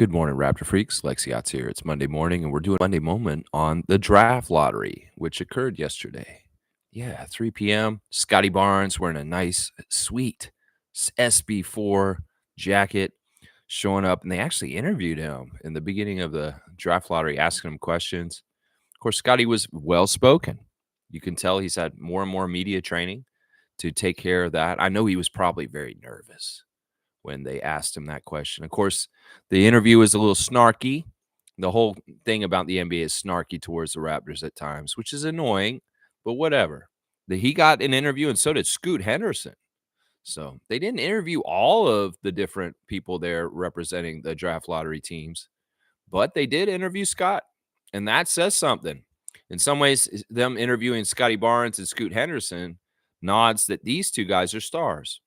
Good morning, Raptor Freaks. Lexiot's here. It's Monday morning, and we're doing Monday Moment on the draft lottery, which occurred yesterday. Yeah, 3 p.m. Scotty Barnes wearing a nice, sweet SB4 jacket showing up, and they actually interviewed him in the beginning of the draft lottery, asking him questions. Of course, Scotty was well spoken. You can tell he's had more and more media training to take care of that. I know he was probably very nervous when they asked him that question. Of course, the interview was a little snarky. The whole thing about the NBA is snarky towards the Raptors at times, which is annoying, but whatever. He got an interview, and so did Scoot Henderson. So they didn't interview all of the different people there representing the draft lottery teams, but they did interview Scott, and that says something. In some ways, them interviewing Scotty Barnes and Scoot Henderson nods that these two guys are stars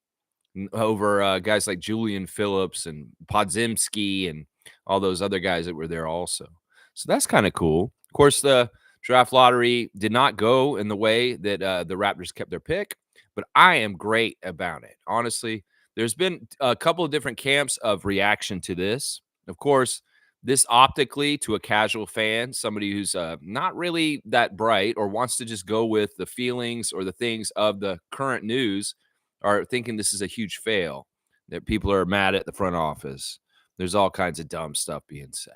over guys like Julian Phillips and Podzimski and all those other guys that were there also. So that's kind of cool. Of course, the draft lottery did not go in the way that the Raptors kept their pick, but I am great about it. Honestly, there's been a couple of different camps of reaction to this. Of course, this optically to a casual fan, somebody who's not really that bright or wants to just go with the feelings or the things of the current news, are thinking this is a huge fail, that people are mad at the front office. There's all kinds of dumb stuff being said.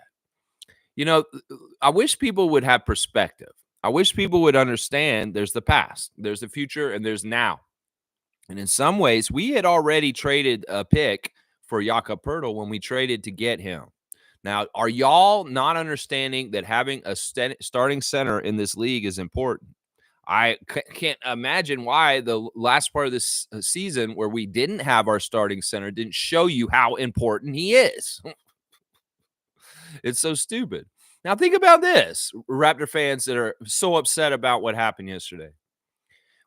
You know, I wish people would have perspective. I wish people would understand there's the past, there's the future, and there's now. And in some ways, we had already traded a pick for Jakob Poeltl when we traded to get him. Now, are y'all not understanding that having a starting center in this league is important? I can't imagine why the last part of this season where we didn't have our starting center didn't show you how important he is. It's so stupid. Now, think about this, Raptor fans that are so upset about what happened yesterday.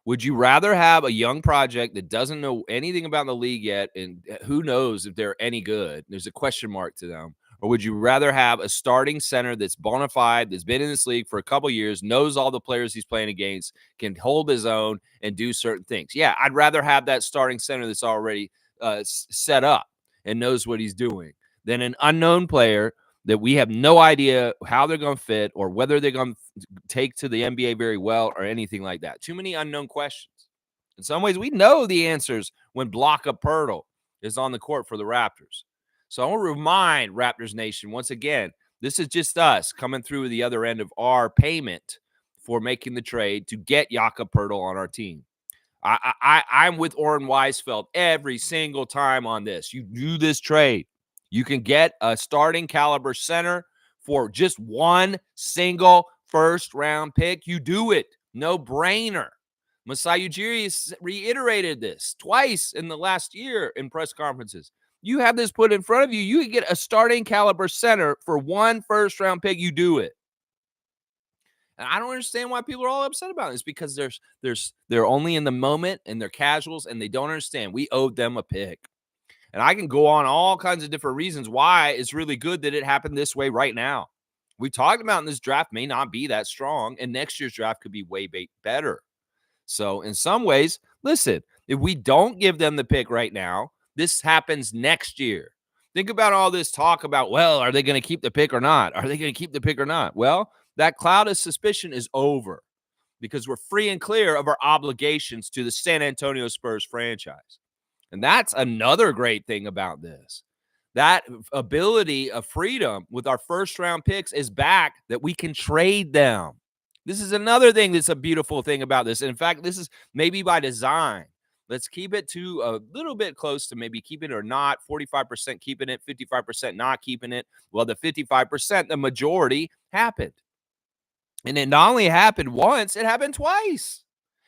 Would you rather have a young project that doesn't know anything about the league yet, and who knows if they're any good? There's a question mark to them. Or would you rather have a starting center that's bona fide, that's been in this league for a couple years, knows all the players he's playing against, can hold his own and do certain things? Yeah, I'd rather have that starting center that's already set up and knows what he's doing than an unknown player that we have no idea how they're going to fit or whether they're going to take to the NBA very well or anything like that. Too many unknown questions. In some ways, we know the answers when Jakob Poeltl is on the court for the Raptors. So I want to remind Raptors Nation, once again, this is just us coming through the other end of our payment for making the trade to get Jakob Poeltl on our team. I'm with Orrin Weisfeld every single time on this. You do this trade. You can get a starting caliber center for just one single first-round pick. You do it. No brainer. Masai Ujiri has reiterated this twice in the last year in press conferences. You have this put in front of you. You can get a starting caliber center for one first-round pick. You do it. And I don't understand why people are all upset about this, because they're only in the moment and they're casuals and they don't understand. We owed them a pick. And I can go on all kinds of different reasons why it's really good that it happened this way right now. We talked about in this draft may not be that strong, and next year's draft could be way better. So in some ways, listen, if we don't give them the pick right now, this happens next year. Think about all this talk about, well, are they going to keep the pick or not? Are they going to keep the pick or not? Well, that cloud of suspicion is over because we're free and clear of our obligations to the San Antonio Spurs franchise. And that's another great thing about this. That ability of freedom with our first-round picks is back, that we can trade them. This is another thing that's a beautiful thing about this. In fact, this is maybe by design. Let's keep it to a little bit close to maybe keeping it or not, 45% keeping it, 55% not keeping it. Well, the 55%, the majority happened. And it not only happened once, it happened twice.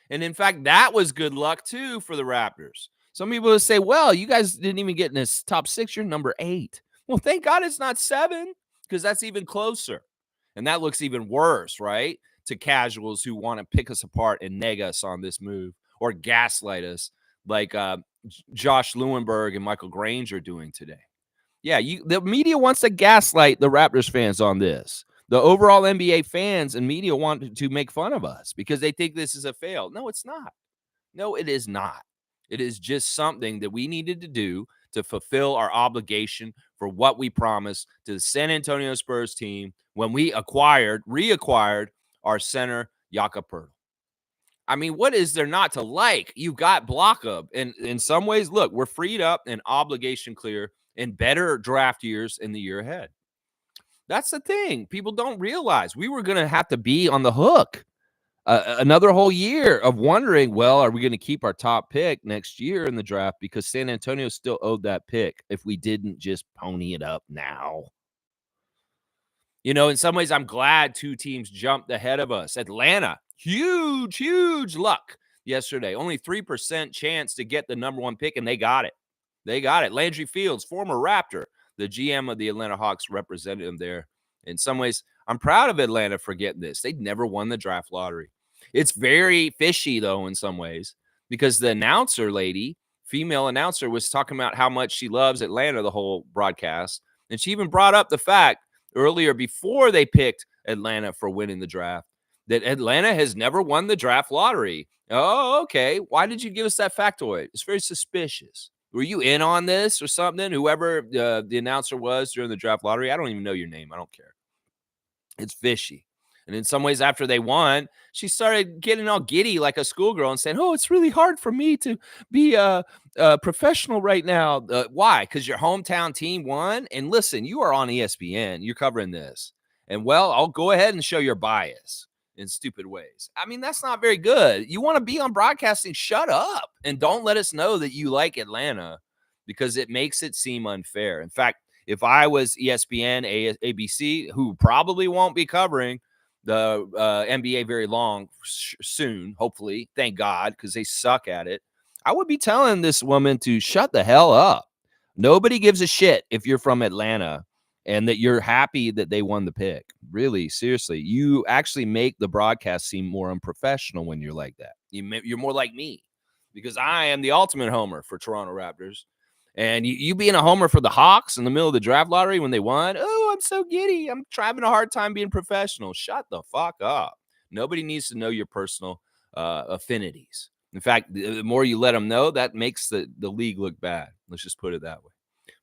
And in fact, that was good luck too for the Raptors. Some people will say, well, you guys didn't even get in this top 6. You're number 8. Well, thank God it's not 7, because that's even closer. And that looks even worse, right? To casuals who want to pick us apart and neg us on this move or gaslight us like Josh Lewenberg and Michael Granger doing today. Yeah, the media wants to gaslight the Raptors fans on this. The overall NBA fans and media want to make fun of us because they think this is a fail. No, it's not. No, it is not. It is just something that we needed to do to fulfill our obligation for what we promised to the San Antonio Spurs team when we reacquired our center, Jakob Poeltl. I mean, what is there not to like? You got Blockub. And in some ways, look, we're freed up and obligation clear in better draft years in the year ahead. That's the thing. People don't realize we were going to have to be on the hook another whole year of wondering, well, are we going to keep our top pick next year in the draft? Because San Antonio still owed that pick if we didn't just pony it up now. You know, in some ways, I'm glad two teams jumped ahead of us. Atlanta, huge luck yesterday. Only 3% chance to get the number one pick, and they got it. They got it. Landry Fields, former Raptor, the GM of the Atlanta Hawks, represented him there. In some ways, I'm proud of Atlanta for getting this. They'd never won the draft lottery. It's very fishy, though, in some ways, because the announcer lady, female announcer, was talking about how much she loves Atlanta the whole broadcast. And she even brought up the fact earlier, before they picked Atlanta for winning the draft, that Atlanta has never won the draft lottery. Oh, okay. Why did you give us that factoid? It's very suspicious. Were you in on this or something? Whoever the announcer was during the draft lottery, I don't even know your name. I don't care. It's fishy. And in some ways, after they won, she started getting all giddy like a schoolgirl and saying, oh, it's really hard for me to be a professional right now. Why? Because your hometown team won? And listen, you are on ESPN. You're covering this. And, well, I'll go ahead and show your bias in stupid ways. I mean, that's not very good. You want to be on broadcasting, shut up. And don't let us know that you like Atlanta, because it makes it seem unfair. In fact, if I was ESPN, ABC, who probably won't be covering the NBA very long soon, hopefully, thank God, because they suck at it, I would be telling this woman to shut the hell up. Nobody gives a shit if you're from Atlanta and that you're happy that they won the pick. Really, seriously, you actually make the broadcast seem more unprofessional when you're like that. You're more like me, because I am the ultimate homer for Toronto Raptors. And you being a homer for the Hawks in the middle of the draft lottery when they won, oh, I'm so giddy. I'm having a hard time being professional. Shut the fuck up. Nobody needs to know your personal affinities. In fact, the more you let them know, that makes the league look bad. Let's just put it that way.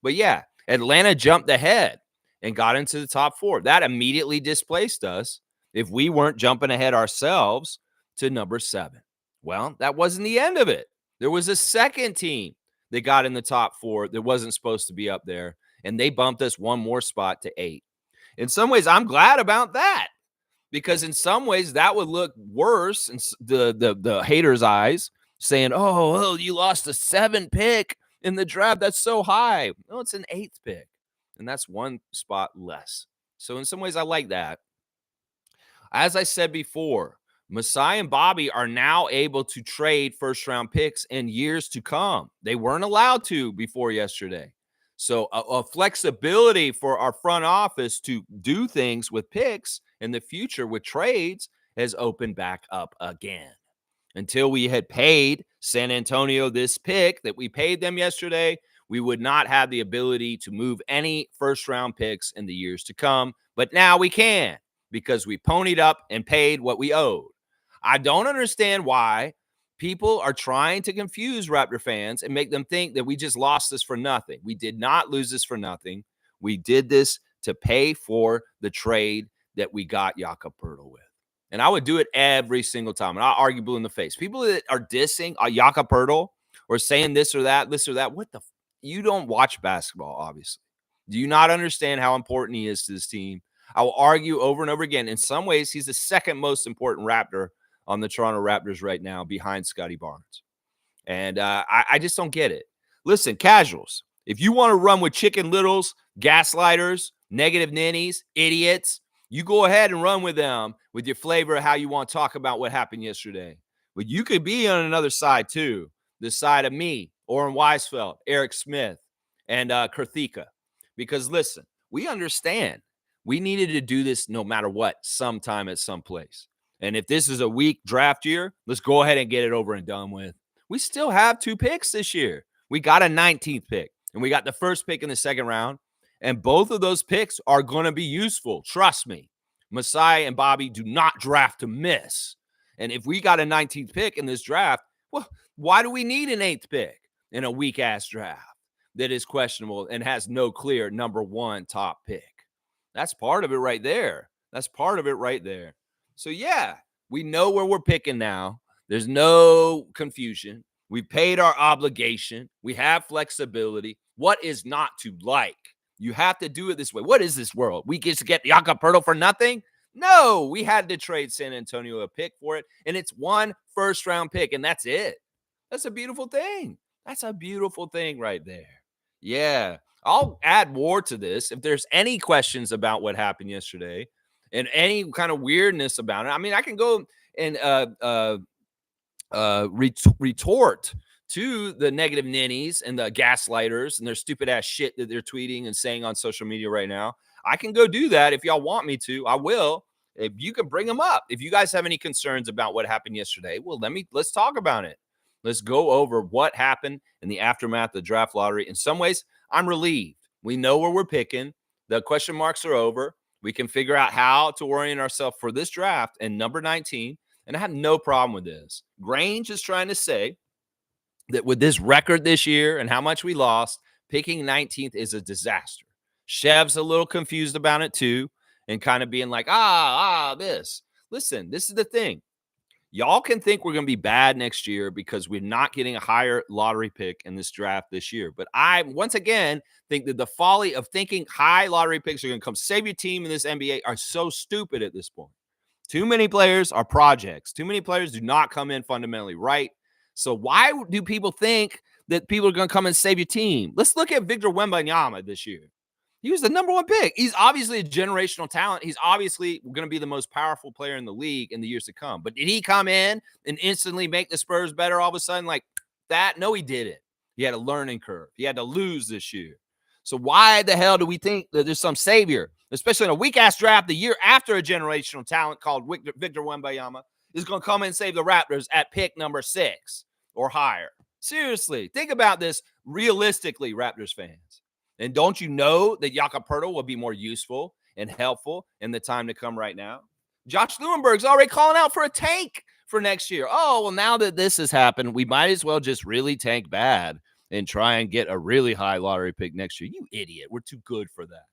But yeah, Atlanta jumped ahead and got into the top four. That immediately displaced us if we weren't jumping ahead ourselves to number 7. Well, that wasn't the end of it. There was a second team that got in the top 4 that wasn't supposed to be up there, and they bumped us one more spot to 8. In some ways, I'm glad about that, because in some ways that would look worse in the haters' eyes, saying, oh, you lost a 7 pick in the draft. That's so high. No, it's an 8th pick, and that's one spot less. So in some ways, I like that. As I said before, Masai and Bobby are now able to trade first-round picks in years to come. They weren't allowed to before yesterday. So a flexibility for our front office to do things with picks in the future with trades has opened back up again. Until we had paid San Antonio this pick that we paid them yesterday, we would not have the ability to move any first-round picks in the years to come. But now we can, because we ponied up and paid what we owed. I don't understand why people are trying to confuse Raptor fans and make them think that we just lost this for nothing. We did not lose this for nothing. We did this to pay for the trade that we got Jakob Poeltl with. And I would do it every single time. And I'll argue blue in the face. People that are dissing Jakob Poeltl or saying this or that, what the you don't watch basketball, obviously. Do you not understand how important he is to this team? I will argue over and over again. In some ways, he's the second most important Raptor on the Toronto Raptors right now, behind Scotty Barnes. And I just don't get it. Listen, casuals, if you want to run with Chicken Littles, gaslighters, negative ninnies, idiots, you go ahead and run with them with your flavor of how you want to talk about what happened yesterday. But you could be on another side too, the side of me, Oren Weisfeld, Eric Smith, and Karthika. Because listen, we understand we needed to do this no matter what, sometime at some place. And if this is a weak draft year, let's go ahead and get it over and done with. We still have 2 picks this year. We got a 19th pick, and we got the first pick in the second round. And both of those picks are going to be useful. Trust me. Masai and Bobby do not draft to miss. And if we got a 19th pick in this draft, well, why do we need an 8th pick in a weak-ass draft? that is questionable and has no clear number one top pick. That's part of it right there. That's part of it right there. So, yeah, we know where we're picking now. There's no confusion. We paid our obligation. We have flexibility. What is not to like? You have to do it this way. What is this world? We get to get Jakob Poeltl for nothing? No, we had to trade San Antonio a pick for it, and it's one first-round pick, and that's it. That's a beautiful thing. That's a beautiful thing right there. Yeah. I'll add more to this. If there's any questions about what happened yesterday and any kind of weirdness about it, I mean, I can go and retort to the negative ninnies and the gaslighters and their stupid ass shit that they're tweeting and saying on social media right now. I can go do that if y'all want me to. I will. If you can bring them up. If you guys have any concerns about what happened yesterday, well, let's talk about it. Let's go over what happened in the aftermath of the draft lottery. In some ways, I'm relieved. We know where we're picking. The question marks are over. We can figure out how to orient ourselves for this draft and number 19. And I have no problem with this. Grange is trying to say that with this record this year and how much we lost, picking 19th is a disaster. Chev's a little confused about it too and kind of being like, this. Listen, this is the thing. Y'all can think we're going to be bad next year because we're not getting a higher lottery pick in this draft this year. But I, once again, think that the folly of thinking high lottery picks are going to come save your team in this NBA are so stupid at this point. Too many players are projects. Too many players do not come in fundamentally right. So why do people think that people are going to come and save your team? Let's look at Victor Wembanyama this year. He was the number one pick. He's obviously a generational talent. He's obviously going to be the most powerful player in the league in the years to come. But did he come in and instantly make the Spurs better all of a sudden like that? No, he didn't. He had a learning curve. He had to lose this year. So why the hell do we think that there's some savior, especially in a weak-ass draft the year after a generational talent called Victor Wembanyama is going to come in and save the Raptors at pick number 6 or higher? Seriously, think about this realistically, Raptors fans. And don't you know that Jakob Poeltl will be more useful and helpful in the time to come right now? Josh Lewenberg's already calling out for a tank for next year. Oh, well, now that this has happened, we might as well just really tank bad and try and get a really high lottery pick next year. You idiot. We're too good for that.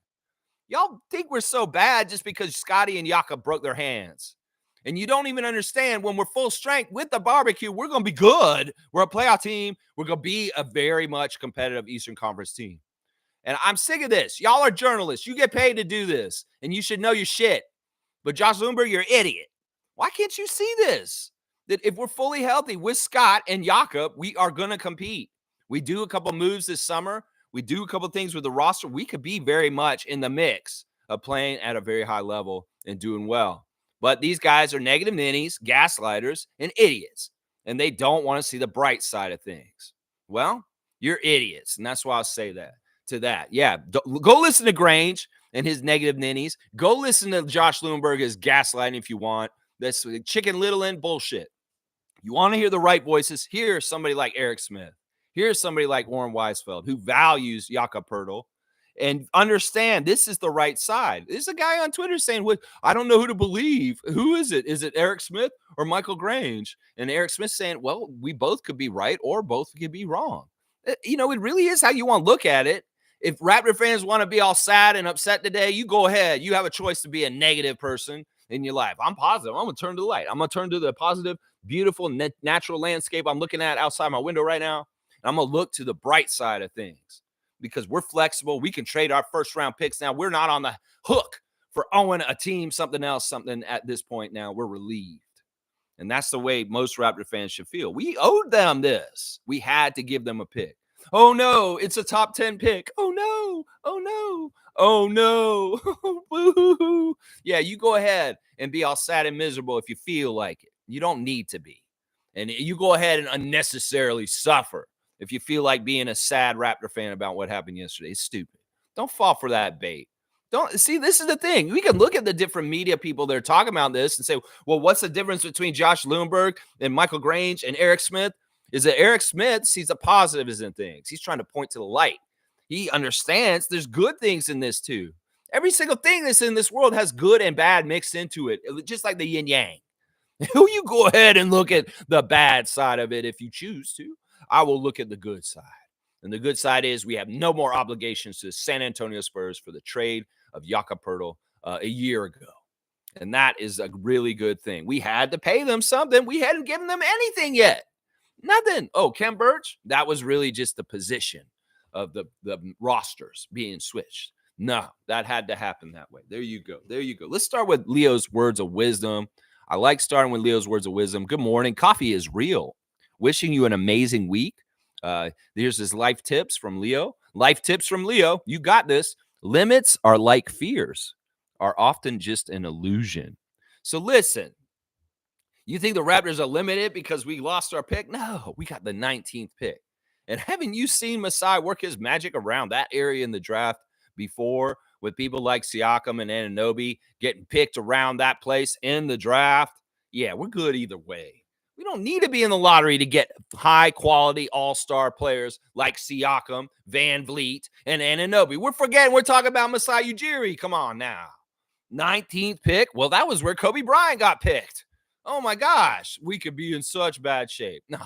Y'all think we're so bad just because Scotty and Jakob broke their hands. And you don't even understand when we're full strength with the barbecue, we're going to be good. We're a playoff team. We're going to be a very much competitive Eastern Conference team. And I'm sick of this. Y'all are journalists. You get paid to do this, and you should know your shit. But Josh Lewenberg, you're an idiot. Why can't you see this? That if we're fully healthy with Scott and Jakob, we are going to compete. We do a couple moves this summer. We do a couple things with the roster. We could be very much in the mix of playing at a very high level and doing well. But these guys are negative ninnies, gaslighters, and idiots. And they don't want to see the bright side of things. Well, you're idiots. And that's why I'll say that. To that. Yeah. Go listen to Grange and his negative ninnies. Go listen to Josh Lewenberg, his gaslighting if you want. That's Chicken Little and bullshit. You want to hear the right voices? Here's somebody like Eric Smith. Here's somebody like Warren Weisfeld who values Jakob Poeltl and understand this is the right side. There's a guy on Twitter saying, "What? I don't know who to believe. Who is it? Is it Eric Smith or Michael Grange?" And Eric Smith saying, "Well, we both could be right or both could be wrong." You know, it really is how you want to look at it. If Raptor fans want to be all sad and upset today, you go ahead. You have a choice to be a negative person in your life. I'm positive. I'm going to turn to the light. I'm going to turn to the positive, beautiful, natural landscape I'm looking at outside my window right now. And I'm going to look to the bright side of things because we're flexible. We can trade our first round picks now. We're not on the hook for owing a team something at this point now. We're relieved. And that's the way most Raptor fans should feel. We owed them this. We had to give them a pick. Oh, no, it's a top 10 pick. Oh, no. Oh, no. Oh, no. Boo-hoo-hoo. Yeah, you go ahead and be all sad and miserable if you feel like it. You don't need to be. And you go ahead and unnecessarily suffer if you feel like being a sad Raptor fan about what happened yesterday. It's stupid. Don't fall for that bait. Don't see, this is the thing. We can look at the different media people that are talking about this and say, well, what's the difference between Josh Lewenberg and Michael Grange and Eric Smith? Is that Eric Smith sees the positives in things. He's trying to point to the light. He understands there's good things in this too. Every single thing that's in this world has good and bad mixed into it, just like the yin yang. You go ahead and look at the bad side of it if you choose to. I will look at the good side. And the good side is we have no more obligations to the San Antonio Spurs for the trade of Jakob Poeltl a year ago. And that is a really good thing. We had to pay them something. We hadn't given them anything yet. Nothing. Oh, Ken Birch, that was really just the position of the rosters being switched. No, that had to happen that way. There you go. There you go. Let's start with Leo's words of wisdom. I like starting with Leo's words of wisdom. Good morning. Coffee is real. Wishing you an amazing week. Here's his life tips from Leo. Life tips from Leo. You got this. Limits are like fears, are often just an illusion. So listen, you think the Raptors are limited because we lost our pick? No, we got the 19th pick. And haven't you seen Masai work his magic around that area in the draft before with people like Siakam and Anunoby getting picked around that place in the draft? Yeah, we're good either way. We don't need to be in the lottery to get high-quality all-star players like Siakam, Van Vliet, and Anunoby. We're forgetting we're talking about Masai Ujiri. Come on now. 19th pick? Well, that was where Kobe Bryant got picked. Oh, my gosh. We could be in such bad shape. No,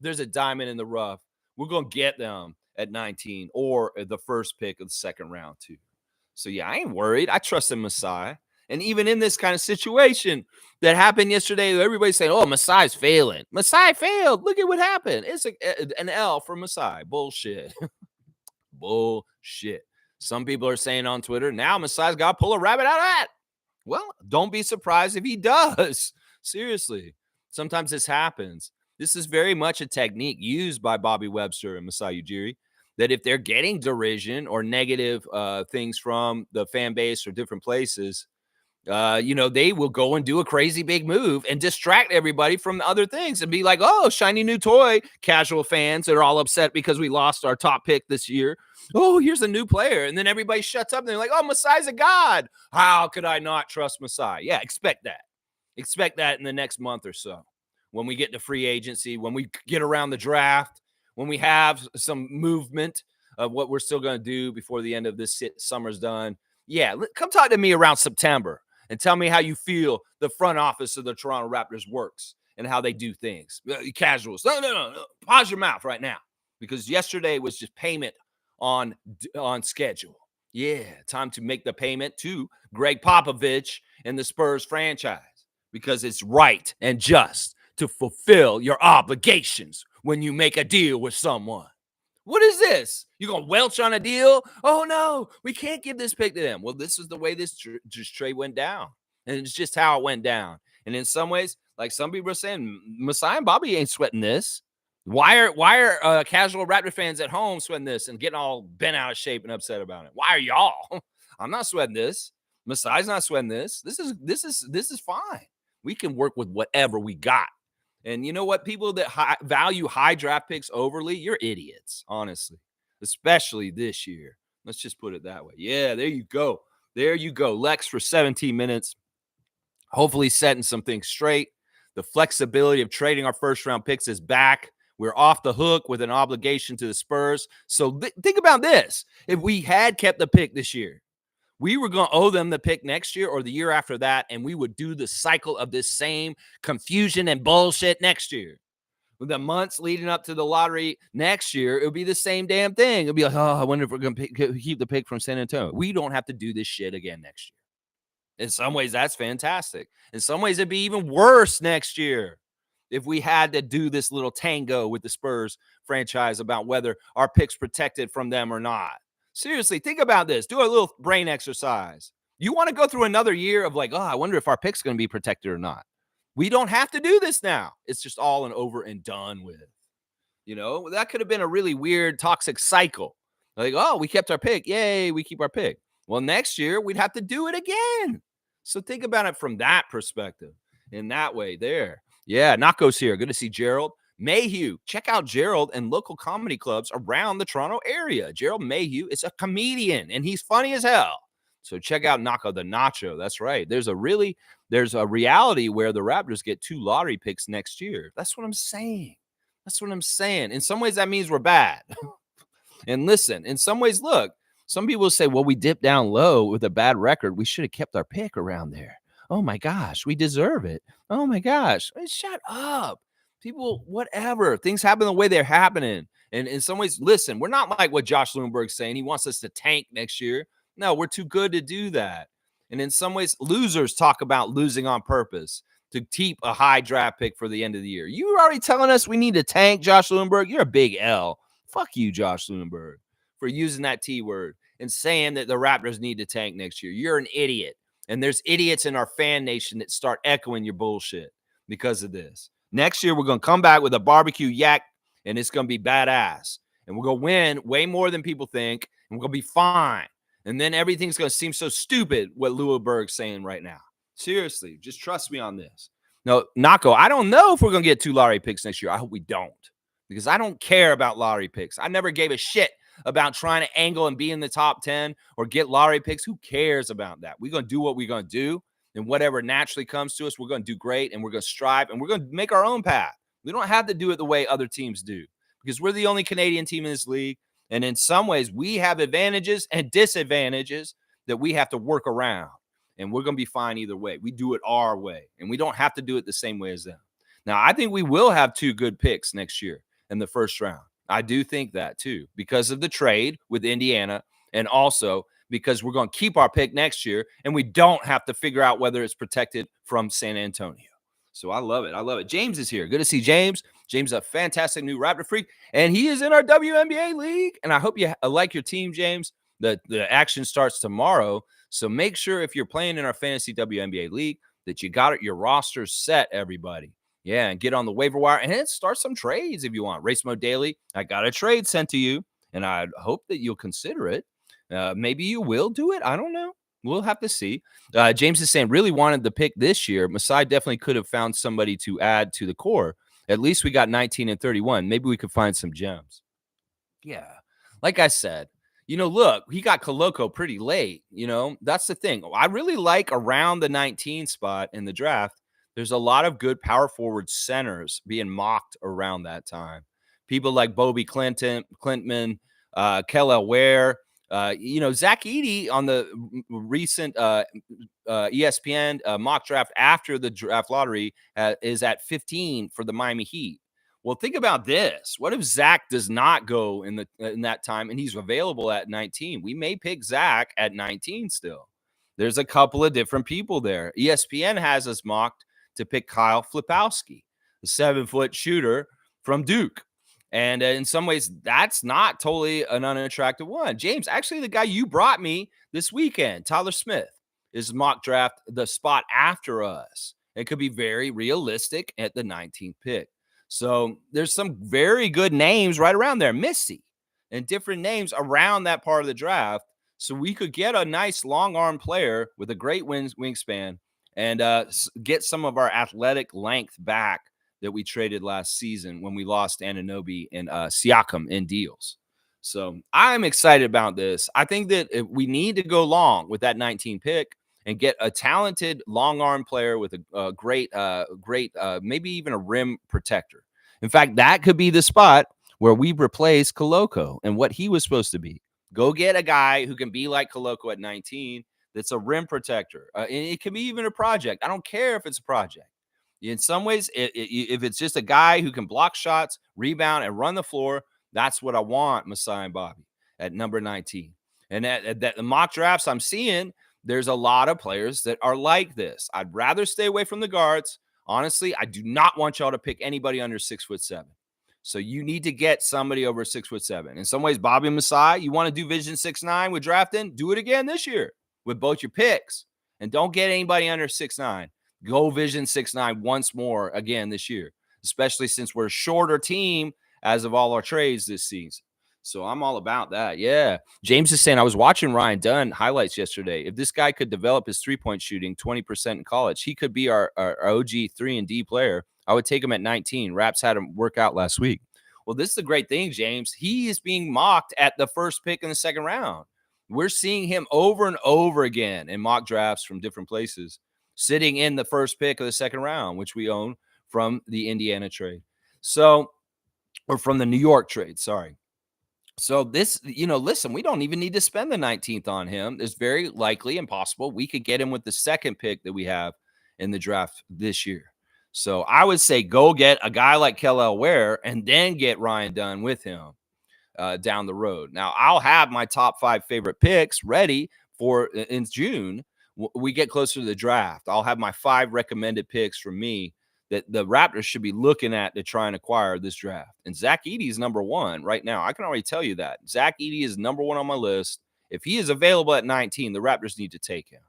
there's a diamond in the rough. We're going to get them at 19 or the first pick of the second round, too. So, yeah, I ain't worried. I trust in Masai. And even in this kind of situation that happened yesterday, everybody's saying, oh, Masai's failing. Masai failed. Look at what happened. It's an L for Masai. Bullshit. Bullshit. Some people are saying on Twitter, now Masai's got to pull a rabbit out of that. Well, don't be surprised if he does. Seriously. Sometimes this happens. This is very much a technique used by Bobby Webster and Masai Ujiri, that if they're getting derision or negative things from the fan base or different places, they will go and do a crazy big move and distract everybody from the other things and be like, oh, shiny new toy, casual fans that are all upset because we lost our top pick this year. Oh, here's a new player. And then everybody shuts up and they're like, oh, Masai's a god. How could I not trust Masai? Yeah, expect that. Expect that in the next month or so when we get to free agency, when we get around the draft, when we have some movement of what we're still going to do before the end of this summer's done. Yeah, come talk to me around September. And tell me how you feel the front office of the Toronto Raptors works and how they do things. Casuals. No. Pause your mouth right now. Because yesterday was just payment on schedule. Yeah, time to make the payment to Greg Popovich and the Spurs franchise. Because it's right and just to fulfill your obligations when you make a deal with someone. What is this? You going to welch on a deal? Oh, no, we can't give this pick to them. Well, this is the way this trade went down. And it's just how it went down. And in some ways, like some people are saying, Masai and Bobby ain't sweating this. Why are casual Raptor fans at home sweating this and getting all bent out of shape and upset about it? Why are y'all? I'm not sweating this. Masai's not sweating this. This is fine. We can work with whatever we got. And you know what? People that value high draft picks overly, you're idiots, honestly, especially this year. Let's just put it that way. Yeah, there you go. There you go. Lex for 17 minutes, hopefully setting some things straight. The flexibility of trading our first round picks is back. We're off the hook with an obligation to the Spurs. So think about this. If we had kept the pick this year, we were going to owe them the pick next year or the year after that, and we would do the cycle of this same confusion and bullshit next year. With the months leading up to the lottery next year, it would be the same damn thing. It would be like, oh, I wonder if we're going to keep the pick from San Antonio. We don't have to do this shit again next year. In some ways, that's fantastic. In some ways, it'd be even worse next year if we had to do this little tango with the Spurs franchise about whether our pick's protected from them or not. Seriously, think about this. Do a little brain exercise. You want to go through another year of like, oh, I wonder if our pick's going to be protected or not. We don't have to do this now. It's just all and over and done with. That could have been a really weird, toxic cycle. Like, oh, we kept our pick. Yay, we keep our pick. Well, next year, we'd have to do it again. So think about it from that perspective. In that way there. Yeah, Nako's here. Good to see Gerald. Mayhew, check out Gerald and local comedy clubs around the Toronto area. Gerald Mayhew is a comedian, and he's funny as hell. So check out Nako the Nacho. That's right. There's a reality where the Raptors get 2 lottery picks next year. That's what I'm saying. In some ways, that means we're bad. And listen, in some ways, look, some people say, well, we dipped down low with a bad record. We should have kept our pick around there. Oh, my gosh, we deserve it. Oh, my gosh. Shut up. People, whatever. Things happen the way they're happening. And in some ways, listen, we're not like what Josh Lewinberg's saying. He wants us to tank next year. No, we're too good to do that. And in some ways, losers talk about losing on purpose to keep a high draft pick for the end of the year. You were already telling us we need to tank Josh Lewinberg. You're a big L. Fuck you, Josh Lewinberg, for using that T word and saying that the Raptors need to tank next year. You're an idiot. And there's idiots in our fan nation that start echoing your bullshit because of this. Next year, we're going to come back with a barbecue yak, and it's going to be badass. And we're going to win way more than people think, and we're going to be fine. And then everything's going to seem so stupid what Lewinberg's saying right now. Seriously, just trust me on this. No, Nako, I don't know if we're going to get 2 lottery picks next year. I hope we don't, because I don't care about lottery picks. I never gave a shit about trying to angle and be in the top 10 or get lottery picks. Who cares about that? We're going to do what we're going to do. And whatever naturally comes to us, we're going to do great, and we're going to strive, and we're going to make our own path. We don't have to do it the way other teams do, because we're the only Canadian team in this league. And in some ways, we have advantages and disadvantages that we have to work around. And we're going to be fine either way. We do it our way, and we don't have to do it the same way as them. Now, I think we will have 2 good picks next year in the first round. I do think that too, because of the trade with Indiana, and also because we're going to keep our pick next year, and we don't have to figure out whether it's protected from San Antonio. So I love it. I love it. James is here. Good to see James. James is a fantastic new Raptor freak, and he is in our WNBA league. And I hope you like your team, James. The action starts tomorrow. So make sure if you're playing in our fantasy WNBA league that you got your roster set, everybody. Yeah, and get on the waiver wire and start some trades if you want. Race Mode Daily, I got a trade sent to you, and I hope that you'll consider it. Maybe you will do it. I don't know. We'll have to see. James is saying really wanted the pick this year. Masai definitely could have found somebody to add to the core. At least we got 19 and 31. Maybe we could find some gems. Yeah. Like I said, look, he got Koloko pretty late. That's the thing. I really like around the 19 spot in the draft. There's a lot of good power forward centers being mocked around that time. People like Bobby Clintman, Kel Ware, Zach Edey on the recent ESPN mock draft after the draft lottery is at 15 for the Miami Heat. Well, think about this. What if Zach does not go in that time and he's available at 19? We may pick Zach at 19 still. There's a couple of different people there. ESPN has us mocked to pick Kyle Flipowski, the 7-foot shooter from Duke. And in some ways, that's not totally an unattractive one. James, actually, the guy you brought me this weekend, Tyler Smith, is mock draft the spot after us. It could be very realistic at the 19th pick. So there's some very good names right around there, Missy, and different names around that part of the draft. So we could get a nice long arm player with a great wingspan and get some of our athletic length back that we traded last season when we lost Anunoby and Siakam in deals. So I'm excited about this. I think that we need to go long with that 19 pick and get a talented long arm player with a great, maybe even a rim protector. In fact, that could be the spot where we replace Koloko and what he was supposed to be. Go get a guy who can be like Koloko at 19 that's a rim protector. And it can be even a project. I don't care if it's a project. In some ways, if it's just a guy who can block shots, rebound, and run the floor, that's what I want, Masai and Bobby, at number 19. And at the mock drafts I'm seeing, there's a lot of players that are like this. I'd rather stay away from the guards. Honestly, I do not want y'all to pick anybody under 6'7". So you need to get somebody over 6'7". In some ways, Bobby and Masai, you want to do Vision 6'9" with drafting? Do it again this year with both your picks. And don't get anybody under 6'9". Go Vision 6'9" once more again this year, especially since we're a shorter team as of all our trades this season. So I'm all about that. Yeah. James is saying, I was watching Ryan Dunn highlights yesterday. If this guy could develop his 3-point shooting 20% in college, he could be our OG 3-and-D player. I would take him at 19. Raps had him work out last week. Well, this is the great thing, James. He is being mocked at the first pick in the second round. We're seeing him over and over again in mock drafts from different places, sitting in the first pick of the second round, which we own from the Indiana trade. So, or from the New York trade, sorry. So this, listen, we don't even need to spend the 19th on him. It's very likely and possible we could get him with the second pick that we have in the draft this year. So I would say go get a guy like Kellel Ware and then get Ryan Dunn with him down the road. Now, I'll have my top 5 favorite picks ready for in June. We get closer to the draft. I'll have my 5 recommended picks from me that the Raptors should be looking at to try and acquire this draft. And Zach Edey is number 1 right now. I can already tell you that. Zach Edey is number 1 on my list. If he is available at 19, the Raptors need to take him.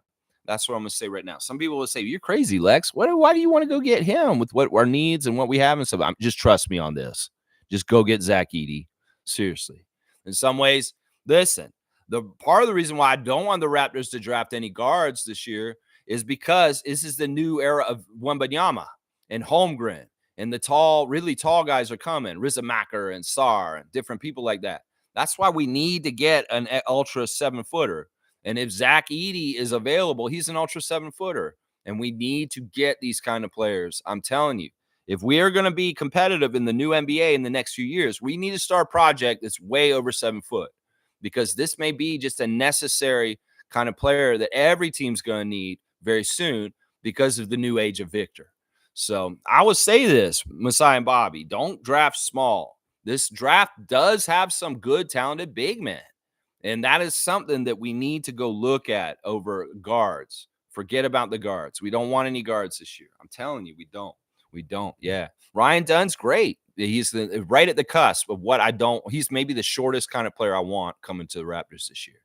That's what I'm going to say right now. Some people will say, you're crazy, Lex. Why do you want to go get him with what our needs and what we have and stuff? Just trust me on this. Just go get Zach Edey. Seriously. In some ways, listen, the part of the reason why I don't want the Raptors to draft any guards this year is because this is the new era of Wembanyama and Holmgren, and the really tall guys are coming, Rizamacker and Sarr and different people like that. That's why we need to get an ultra 7-footer. And if Zach Edey is available, he's an ultra 7-footer. And we need to get these kind of players. I'm telling you, if we are going to be competitive in the new NBA in the next few years, we need to start a project that's way over 7 foot, because this may be just a necessary kind of player that every team's going to need very soon because of the new age of Victor. So I would say this, Masai and Bobby, don't draft small. This draft does have some good, talented big men. And that is something that we need to go look at over guards. Forget about the guards. We don't want any guards this year. I'm telling you, we don't. We don't. Yeah. Ryan Dunn's great. He's right at the cusp of what I don't. He's maybe the shortest kind of player I want coming to the Raptors this year.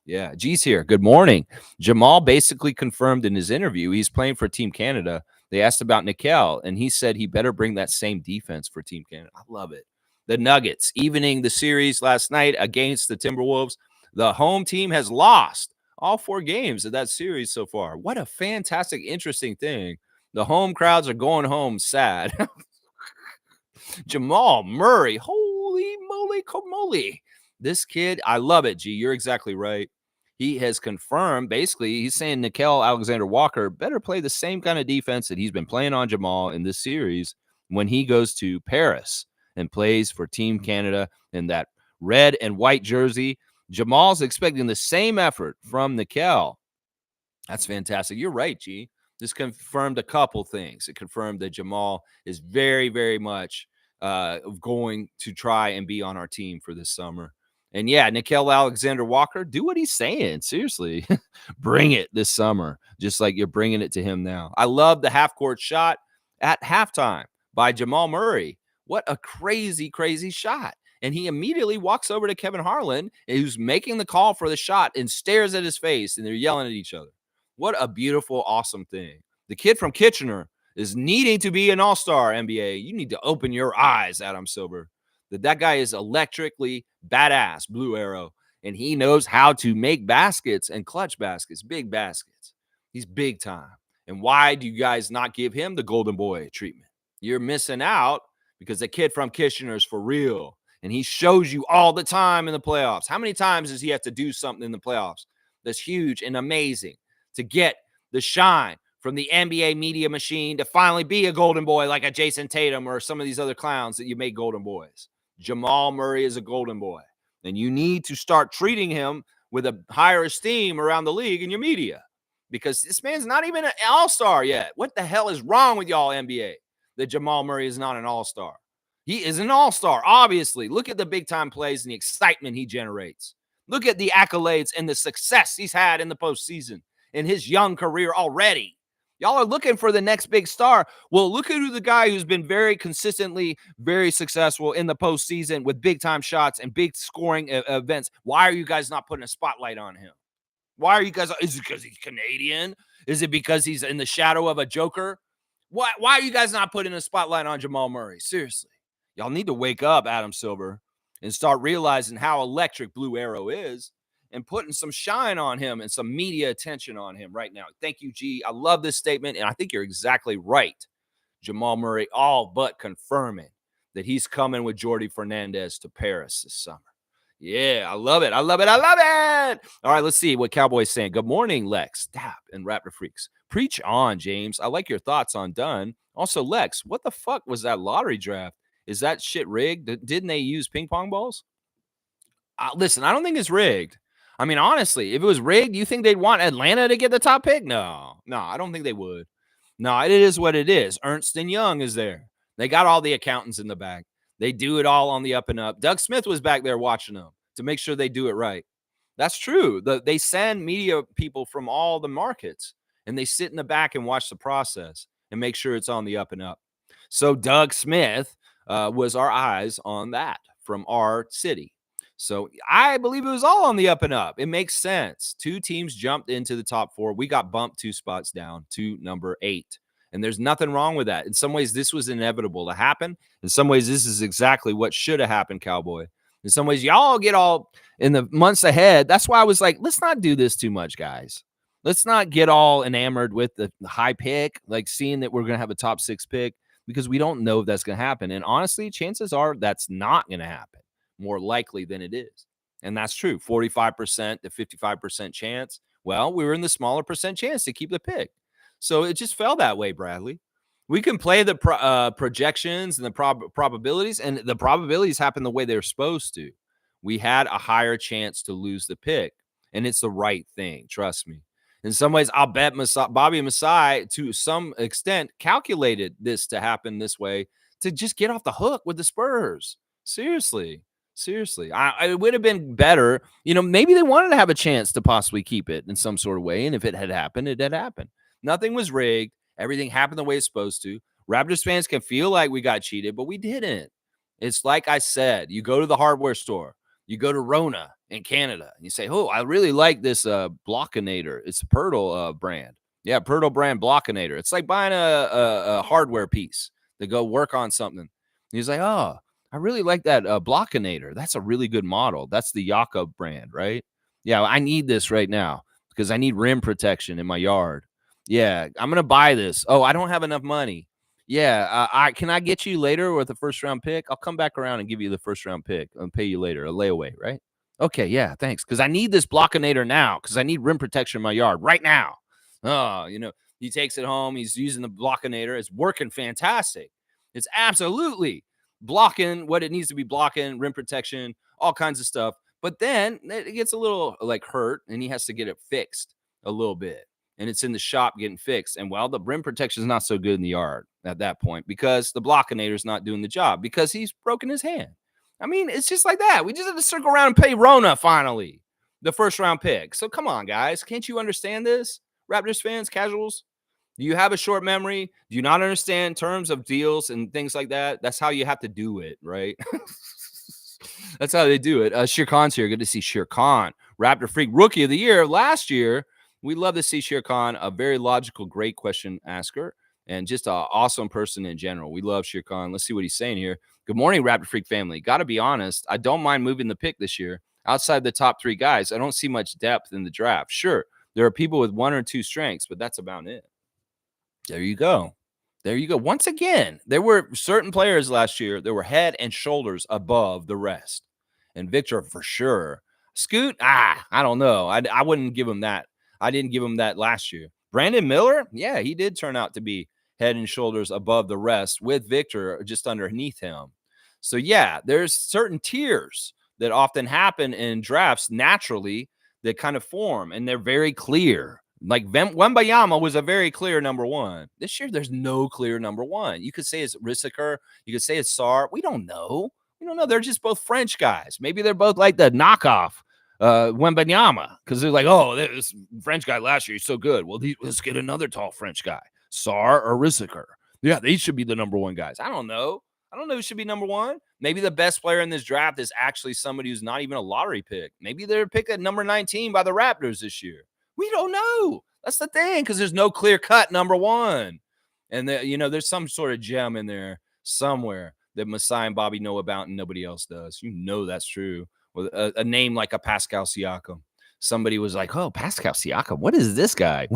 Yeah. G's here. Good morning. Jamal basically confirmed in his interview he's playing for Team Canada. They asked about Nickel, and he said he better bring that same defense for Team Canada. I love it. The Nuggets evening the series last night against the Timberwolves. The home team has lost all 4 games of that series so far. What a fantastic, interesting thing. The home crowds are going home sad. Jamal Murray, holy moly, camoli. This kid, I love it, G. You're exactly right. He has confirmed, basically, he's saying Nickel Alexander-Walker better play the same kind of defense that he's been playing on Jamal in this series when he goes to Paris and plays for Team Canada in that red and white jersey. Jamal's expecting the same effort from Nickel. That's fantastic. You're right, G. This confirmed a couple things. It confirmed that Jamal is very, very much going to try and be on our team for this summer. And yeah, Nickel Alexander-Walker, do what he's saying. Seriously, bring it this summer, just like you're bringing it to him now. I love the half-court shot at halftime by Jamal Murray. What a crazy, crazy shot. And he immediately walks over to Kevin Harlan, who's making the call for the shot, and stares at his face, and they're yelling at each other. What a beautiful, awesome thing. The kid from Kitchener is needing to be an all-star NBA. You need to open your eyes, Adam Silver. That guy is electrically badass, Blue Arrow, and he knows how to make baskets and clutch baskets, big baskets. He's big time. And why do you guys not give him the golden boy treatment? You're missing out because the kid from Kitchener is for real, and he shows you all the time in the playoffs. How many times does he have to do something in the playoffs that's huge and amazing to get the shine from the NBA media machine to finally be a golden boy like a Jason Tatum or some of these other clowns that you make golden boys? Jamal Murray is a golden boy, and you need to start treating him with a higher esteem around the league and your media, because this man's not even an all-star yet. What the hell is wrong with y'all, NBA, that Jamal Murray is not an all-star? He is an all-star, obviously. Look at the big-time plays and the excitement he generates. Look at the accolades and the success he's had in the postseason in his young career already. Y'all are looking for the next big star. Well, look at who the guy who's been very consistently, very successful in the postseason with big-time shots and big scoring events. Why are you guys not putting a spotlight on him? Why are you guys? Is it because he's Canadian? Is it because he's in the shadow of a Joker? Why are you guys not putting a spotlight on Jamal Murray? Seriously. Y'all need to wake up, Adam Silver, and start realizing how electric Blue Arrow is and putting some shine on him and some media attention on him right now. Thank you, G. I love this statement, and I think you're exactly right. Jamal Murray all but confirming that he's coming with Jordi Fernandez to Paris this summer. Yeah, I love it. I love it. I love it. All right, let's see what Cowboy's saying. Good morning, Lex, Dap, and Raptor Freaks. Preach on, James. I like your thoughts on Dunn. Also, Lex, what the fuck was that lottery draft? Is that shit rigged? Didn't they use ping pong balls? Listen, I don't think it's rigged. I mean, honestly, if it was rigged, you think they'd want Atlanta to get the top pick? No, I don't think they would. No, it is what it is. Ernst and Young is there. They got all the accountants in the back. They do it all on the up and up. Doug Smith was back there watching them to make sure they do it right. That's true. They send media people from all the markets and they sit in the back and watch the process and make sure it's on the up and up. So Doug Smith was our eyes on that from our city. So I believe it was all on the up and up. It makes sense. Two teams jumped into the top four. We got bumped 2 spots down to number 8. And there's nothing wrong with that. In some ways, this was inevitable to happen. In some ways, this is exactly what should have happened, Cowboy. In some ways, y'all get all in the months ahead. That's why I was like, let's not do this too much, guys. Let's not get all enamored with the high pick, like seeing that we're going to have a top 6 pick, because we don't know if that's going to happen. And honestly, chances are that's not going to happen, more likely than it is. And that's true. 45% to 55% chance. Well, we were in the smaller percent chance to keep the pick. So it just fell that way, Bradley. We can play the projections and the probabilities, and the probabilities happen the way they're supposed to. We had a higher chance to lose the pick, and it's the right thing. Trust me. In some ways, I'll bet Bobby Masai, to some extent, calculated this to happen this way to just get off the hook with the Spurs. Seriously. It would have been better. Maybe they wanted to have a chance to possibly keep it in some sort of way. And if it had happened, it had happened. Nothing was rigged. Everything happened the way it's supposed to. Raptors fans can feel like we got cheated, but we didn't. It's like I said, you go to the hardware store, you go to Rona in Canada, and you say, oh, I really like this Blockinator. It's a Pirtle brand. Yeah, Pirtle brand Blockinator. It's like buying a hardware piece to go work on something. And he's like, oh, I really like that Blockinator. That's a really good model. That's the Yaka brand, right? Yeah, I need this right now because I need rim protection in my yard. Yeah, I'm going to buy this. Oh, I don't have enough money. Yeah, can I get you later with a first round pick? I'll come back around and give you the first round pick and pay you later, a layaway, right? Okay, yeah, thanks. Because I need this Blockinator now because I need rim protection in my yard right now. Oh, he takes it home. He's using the Blockinator. It's working fantastic. It's absolutely blocking what it needs to be blocking, rim protection, all kinds of stuff. But then it gets a little like hurt and he has to get it fixed a little bit. And it's in the shop getting fixed. And well, the rim protection is not so good in the yard at that point because the Blockinator is not doing the job because he's broken his hand. I mean, it's just like that. We just have to circle around and pay Rona finally, the first round pick. So come on, guys. Can't you understand this? Raptors fans, casuals? Do you have a short memory? Do you not understand terms of deals and things like that? That's how you have to do it, right? That's how they do it. Shere Khan's here. Good to see Shere Khan. Raptor Freak Rookie of the Year last year. We love to see Shere Khan, a very logical, great question asker, and just an awesome person in general. We love Shere Khan. Let's see what he's saying here. Good morning, Raptor Freak family. Got to be honest, I don't mind moving the pick this year. Outside the top 3 guys, I don't see much depth in the draft. Sure, there are people with 1 or 2 strengths, but that's about it. There you go. Once again, there were certain players last year that were head and shoulders above the rest. And Victor, for sure. Scoot, I don't know. I wouldn't give him that. I didn't give him that last year. Brandon Miller, yeah, he did turn out to be head and shoulders above the rest with Victor just underneath him. So, yeah, there's certain tiers that often happen in drafts naturally that kind of form, and they're very clear. Like Wembayama was a very clear number 1. This year, there's no clear number 1. You could say it's Rissiker. You could say it's Sarr. We don't know. They're just both French guys. Maybe they're both like the knockoff Wembanyama because they're like, oh, this French guy last year, he's so good. Well, let's get another tall French guy, Sarr or Rissiker. Yeah, they should be the number 1 guys. I don't know who should be number 1. Maybe the best player in this draft is actually somebody who's not even a lottery pick. Maybe they're picked at number 19 by the Raptors this year. We don't know. That's the thing because there's no clear-cut number 1. And, there's some sort of gem in there somewhere that Masai and Bobby know about and nobody else does. That's true. With a name like a Pascal Siakam. Somebody was like, oh, Pascal Siakam, what is this guy?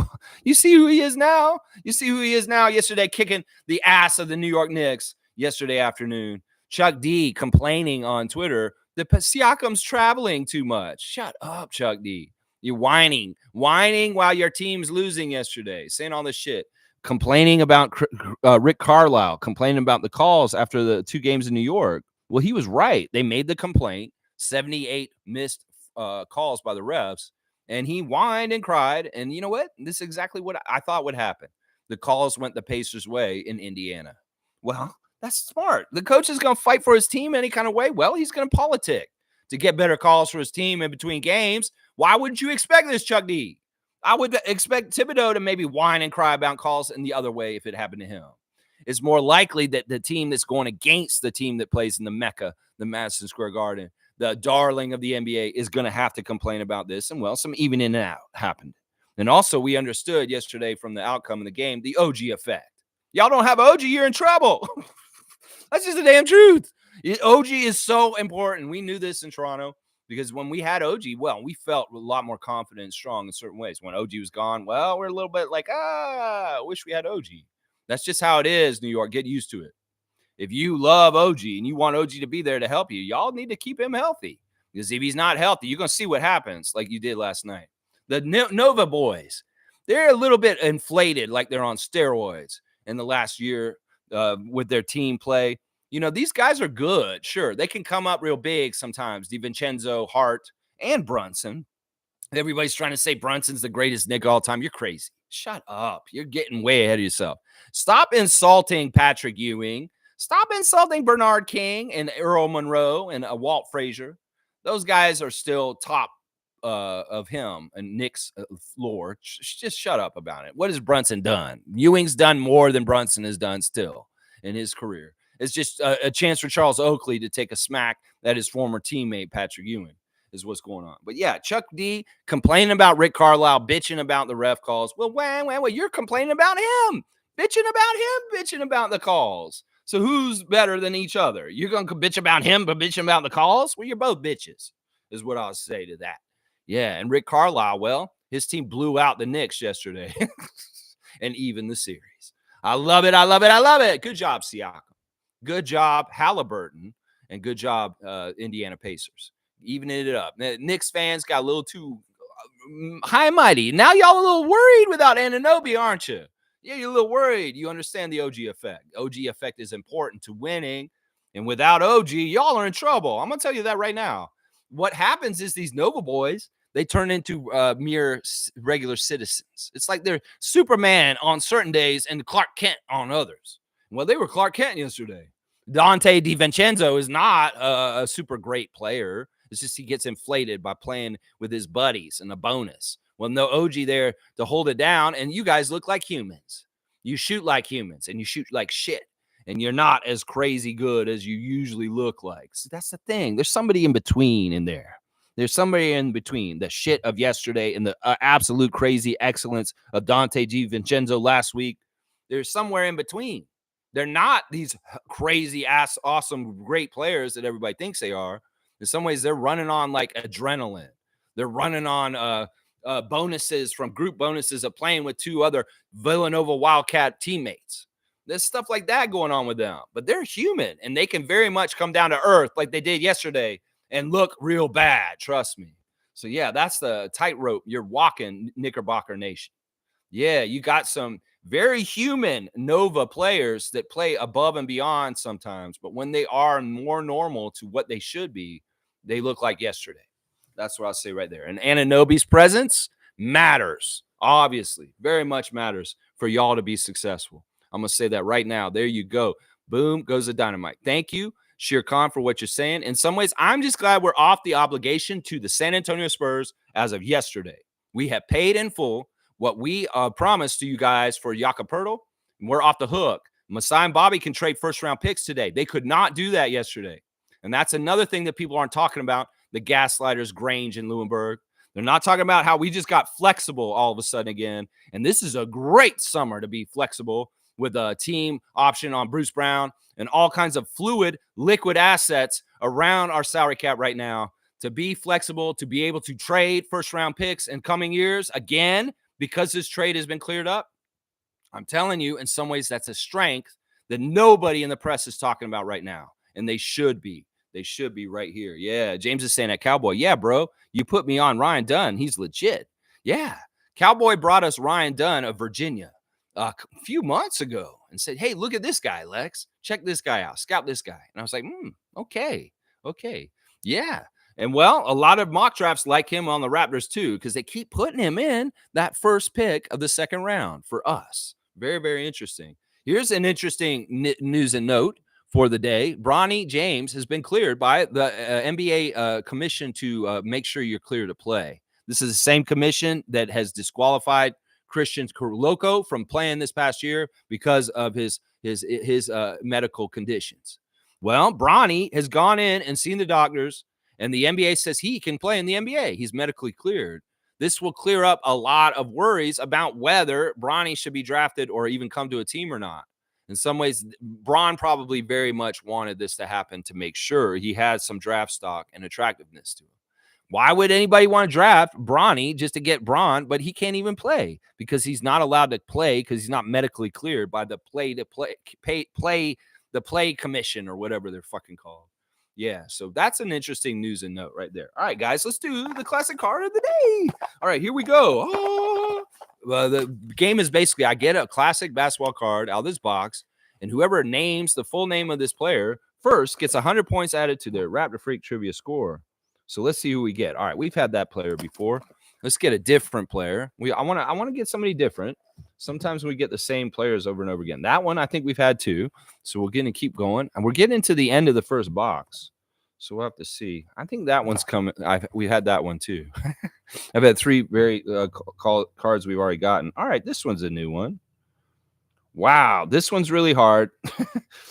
You see who he is now? Yesterday kicking the ass of the New York Knicks yesterday afternoon. Chuck D complaining on Twitter that Siakam's traveling too much. Shut up, Chuck D. You're whining while your team's losing yesterday, saying all this shit. Complaining about Rick Carlisle, complaining about the calls after the 2 games in New York. Well, he was right. They made the complaint. 78 missed calls by the refs, and he whined and cried. And you know what? This is exactly what I thought would happen. The calls went the Pacers' way in Indiana. Well, that's smart. The coach is going to fight for his team any kind of way. Well, he's going to politic to get better calls for his team in between games. Why wouldn't you expect this, Chuck D? I would expect Thibodeau to maybe whine and cry about calls in the other way if it happened to him. It's more likely that the team that's going against the team that plays in the Mecca, the Madison Square Garden, the darling of the NBA, is going to have to complain about this. And, well, some even in and out happened. And also, we understood yesterday from the outcome of the game, the OG effect. Y'all don't have OG, you're in trouble. That's just the damn truth. OG is so important. We knew this in Toronto because when we had OG, well, we felt a lot more confident and strong in certain ways. When OG was gone, well, we're a little bit like, I wish we had OG. That's just how it is, New York. Get used to it. If you love OG and you want OG to be there to help you, y'all need to keep him healthy. Because if he's not healthy, you're going to see what happens like you did last night. The Nova boys, they're a little bit inflated like they're on steroids in the last year with their team play. You know, these guys are good. Sure, they can come up real big sometimes. DiVincenzo, Hart, and Brunson. Everybody's trying to say Brunson's the greatest nigga all time. You're crazy. Shut up. You're getting way ahead of yourself. Stop insulting Patrick Ewing. Stop insulting Bernard King and Earl Monroe and Walt Frazier. Those guys are still top of him and Nick's floor. Just shut up about it. What has Brunson done? Ewing's done more than Brunson has done still in his career. It's just a chance for Charles Oakley to take a smack at his former teammate, Patrick Ewing, is what's going on. But yeah, Chuck D complaining about Rick Carlisle, bitching about the ref calls. Well, you're complaining about him, bitching about the calls. So who's better than each other? You're going to bitch about him, but bitching about the calls? Well, you're both bitches, is what I'll say to that. Yeah, and Rick Carlisle, well, his team blew out the Knicks yesterday and even the series. I love it. Good job, Siakam. Good job, Halliburton. And good job, Indiana Pacers. Evening it up. Knicks fans got a little too high and mighty. Now y'all a little worried without Anunoby, aren't you? Yeah, you're a little worried. You understand the OG effect. OG effect is important to winning. And without OG, y'all are in trouble. I'm going to tell you that right now. What happens is these Nova boys, they turn into mere regular citizens. It's like they're Superman on certain days and Clark Kent on others. Well, they were Clark Kent yesterday. Dante DiVincenzo is not a super great player. It's just he gets inflated by playing with his buddies and a bonus. Well, no OG there to hold it down, and you guys look like humans. You shoot like humans, and you shoot like shit, and you're not as crazy good as you usually look like. So that's the thing. There's somebody in between in there. There's somebody in between the shit of yesterday and the absolute crazy excellence of Dante DiVincenzo last week. There's somewhere in between. They're not these crazy ass, awesome, great players that everybody thinks they are. In some ways, they're running on like adrenaline. They're running on bonuses from group bonuses of playing with two other Villanova Wildcat teammates. There's stuff like that going on with them. But they're human, and they can very much come down to earth like they did yesterday and look real bad. Trust me. So, yeah, that's the tightrope you're walking, Knickerbocker Nation. Yeah, you got some very human Nova players that play above and beyond sometimes. But when they are more normal to what they should be, they look like yesterday. That's what I'll say right there. And Anunoby's presence matters, obviously, very much matters for y'all to be successful. I'm going to say that right now. There you go. Boom, goes the dynamite. Thank you, Shere Khan, for what you're saying. In some ways, I'm just glad we're off the obligation to the San Antonio Spurs as of yesterday. We have paid in full what we promised to you guys for Jakob Poeltl. We're off the hook. Masai and Bobby can trade first-round picks today. They could not do that yesterday. And that's another thing that people aren't talking about, the gaslighters, Grange and Lewenberg. They're not talking about how we just got flexible all of a sudden again. And this is a great summer to be flexible with a team option on Bruce Brown and all kinds of fluid, liquid assets around our salary cap right now to be flexible, to be able to trade first-round picks in coming years. Again, because this trade has been cleared up, I'm telling you, in some ways, that's a strength that nobody in the press is talking about right now. And they should be. They should be right here. Yeah, James is saying that Cowboy. Yeah, bro, you put me on Ryan Dunn. He's legit. Yeah, Cowboy brought us Ryan Dunn of Virginia a few months ago and said, hey, look at this guy, Lex. Check this guy out. Scout this guy. And I was like, okay. Yeah. And, well, a lot of mock drafts like him on the Raptors, too, because they keep putting him in that first pick of the second round for us. Very, very interesting. Here's an interesting news and note for the day. Bronny James has been cleared by the NBA commission to make sure you're clear to play. This is the same commission that has disqualified Christian Loco from playing this past year because of his medical conditions. Well, Bronny has gone in and seen the doctors, and the NBA says he can play in the NBA. He's medically cleared. This will clear up a lot of worries about whether Bronny should be drafted or even come to a team or not. In some ways, Bron probably very much wanted this to happen to make sure he had some draft stock and attractiveness to him. Why would anybody want to draft Bronny just to get Bron, but he can't even play because he's not allowed to play because he's not medically cleared by the play commission or whatever they're fucking called. Yeah, so that's an interesting news and note right there. All right, guys, let's do the classic card of the day. All right, here we go. The game is basically I get a classic basketball card out of this box, and whoever names the full name of this player first gets 100 points added to their Raptor Freak trivia score. So let's see who we get. All right, we've had that player before. Let's get a different player. I want to get somebody different. Sometimes we get the same players over and over again. That one I think we've had two. So we're going to keep going, and we're getting to the end of the first box. So we'll have to see. I think that one's coming. We had that one too. I've had three very cards we've already gotten. All right, this one's a new one. Wow, this one's really hard.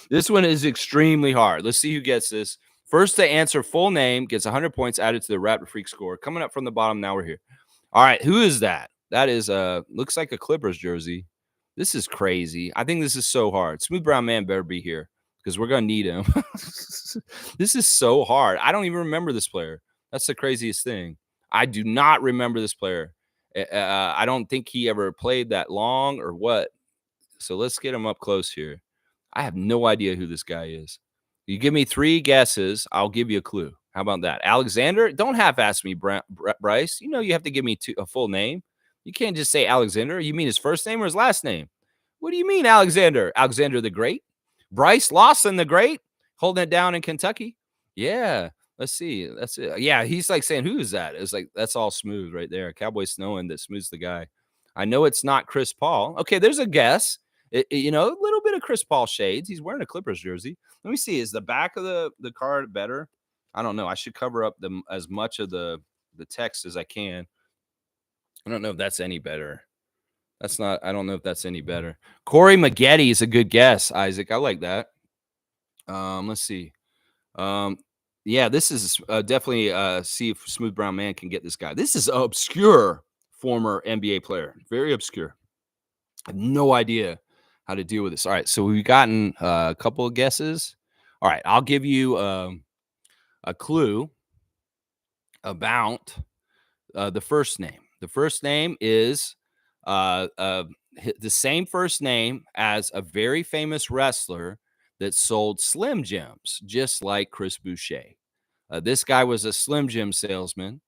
This one is extremely hard. Let's see who gets this. First to answer full name gets 100 points added to the Raptor Freak score. Coming up from the bottom, now we're here. All right, who is that? That is looks like a Clippers jersey. This is crazy. I think this is so hard. Smooth Brown Man better be here because we're going to need him. This is so hard. I don't even remember this player. That's the craziest thing. I do not remember this player. I don't think he ever played that long or what. So let's get him up close here. I have no idea who this guy is. You give me three guesses, I'll give you a clue. How about that? Alexander? Don't half-ask me, Bryce. You know you have to give me a full name. You can't just say Alexander. You mean his first name or his last name? What do you mean, Alexander? Alexander the Great? Bryce Lawson the Great? Holding it down in Kentucky? Yeah. Let's see. That's it. Yeah, he's like saying, who is that? It's like, that's all smooth right there. Cowboy snowing that smooths the guy. I know it's not Chris Paul. Okay, there's a guess. A little bit of Chris Paul shades. He's wearing a Clippers jersey. Let me see. Is the back of the card better? I don't know. I should cover up as much of the text as I can. I don't know if that's any better. I don't know if that's any better. Corey Maggette is a good guess, Isaac. I like that. Let's see. Yeah, this is definitely see if Smooth Brown Man can get this guy. This is an obscure former NBA player. Very obscure. I have no idea how to deal with this. All right, so we've gotten a couple of guesses. All right, I'll give you a clue about the first name. The first name is the same first name as a very famous wrestler that sold Slim Jims, just like Chris Boucher. This guy was a Slim Jim salesman,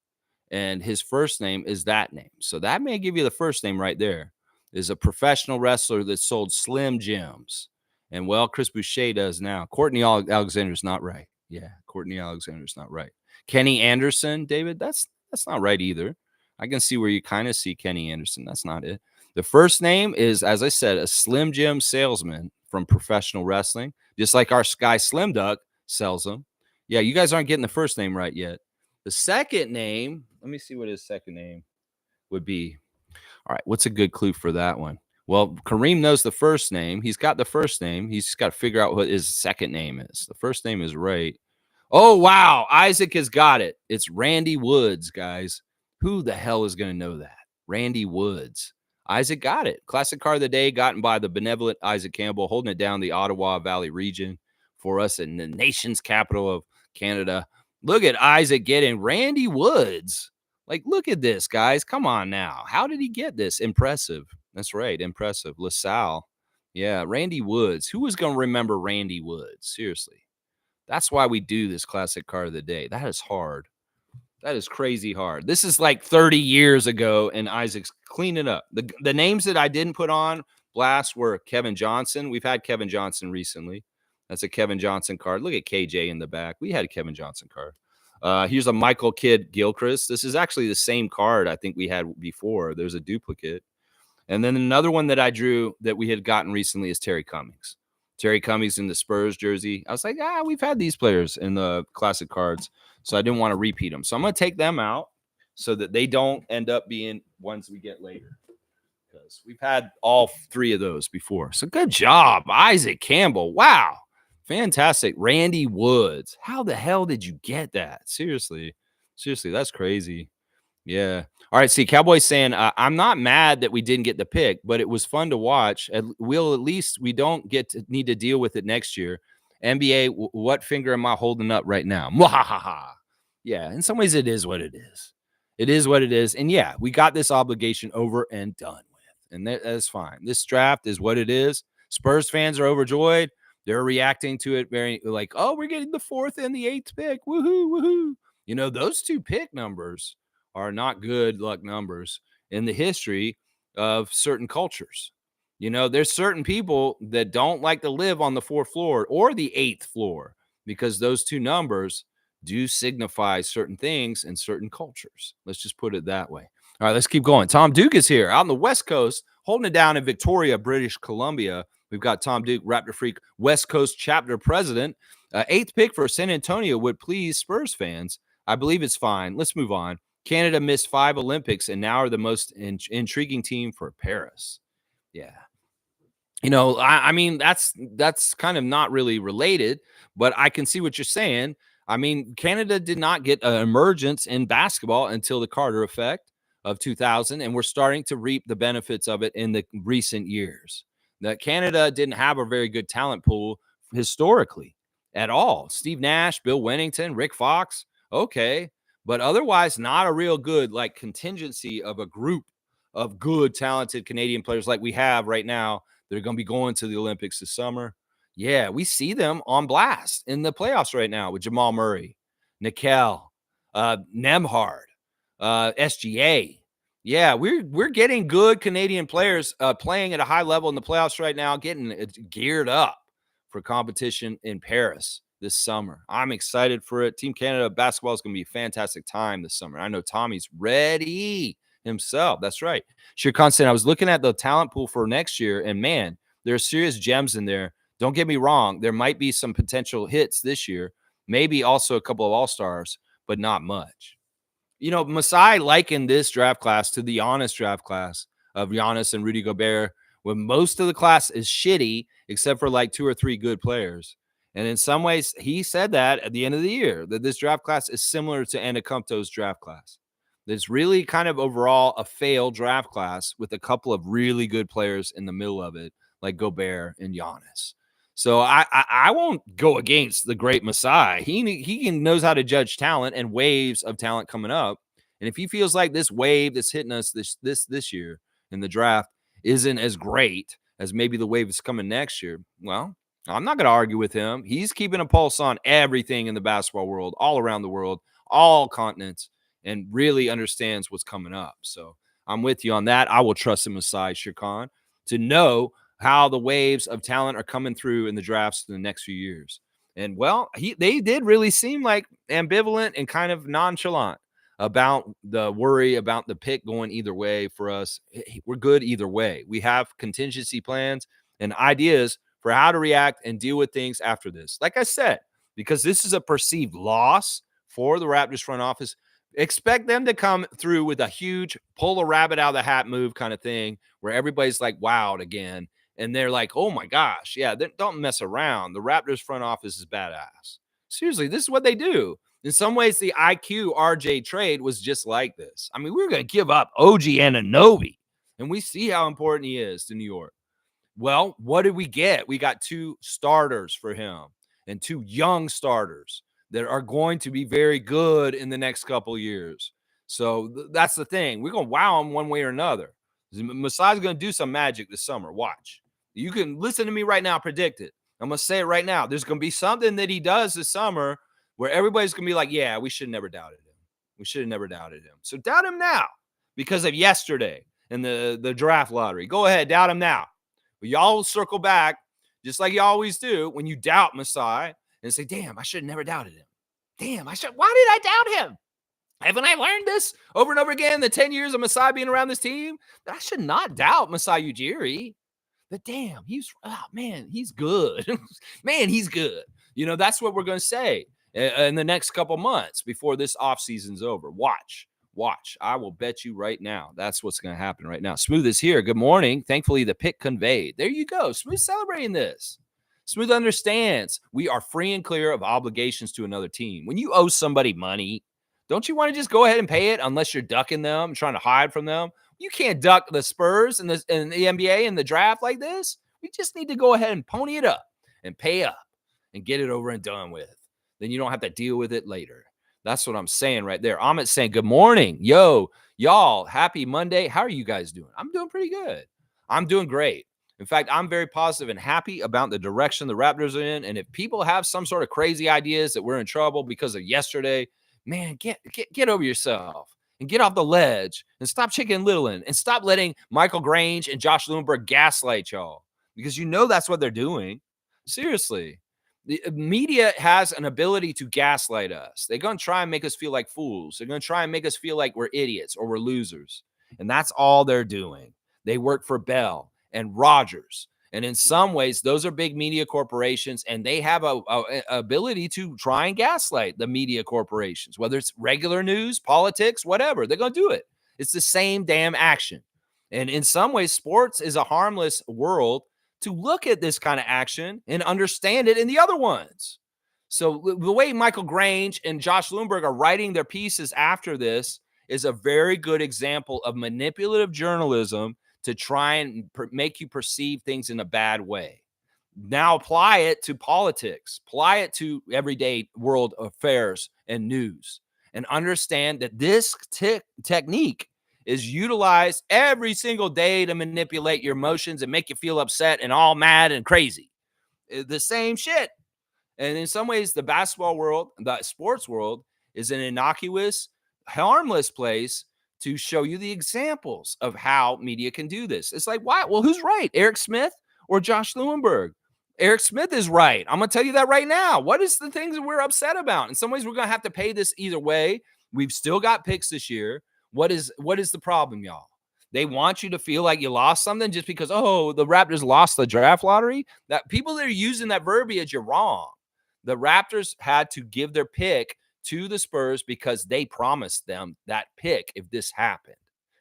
and his first name is that name. So that may give you the first name right there. Is a professional wrestler that sold Slim Jims. And, well, Chris Boucher does now. Courtney Alexander's not right. Yeah, Courtney Alexander's not right. Kenny Anderson, David, that's not right either. I can see where you kind of see Kenny Anderson. That's not it. The first name is, as I said, a Slim Jim salesman from professional wrestling, just like our guy Slim Duck sells them. Yeah, you guys aren't getting the first name right yet. The second name, let me see what his second name would be. All right, what's a good clue for that one? Well, Kareem knows the first name. He's got the first name. He's just got to figure out what his second name is. The first name is right. Oh, wow. Isaac has got it. It's Randy Woods, guys. Who the hell is going to know that? Randy Woods. Isaac got it. Classic card of the day gotten by the benevolent Isaac Campbell, holding it down the Ottawa Valley region for us in the nation's capital of Canada. Look at Isaac getting Randy Woods. Like, look at this, guys. Come on now. How did he get this? Impressive. That's right. Impressive. LaSalle. Yeah, Randy Woods. Who was going to remember Randy Woods? Seriously. That's why we do this classic card of the day. That is hard. That is crazy hard. This is like 30 years ago, and Isaac's cleaning up. The names that I didn't put on blast were Kevin Johnson. We've had Kevin Johnson recently. That's a Kevin Johnson card. Look at KJ in the back. We had a Kevin Johnson card. Here's a Michael Kidd Gilchrist. This is actually the same card I think we had before. There's a duplicate. And then another one that I drew that we had gotten recently is Terry Cummings. Terry Cummings in the Spurs jersey. I was like, we've had these players in the classic cards, so I didn't want to repeat them. So I'm going to take them out so that they don't end up being ones we get later, because we've had all three of those before. So good job, Isaac Campbell. Wow. Fantastic. Randy Woods. How the hell did you get that? Seriously, that's crazy. Yeah. All right. See, Cowboys saying, I'm not mad that we didn't get the pick, but it was fun to watch. At least we don't need to deal with it next year. NBA, what finger am I holding up right now? Mwahaha. Yeah. In some ways, it is what it is. It is what it is. And yeah, we got this obligation over and done with. And that's fine. This draft is what it is. Spurs fans are overjoyed. They're reacting to it very like, oh, we're getting the 4th and the 8th pick. Woohoo, woohoo. You know, those two pick numbers are not good luck numbers in the history of certain cultures. You know, there's certain people that don't like to live on the 4th floor or the 8th floor because those two numbers do signify certain things in certain cultures. Let's just put it that way. All right, let's keep going. Tom Duke is here out on the West Coast, holding it down in Victoria, British Columbia. We've got Tom Duke, Raptor Freak, West Coast chapter president. 8th pick for San Antonio would please Spurs fans. I believe it's fine. Let's move on. Canada missed 5 Olympics and now are the most intriguing team for Paris. Yeah. You know, I mean, that's kind of not really related, but I can see what you're saying. I mean, Canada did not get an emergence in basketball until the Carter effect of 2000, and we're starting to reap the benefits of it in the recent years. That Canada didn't have a very good talent pool historically at all. Steve Nash, Bill Wennington, Rick Fox, okay, but otherwise not a real good like contingency of a group of good, talented Canadian players like we have right now. They're going to be going to the Olympics this summer. Yeah, we see them on blast in the playoffs right now with Jamal Murray, Nickel, Nemhard, SGA. Yeah, we're getting good Canadian players playing at a high level in the playoffs right now, getting geared up for competition in Paris this summer. I'm excited for it. Team Canada basketball is going to be a fantastic time this summer. I know Tommy's ready himself. That's right. Sure, Constant. I was looking at the talent pool for next year, and man, there are serious gems in there. Don't get me wrong. There might be some potential hits this year, maybe also a couple of all-stars, but not much. You know, Masai likened this draft class to the Giannis draft class of Giannis and Rudy Gobert, when most of the class is shitty, except for like 2 or 3 good players. And in some ways, he said that at the end of the year, that this draft class is similar to Antetokounmpo's draft class. It's really kind of overall a failed draft class with a couple of really good players in the middle of it, like Gobert and Giannis. So I won't go against the great Masai. He knows how to judge talent and waves of talent coming up. And if he feels like this wave that's hitting us this year in the draft isn't as great as maybe the wave is coming next year, well, I'm not going to argue with him. He's keeping a pulse on everything in the basketball world, all around the world, all continents, and really understands what's coming up. So I'm with you on that. I will trust him aside, Shirkan, to know how the waves of talent are coming through in the drafts in the next few years. And well, they did really seem like ambivalent and kind of nonchalant about the worry about the pick going either way for us. We're good either way. We have contingency plans and ideas for how to react and deal with things after this. Like I said, because this is a perceived loss for the Raptors front office, expect them to come through with a huge pull a rabbit out of the hat move kind of thing where everybody's like wowed again. And they're like, oh my gosh, yeah, don't mess around. The Raptors front office is badass. Seriously, this is what they do. In some ways, the IQ RJ trade was just like this. I mean, we were going to give up OG Anunoby, and we see how important he is to New York. Well, what did we get? We got 2 starters for him and 2 young starters that are going to be very good in the next couple of years. So that's the thing. We're going to wow him one way or another. Masai's going to do some magic this summer. Watch. You can listen to me right now, predict it. I'm going to say it right now. There's going to be something that he does this summer where everybody's going to be like, yeah, we should have never doubted him. We should have never doubted him. So doubt him now because of yesterday in the draft lottery. Go ahead, doubt him now. But y'all will circle back just like you always do when you doubt Masai and say, damn, I should have never doubted him. Damn, why did I doubt him? Haven't I learned this over and over again? The 10 years of Masai being around this team, I should not doubt Masai Ujiri. But damn, man, he's good. Man, he's good. That's what we're going to say in the next couple months before this offseason's over. Watch. I will bet you right now. That's what's going to happen right now. Smooth is here. Good morning. Thankfully, the pick conveyed. There you go. Smooth celebrating this. Smooth understands we are free and clear of obligations to another team. When you owe somebody money, don't you want to just go ahead and pay it unless you're ducking them, trying to hide from them? You can't duck the Spurs and the NBA and the draft like this. We just need to go ahead and pony it up and pay up and get it over and done with. Then you don't have to deal with it later. That's what I'm saying right there. Amit's saying, good morning. Yo, y'all, happy Monday. How are you guys doing? I'm doing pretty good. I'm doing great. In fact, I'm very positive and happy about the direction the Raptors are in. And if people have some sort of crazy ideas that we're in trouble because of yesterday, man, get over yourself and get off the ledge and stop chicken littling and stop letting Michael Grange and Josh Lewinberg gaslight y'all, because that's what they're doing. Seriously. The media has an ability to gaslight us. They're going to try and make us feel like fools. They're going to try and make us feel like we're idiots or we're losers. And that's all they're doing. They work for Bell and Rogers. And in some ways, those are big media corporations, and they have a ability to try and gaslight the media corporations, whether it's regular news, politics, whatever. They're going to do it. It's the same damn action. And in some ways, sports is a harmless world to look at this kind of action and understand it in the other ones. So the way Michael Grange and Josh Lewinberg are writing their pieces after this is a very good example of manipulative journalism to try and make you perceive things in a bad way. Now apply it to politics, apply it to everyday world affairs and news, and understand that this technique is utilized every single day to manipulate your emotions and make you feel upset and all mad and crazy. The same shit. And in some ways, the basketball world, the sports world, is an innocuous, harmless place to show you the examples of how media can do this. It's like, why? Well, who's right? Eric Smith or Josh Lewinberg? Eric Smith is right. I'm going to tell you that right now. What is the things that we're upset about? In some ways, we're going to have to pay this either way. We've still got picks this year. What is the problem, y'all? They want you to feel like you lost something just because, the Raptors lost the draft lottery. That people that are using that verbiage, you're wrong. The Raptors had to give their pick to the Spurs because they promised them that pick if this happened.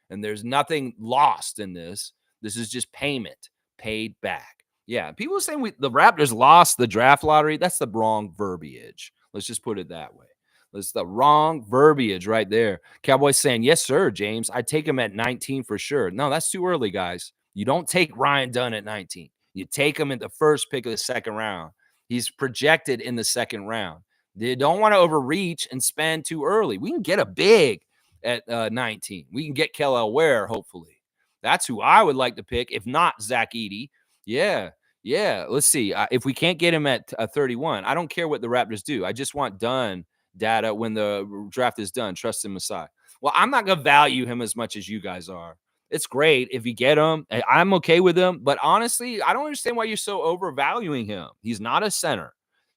And there's nothing lost in this. This is just payment paid back. Yeah, people are saying the Raptors lost the draft lottery. That's the wrong verbiage. Let's just put it that way. That's the wrong verbiage right there. Cowboys saying, yes, sir, James. I'd take him at 19 for sure. No, that's too early, guys. You don't take Ryan Dunn at 19. You take him at the first pick of the second round. He's projected in the second round. They don't want to overreach and spend too early. We can get a big at 19. We can get Kel'el Ware, hopefully. That's who I would like to pick, if not Zach Edey. Yeah. Let's see. If we can't get him at 31, I don't care what the Raptors do. I just want Dunn data when the draft is done. Trust in Masai. Well, I'm not going to value him as much as you guys are. It's great if you get him. I'm okay with him. But honestly, I don't understand why you're so overvaluing him. He's not a center.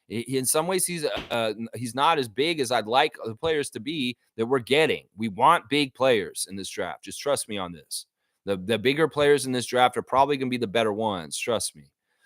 In some ways, he's not as big as I'd like the players to be that we're getting. We want big players in this draft. Just trust me on this. The bigger players in this draft are probably going to be the better ones. Trust me.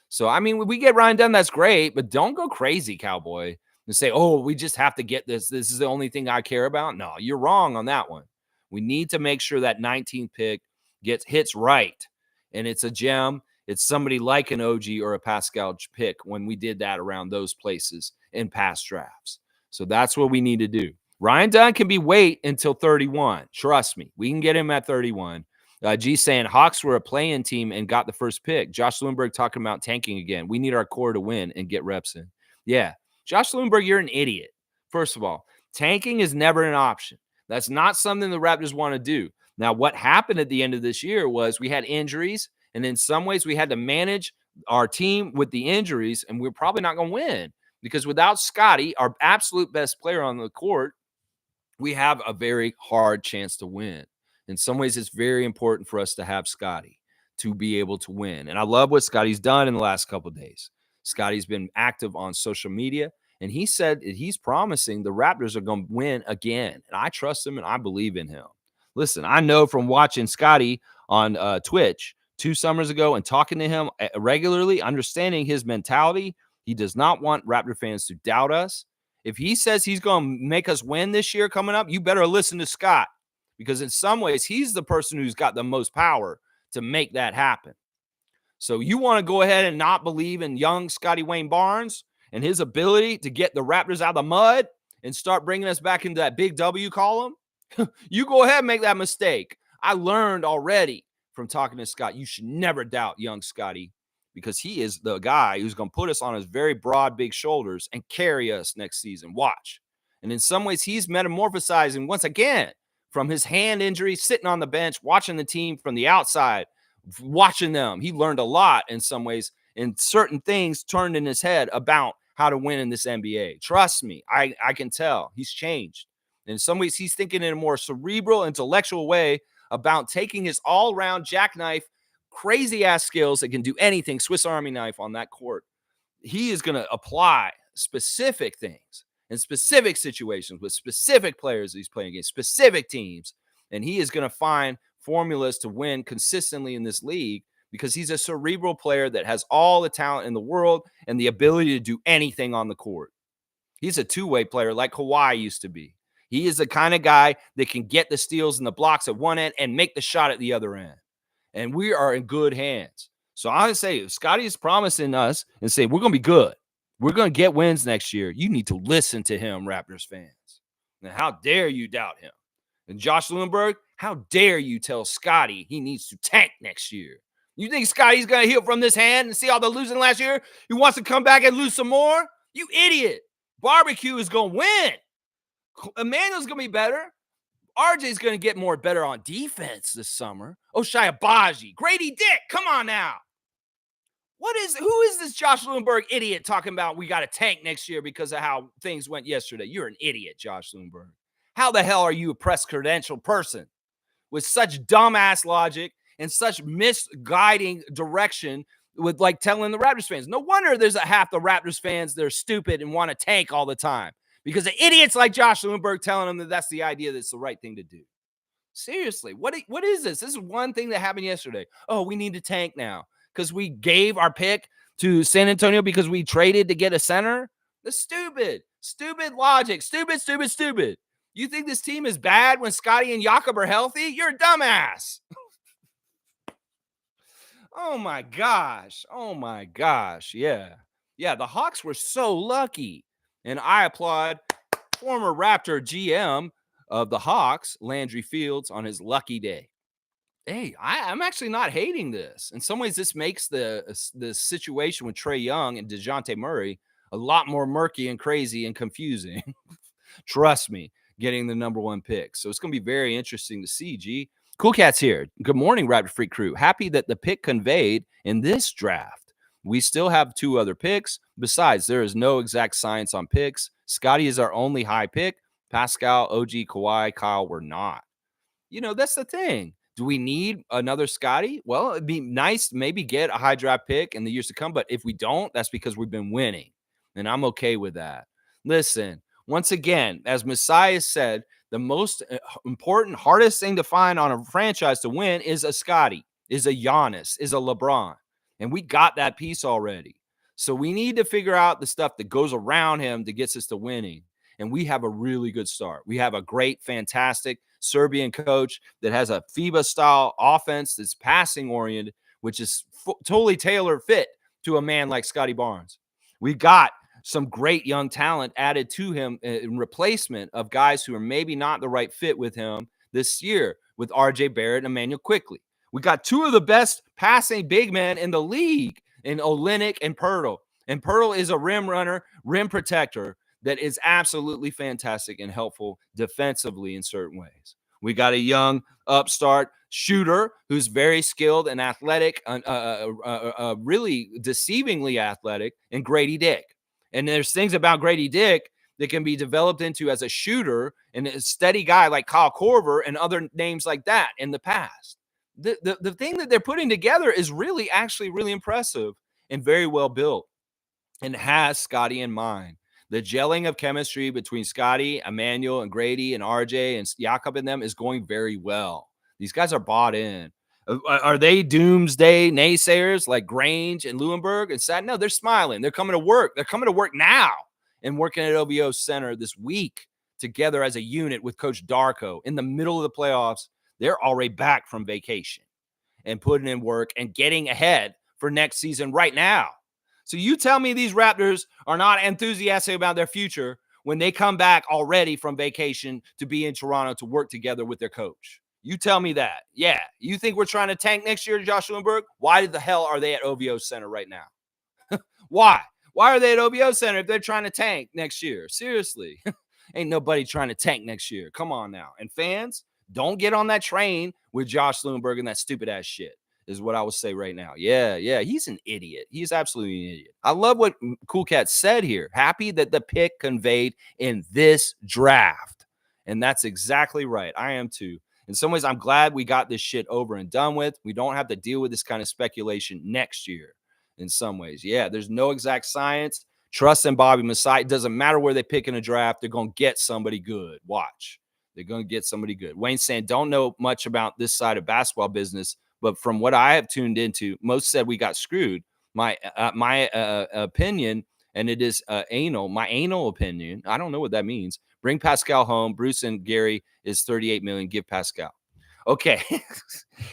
So, I mean, when we get Ryan Dunn, that's great. But don't go crazy, Cowboy, and say, we just have to get this. This is the only thing I care about. No, you're wrong on that one. We need to make sure that 19th pick hits right. And it's a gem. It's somebody like an OG or a Pascal pick when we did that around those places in past drafts. So that's what we need to do. Ryan Dunn can wait until 31. Trust me. We can get him at 31. G saying Hawks were a play-in team and got the first pick. Josh Lewinberg talking about tanking again. We need our core to win and get reps in. Yeah. Josh Lewinberg, you're an idiot. First of all, tanking is never an option. That's not something the Raptors want to do. Now, what happened at the end of this year was we had injuries. And in some ways, we had to manage our team with the injuries, and we're probably not going to win because without Scotty, our absolute best player on the court, we have a very hard chance to win. In some ways, it's very important for us to have Scotty to be able to win. And I love what Scotty's done in the last couple of days. Scotty's been active on social media, And he said he's promising the Raptors are going to win again. And I trust him and I believe in him. Listen, I know from watching Scotty on Twitch 2 summers ago and talking to him regularly, understanding his mentality, he does not want Raptor fans to doubt us. If he says he's going to make us win this year coming up, you better listen to Scott, because in some ways he's the person who's got the most power to make that happen. So you want to go ahead and not believe in young Scotty Wayne Barnes and his ability to get the Raptors out of the mud and start bringing us back into that big W column? You go ahead and make that mistake. I learned already from talking to Scott, you should never doubt young Scotty, because he is the guy who's going to put us on his very broad, big shoulders and carry us next season. Watch. And in some ways, he's metamorphosizing once again from his hand injury, sitting on the bench, watching the team from the outside, watching them. He learned a lot in some ways, and certain things turned in his head about how to win in this NBA. Trust me, I can tell he's changed. In some ways, he's thinking in a more cerebral, intellectual way about taking his all-around jackknife, crazy-ass skills that can do anything, Swiss Army knife on that court. He is going to apply specific things in specific situations with specific players he's playing against, specific teams, and he is going to find formulas to win consistently in this league, because he's a cerebral player that has all the talent in the world and the ability to do anything on the court. He's a two-way player like Kawhi used to be. He is the kind of guy that can get the steals and the blocks at one end and make the shot at the other end. And we are in good hands. So I would say, if Scotty is promising us and say, we're going to be good, we're going to get wins next year, you need to listen to him, Raptors fans. Now, how dare you doubt him? And Josh Lewinberg, how dare you tell Scotty he needs to tank next year? You think Scotty's going to heal from this hand and see all the losing last year? He wants to come back and lose some more? You idiot. Barbecue is going to win. Emmanuel's going to be better. RJ's going to get more better on defense this summer. Ochai Agbaji, Grady Dick, come on now. Who is this Josh Lewinberg idiot talking about we got to tank next year because of how things went yesterday? You're an idiot, Josh Lewinberg. How the hell are you a press credentialed person with such dumbass logic and such misguiding direction with like telling the Raptors fans? No wonder there's a half the Raptors fans that are stupid and want to tank all the time, because of idiots like Josh Lewinberg telling them that that's the idea, that's the right thing to do. Seriously, what is this? This is one thing that happened yesterday. Oh, we need to tank now because we gave our pick to San Antonio because we traded to get a center? That's stupid logic. Stupid. You think this team is bad when Scotty and Jakob are healthy? You're a dumbass. Oh my gosh. Yeah, the Hawks were so lucky. And I applaud former Raptor GM of the Hawks, Landry Fields, on his lucky day. Hey, I'm actually not hating this. In some ways, this makes the situation with Trae Young and DeJounte Murray a lot more murky and crazy and confusing. Trust me, getting the number one pick. So it's going to be very interesting to see, G. Cool Cat's here. Good morning, Raptor Freak crew. Happy that the pick conveyed in this draft. We still have 2 other picks. Besides, there is no exact science on picks. Scotty is our only high pick. Pascal, OG, Kawhi, Kyle were not. That's the thing. Do we need another Scotty? Well, it'd be nice to maybe get a high draft pick in the years to come. But if we don't, that's because we've been winning. And I'm okay with that. Listen, once again, as Messiah said, the most important, hardest thing to find on a franchise to win is a Scotty, is a Giannis, is a LeBron. And we got that piece already. So we need to figure out the stuff that goes around him that gets us to winning. And we have a really good start. We have a great, fantastic Serbian coach that has a FIBA-style offense that's passing-oriented, which is totally tailor-fit to a man like Scotty Barnes. We've got some great young talent added to him in replacement of guys who are maybe not the right fit with him this year, with RJ Barrett and Emmanuel Quickley. We got 2 of the best passing big men in the league in Olynyk and Poeltl. And Poeltl is a rim runner, rim protector that is absolutely fantastic and helpful defensively in certain ways. We got a young upstart shooter who's very skilled and athletic, really deceivingly athletic, in Grady Dick. And there's things about Grady Dick that can be developed into as a shooter and a steady guy like Kyle Korver and other names like that in the past. The thing that they're putting together is really impressive and very well built and has Scotty in mind. The gelling of chemistry between Scotty, Emmanuel, and Grady and RJ and Jakob and them is going very well. These guys are bought in. Are they doomsday naysayers like Grange and Lewinberg and Sat? No, they're smiling. They're coming to work. They're coming to work now and working at OVO Center this week together as a unit with Coach Darko in the middle of the playoffs. They're already back from vacation and putting in work and getting ahead for next season right now. So you tell me these Raptors are not enthusiastic about their future when they come back already from vacation to be in Toronto to work together with their coach. You tell me that. Yeah. You think we're trying to tank next year, Josh Lewinberg? Why the hell are they at OVO Center right now? Why? Why are they at OVO Center if they're trying to tank next year? Seriously. Ain't nobody trying to tank next year. Come on now. And fans, don't get on that train with Josh Lewinberg and that stupid ass shit is what I would say right now. Yeah. He's an idiot. He's absolutely an idiot. I love what Cool Cat said here. Happy that the pick conveyed in this draft. And that's exactly right. I am too. In some ways, I'm glad we got this shit over and done with. We don't have to deal with this kind of speculation next year. In some ways, yeah, there's no exact science. Trust in Bobby Masai. It doesn't matter where they pick in a draft. They're going to get somebody good. Watch. They're going to get somebody good. Wayne saying, don't know much about this side of basketball business, but from what I have tuned into, most said we got screwed. My opinion, and it is my anal opinion. I don't know what that means. Bring Pascal home. Bruce and Gary is $38 million. Give Pascal. Okay.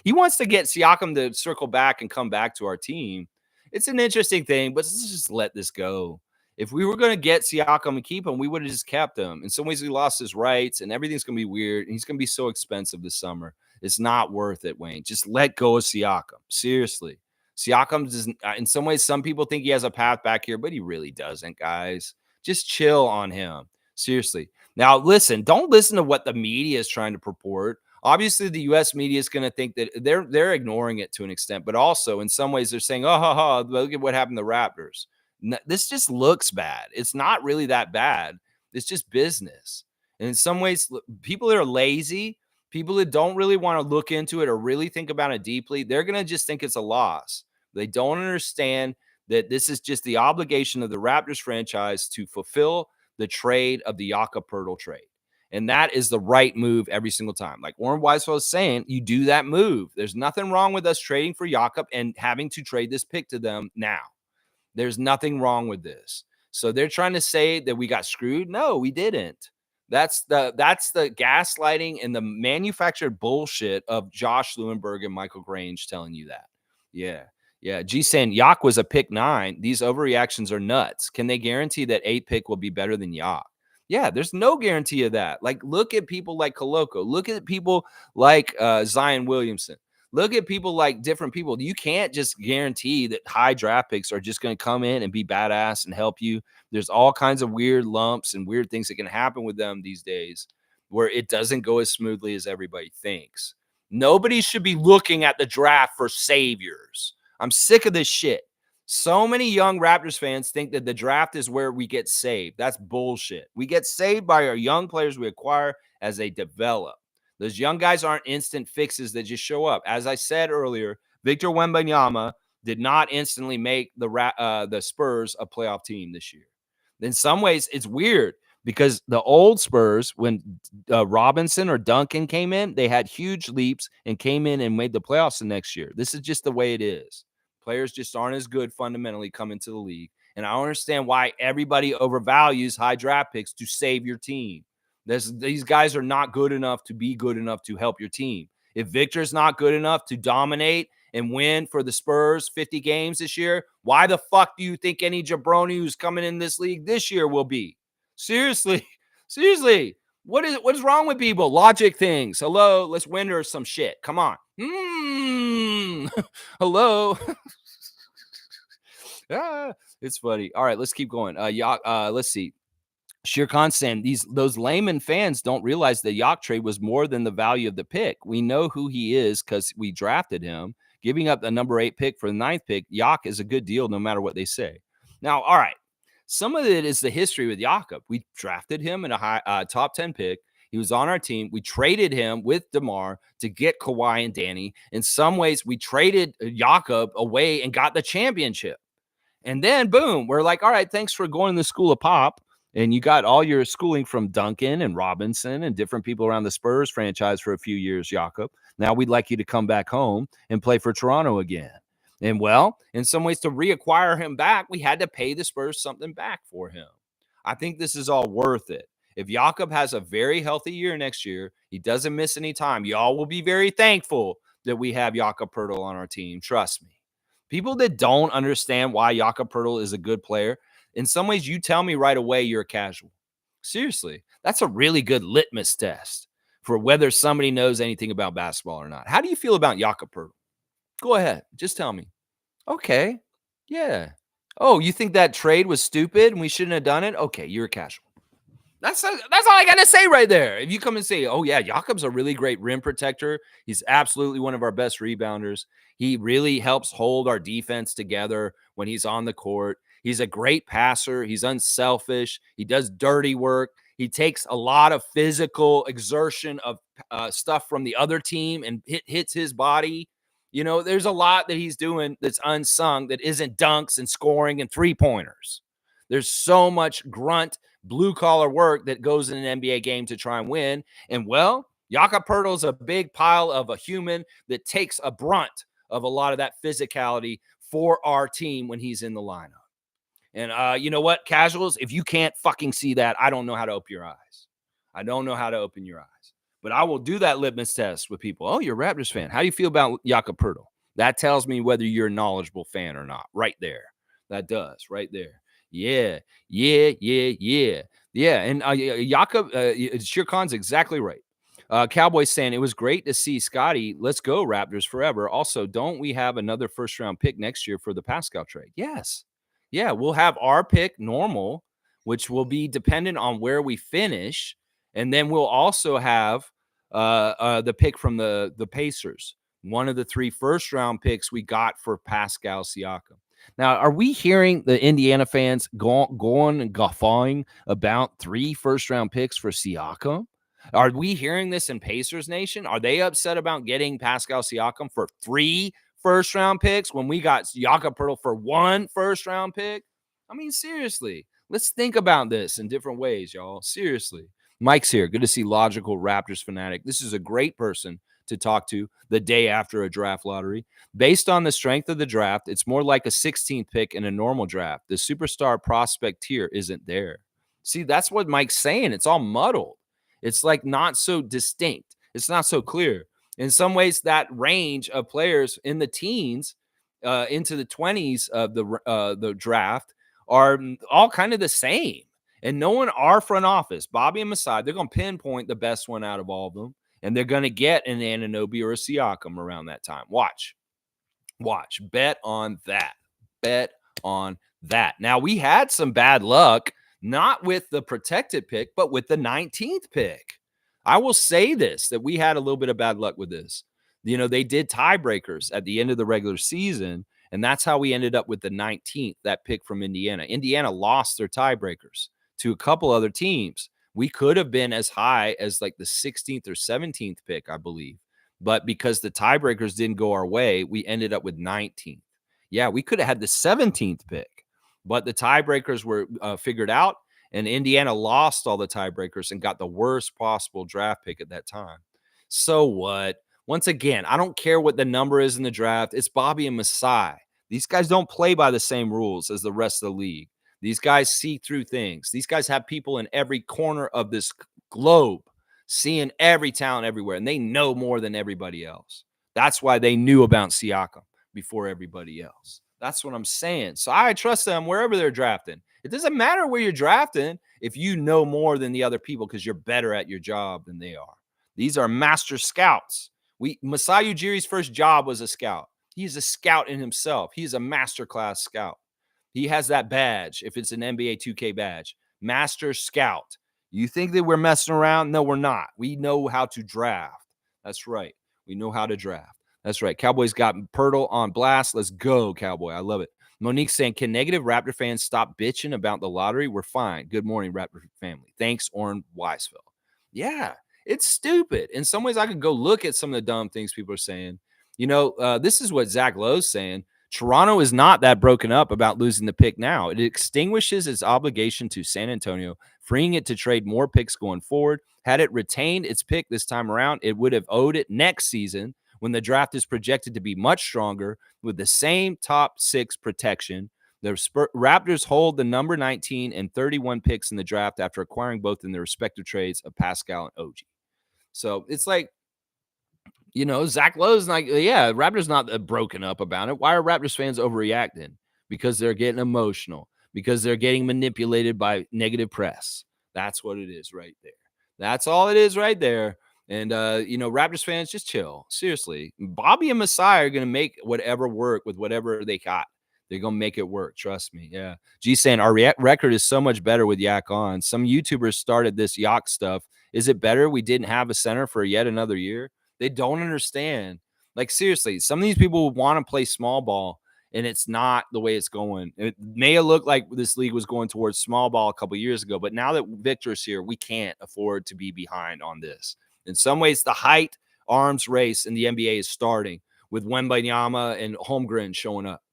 He wants to get Siakam to circle back and come back to our team. It's an interesting thing, but let's just let this go. If we were going to get Siakam and keep him, we would have just kept him. In some ways, he lost his rights, and everything's going to be weird. And he's going to be so expensive this summer. It's not worth it, Wayne. Just let go of Siakam. Seriously. Siakam does, in some ways, some people think he has a path back here, but he really doesn't, guys. Just chill on him. Seriously. Now, listen, don't listen to what the media is trying to purport. Obviously, the U.S. media is going to think that they're ignoring it to an extent, but also in some ways they're saying, "Oh, look at what happened to the Raptors." This just looks bad. It's not really that bad. It's just business. And in some ways, people that are lazy, people that don't really want to look into it or really think about it deeply, they're going to just think it's a loss. They don't understand that this is just the obligation of the Raptors franchise to fulfill the trade of the Jakob Poeltl trade. And that is the right move every single time. Like Warren Weisfeld is saying, you do that move. There's nothing wrong with us trading for Jakob and having to trade this pick to them now. There's nothing wrong with this. So they're trying to say that we got screwed. No, we didn't. That's the gaslighting and the manufactured bullshit of Josh Lewinberg and Michael Grange telling you that. Yeah. G saying Yak was a pick 9. These overreactions are nuts. Can they guarantee that 8 pick will be better than Yak? Yeah, there's no guarantee of that. Like, look at people like Koloko. Look at people like Zion Williamson. Look at people like different people. You can't just guarantee that high draft picks are just going to come in and be badass and help you. There's all kinds of weird lumps and weird things that can happen with them these days where it doesn't go as smoothly as everybody thinks. Nobody should be looking at the draft for saviors. I'm sick of this shit. So many young Raptors fans think that the draft is where we get saved. That's bullshit. We get saved by our young players we acquire as they develop. Those young guys aren't instant fixes that just show up. As I said earlier, Victor Wembanyama did not instantly make the Spurs a playoff team this year. In some ways, it's weird because the old Spurs, when Robinson or Duncan came in, they had huge leaps and came in and made the playoffs the next year. This is just the way it is. Players just aren't as good fundamentally coming to the league. And I don't understand why everybody overvalues high draft picks to save your team. These guys are not good enough to be good enough to help your team. If Victor's not good enough to dominate and win for the Spurs 50 games this year, why the fuck do you think any jabroni who's coming in this league this year will be? Seriously. What is wrong with people? Logic things. Hello, let's winter some shit. Come on. Hello. It's funny. All right, let's keep going. Let's see. Shere Khan saying those layman fans don't realize the Yak trade was more than the value of the pick. We know who he is because we drafted him. Giving up the number 8 pick for the 9th pick, Yak is a good deal no matter what they say. Now, all right. Some of it is the history with Jakob. We drafted him in a high top 10 pick. He was on our team. We traded him with DeMar to get Kawhi and Danny. In some ways, we traded Jakob away and got the championship. And then, boom, we're like, all right, thanks for going to the school of pop And you got all your schooling from Duncan and Robinson and different people around the Spurs franchise for a few years, Jakob. Now we'd like you to come back home and play for Toronto again. And well, in some ways, to reacquire him back, we had to pay the Spurs something back for him. I think this is all worth it. If Jakob has a very healthy year next year, he doesn't miss any time, y'all will be very thankful that we have Jakob Poeltl on our team. Trust me. People that don't understand why Jakob Poeltl is a good player, in some ways, you tell me right away you're a casual. Seriously, that's a really good litmus test for whether somebody knows anything about basketball or not. How do you feel about Jakob Poeltl? Go ahead. Just tell me. Okay. Yeah. Oh, you think that trade was stupid and we shouldn't have done it? Okay, you're a casual. That's all I got to say right there. If you come and say, oh, yeah, Jakob's a really great rim protector. He's absolutely one of our best rebounders. He really helps hold our defense together when he's on the court. He's a great passer. He's unselfish. He does dirty work. He takes a lot of physical exertion of stuff from the other team and hits his body. You know, there's a lot that he's doing that's unsung that isn't dunks and scoring and three-pointers. There's so much grunt, blue-collar work that goes in an NBA game to try and win. And, well, Jakob Poeltl's a big pile of a human that takes a brunt of a lot of that physicality for our team when he's in the lineup. And you know what, casuals, if you can't fucking see that, I don't know how to open your eyes. I don't know how to open your eyes. But I will do that litmus test with people. Oh, you're a Raptors fan. How do you feel about Jakob Poeltl? That tells me whether you're a knowledgeable fan or not. Right there. That does. Right there. Yeah. And Jakob, Shirkan's exactly right. Cowboys saying it was great to see Scotty. Let's go, Raptors forever. Also, don't we have another first-round pick next year for the Pascal trade? Yes. Yeah, we'll have our pick normal, which will be dependent on where we finish. And then we'll also have the pick from the Pacers, one of the 3 first-round picks we got for Pascal Siakam. Now, are we hearing the Indiana fans going and guffawing about 3 first-round picks for Siakam? Are we hearing this in Pacers Nation? Are they upset about getting Pascal Siakam for 3 first-round picks when we got Jakob Poeltl for 1 first-round pick? I mean, seriously, let's think about this in different ways, y'all. Seriously. Mike's here. Good to see Logical Raptors fanatic. This is a great person to talk to the day after a draft lottery. Based on the strength of the draft, it's more like a 16th pick in a normal draft. The superstar prospect tier isn't there. See, that's what Mike's saying. It's all muddled. It's like not so distinct. It's not so clear. In some ways, that range of players in the teens into the 20s of the draft are all kind of the same. And no one, our front office, Bobby and Masai, they're going to pinpoint the best one out of all of them. And they're going to get an Anunoby or a Siakam around that time. Watch. Bet on that. Bet on that. Now, we had some bad luck, not with the protected pick, but with the 19th pick. I will say this, that we had a little bit of bad luck with this. You know, they did tiebreakers at the end of the regular season, and that's how we ended up with the 19th, that pick from Indiana. Indiana lost their tiebreakers to a couple other teams. We could have been as high as like the 16th or 17th pick, I believe. But because the tiebreakers didn't go our way, we ended up with 19th. Yeah, we could have had the 17th pick, but the tiebreakers were figured out, and Indiana lost all the tiebreakers and got the worst possible draft pick at that time. So what? Once again, I don't care what the number is in the draft. It's Bobby and Masai. These guys don't play by the same rules as the rest of the league. These guys see through things. These guys have people in every corner of this globe seeing every talent everywhere, and they know more than everybody else. That's why they knew about Siakam before everybody else. That's what I'm saying. So I trust them wherever they're drafting. It doesn't matter where you're drafting if you know more than the other people because you're better at your job than they are. These are master scouts. Masai Ujiri's first job was a scout. He's a scout in himself. He's a masterclass scout. He has that badge, if it's an NBA 2K badge, Master Scout. You think that we're messing around? No, we're not. We know how to draft. That's right. We know how to draft. That's right. Cowboys got Poeltl on blast. Let's go, Cowboy. I love it. Monique saying, can negative Raptor fans stop bitching about the lottery? We're fine. Good morning, Raptor family. Thanks, Orrin Weisfeld. Yeah, it's stupid. In some ways, I could go look at some of the dumb things people are saying. You know, this is what Zach Lowe's saying. Toronto is not that broken up about losing the pick now. It extinguishes its obligation to San Antonio, freeing it to trade more picks going forward. Had it retained its pick this time around, it would have owed it next season when the draft is projected to be much stronger with the same top 6 protection. The Raptors hold the number 19 and 31 picks in the draft after acquiring both in their respective trades of Pascal and OG. So it's like, Zach Lowe's like, yeah, Raptors not broken up about it. Why are Raptors fans overreacting? Because they're getting emotional, because they're getting manipulated by negative press. That's what it is right there. That's all it is right there. And, Raptors fans, just chill. Seriously. Bobby and Messiah are going to make whatever work with whatever they got. They're going to make it work. Trust me. Yeah. G saying our record is so much better with Yak on. Some YouTubers started this Yak stuff. Is it better we didn't have a center for yet another year? They don't understand. Like, seriously, some of these people want to play small ball, and it's not the way it's going. It may have looked like this league was going towards small ball a couple years ago, but now that Victor's here, we can't afford to be behind on this. In some ways, the height arms race in the NBA is starting with Wembanyama and Holmgren showing up.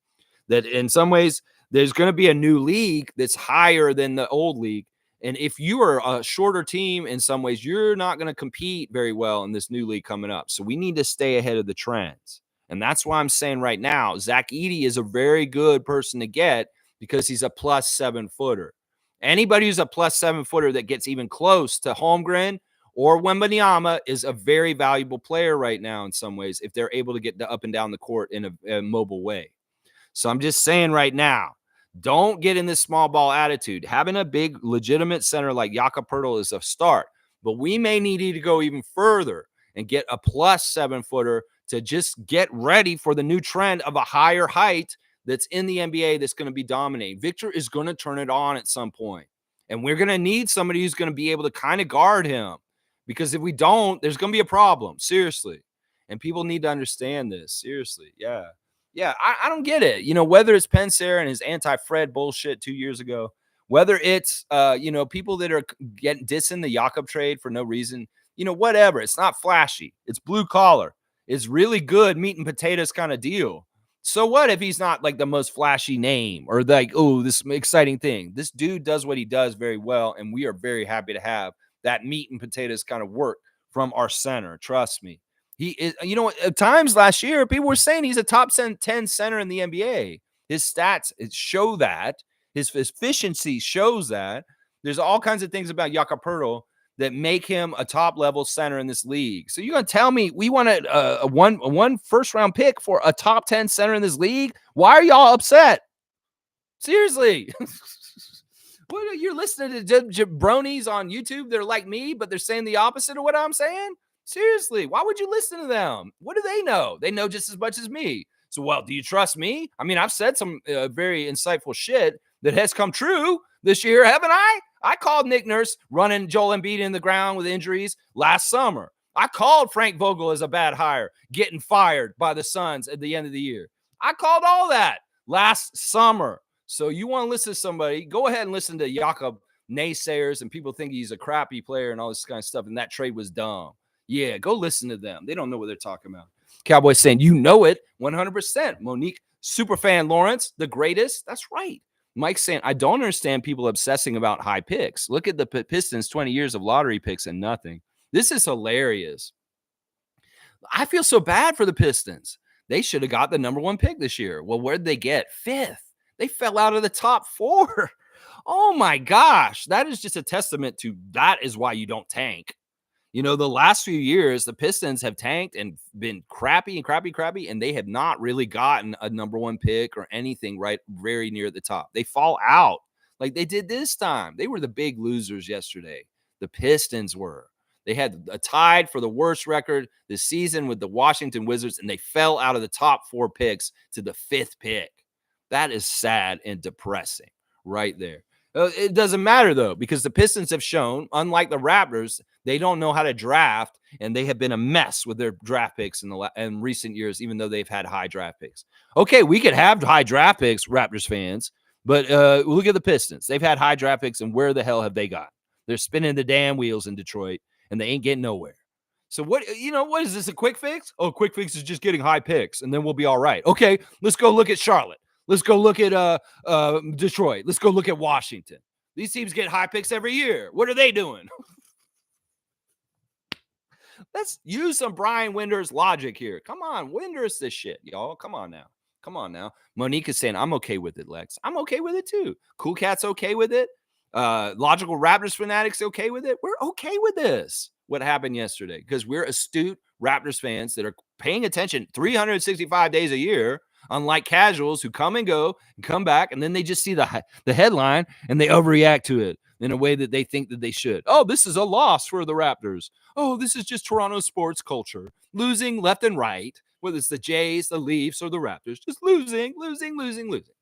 That in some ways, there's going to be a new league that's higher than the old league. And if you are a shorter team in some ways, you're not going to compete very well in this new league coming up. So we need to stay ahead of the trends. And that's why I'm saying right now, Zach Edey is a very good person to get because he's a plus 7-footer. Anybody who's a plus 7-footer that gets even close to Holmgren or Wembanyama is a very valuable player right now in some ways if they're able to get up and down the court in a mobile way. So I'm just saying right now, don't get in this small ball attitude. Having a big, legitimate center like Jakob Poeltl is a start, but we may need to go even further and get a plus 7-footer to just get ready for the new trend of a higher height that's in the NBA that's going to be dominating. Victor is going to turn it on at some point, and we're going to need somebody who's going to be able to kind of guard him because if we don't, there's going to be a problem, seriously. And people need to understand this, seriously, yeah. Yeah, I don't get it. Whether it's Pensare and his anti-Fred bullshit 2 years ago, whether it's, people that are dissing the Jakob trade for no reason, whatever. It's not flashy. It's blue collar. It's really good meat and potatoes kind of deal. So what if he's not like the most flashy name or like, oh, this exciting thing? This dude does what he does very well, and we are very happy to have that meat and potatoes kind of work from our center. Trust me. He is, at times last year, people were saying he's a top 10 center in the NBA. His stats show that. His efficiency shows that. There's all kinds of things about Jakob Poeltl that make him a top-level center in this league. So you're going to tell me we want a one first-round pick for a top 10 center in this league? Why are y'all upset? Seriously. What, you're listening to jabronis on YouTube? They're like me, but they're saying the opposite of what I'm saying? Seriously, why would you listen to them? What do they know? They know just as much as me. So, well, do you trust me? I mean, I've said some very insightful shit that has come true this year, haven't I? I called Nick Nurse running Joel Embiid in the ground with injuries last summer. I called Frank Vogel as a bad hire, getting fired by the Suns at the end of the year. I called all that last summer. So you want to listen to somebody, go ahead and listen to Jakob naysayers and people think he's a crappy player and all this kind of stuff, and that trade was dumb. Yeah, go listen to them. They don't know what they're talking about. Cowboys saying, you know it, 100%. Monique, superfan Lawrence, the greatest. That's right. Mike saying, I don't understand people obsessing about high picks. Look at the Pistons, 20 years of lottery picks and nothing. This is hilarious. I feel so bad for the Pistons. They should have got the number 1 pick this year. Well, where'd they get? 5th. They fell out of the top 4. Oh, my gosh. That is just a testament to that is why you don't tank. The last few years, the Pistons have tanked and been crappy, and they have not really gotten a number 1 pick or anything right very near the top. They fall out like they did this time. They were the big losers yesterday. The Pistons were. They had a tied for the worst record this season with the Washington Wizards, and they fell out of the top 4 picks to the 5th pick. That is sad and depressing right there. It doesn't matter, though, because the Pistons have shown, unlike the Raptors, they don't know how to draft, and they have been a mess with their draft picks in recent years, even though they've had high draft picks. Okay, we could have high draft picks, Raptors fans, but look at the Pistons. They've had high draft picks, and where the hell have they got? They're spinning the damn wheels in Detroit, and they ain't getting nowhere. So what is this, a quick fix? Oh, quick fix is just getting high picks and then we'll be all right. Okay, let's go look at Charlotte. Let's go look at Detroit. Let's go look at Washington. These teams get high picks every year. What are they doing? Let's use some Brian Winders logic here. Come on, Winders this shit, y'all. Come on now. Come on now. Monique is saying, I'm okay with it, Lex. I'm okay with it too. Cool Cat's okay with it. Logical Raptors fanatics okay with it. We're okay with this. What happened yesterday? Because we're astute Raptors fans that are paying attention 365 days a year, unlike casuals who come and go and come back, and then they just see the headline and they overreact to it in a way that they think that they should. Oh, this is a loss for the Raptors. Oh, this is just Toronto sports culture. Losing left and right, whether it's the Jays, the Leafs, or the Raptors, just losing.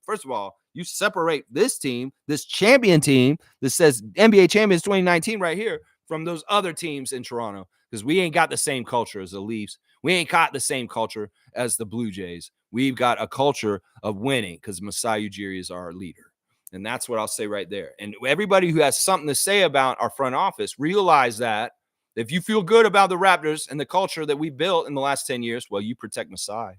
First of all, you separate this team, this champion team that says NBA champions 2019 right here, from those other teams in Toronto, because we ain't got the same culture as the Leafs. We ain't got the same culture as the Blue Jays. We've got a culture of winning because Masai Ujiri is our leader. And that's what I'll say right there. And everybody who has something to say about our front office, realize that if you feel good about the Raptors and the culture that we built in the last 10 years, well, you protect Masai.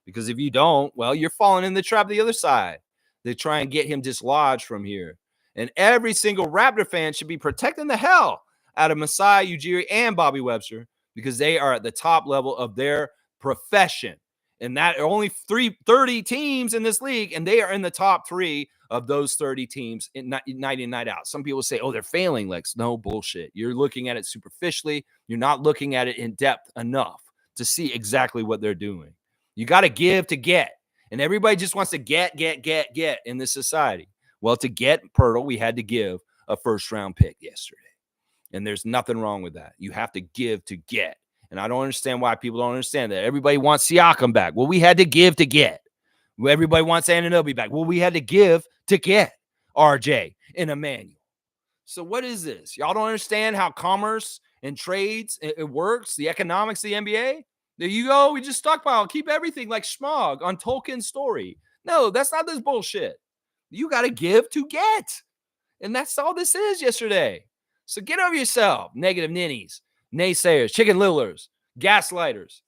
Because if you don't, well, you're falling in the trap of the other side. They try and get him dislodged from here. And every single Raptor fan should be protecting the hell out of Masai Ujiri and Bobby Webster, because they are at the top level of their profession. And that are only 30 teams in this league, and they are in the top 3 of those 30 teams night in, night out. Some people say, oh, they're failing, Lex. No, bullshit. You're looking at it superficially. You're not looking at it in depth enough to see exactly what they're doing. You got to give to get. And everybody just wants to get in this society. Well, to get Pirtle, we had to give a first-round pick yesterday. And there's nothing wrong with that. You have to give to get. And I don't understand why people don't understand that. Everybody wants Siakam back. Well, we had to give to get. Everybody wants Anunoby back. Well, we had to give to get RJ and Emmanuel. So what is this? Y'all don't understand how commerce and trades, it works, the economics of the NBA? There you go. We just stockpile. Keep everything like Schmog on Tolkien's story. No, that's not this bullshit. You got to give to get. And that's all this is yesterday. So get over yourself, negative ninnies, naysayers, chicken lillers, gaslighters,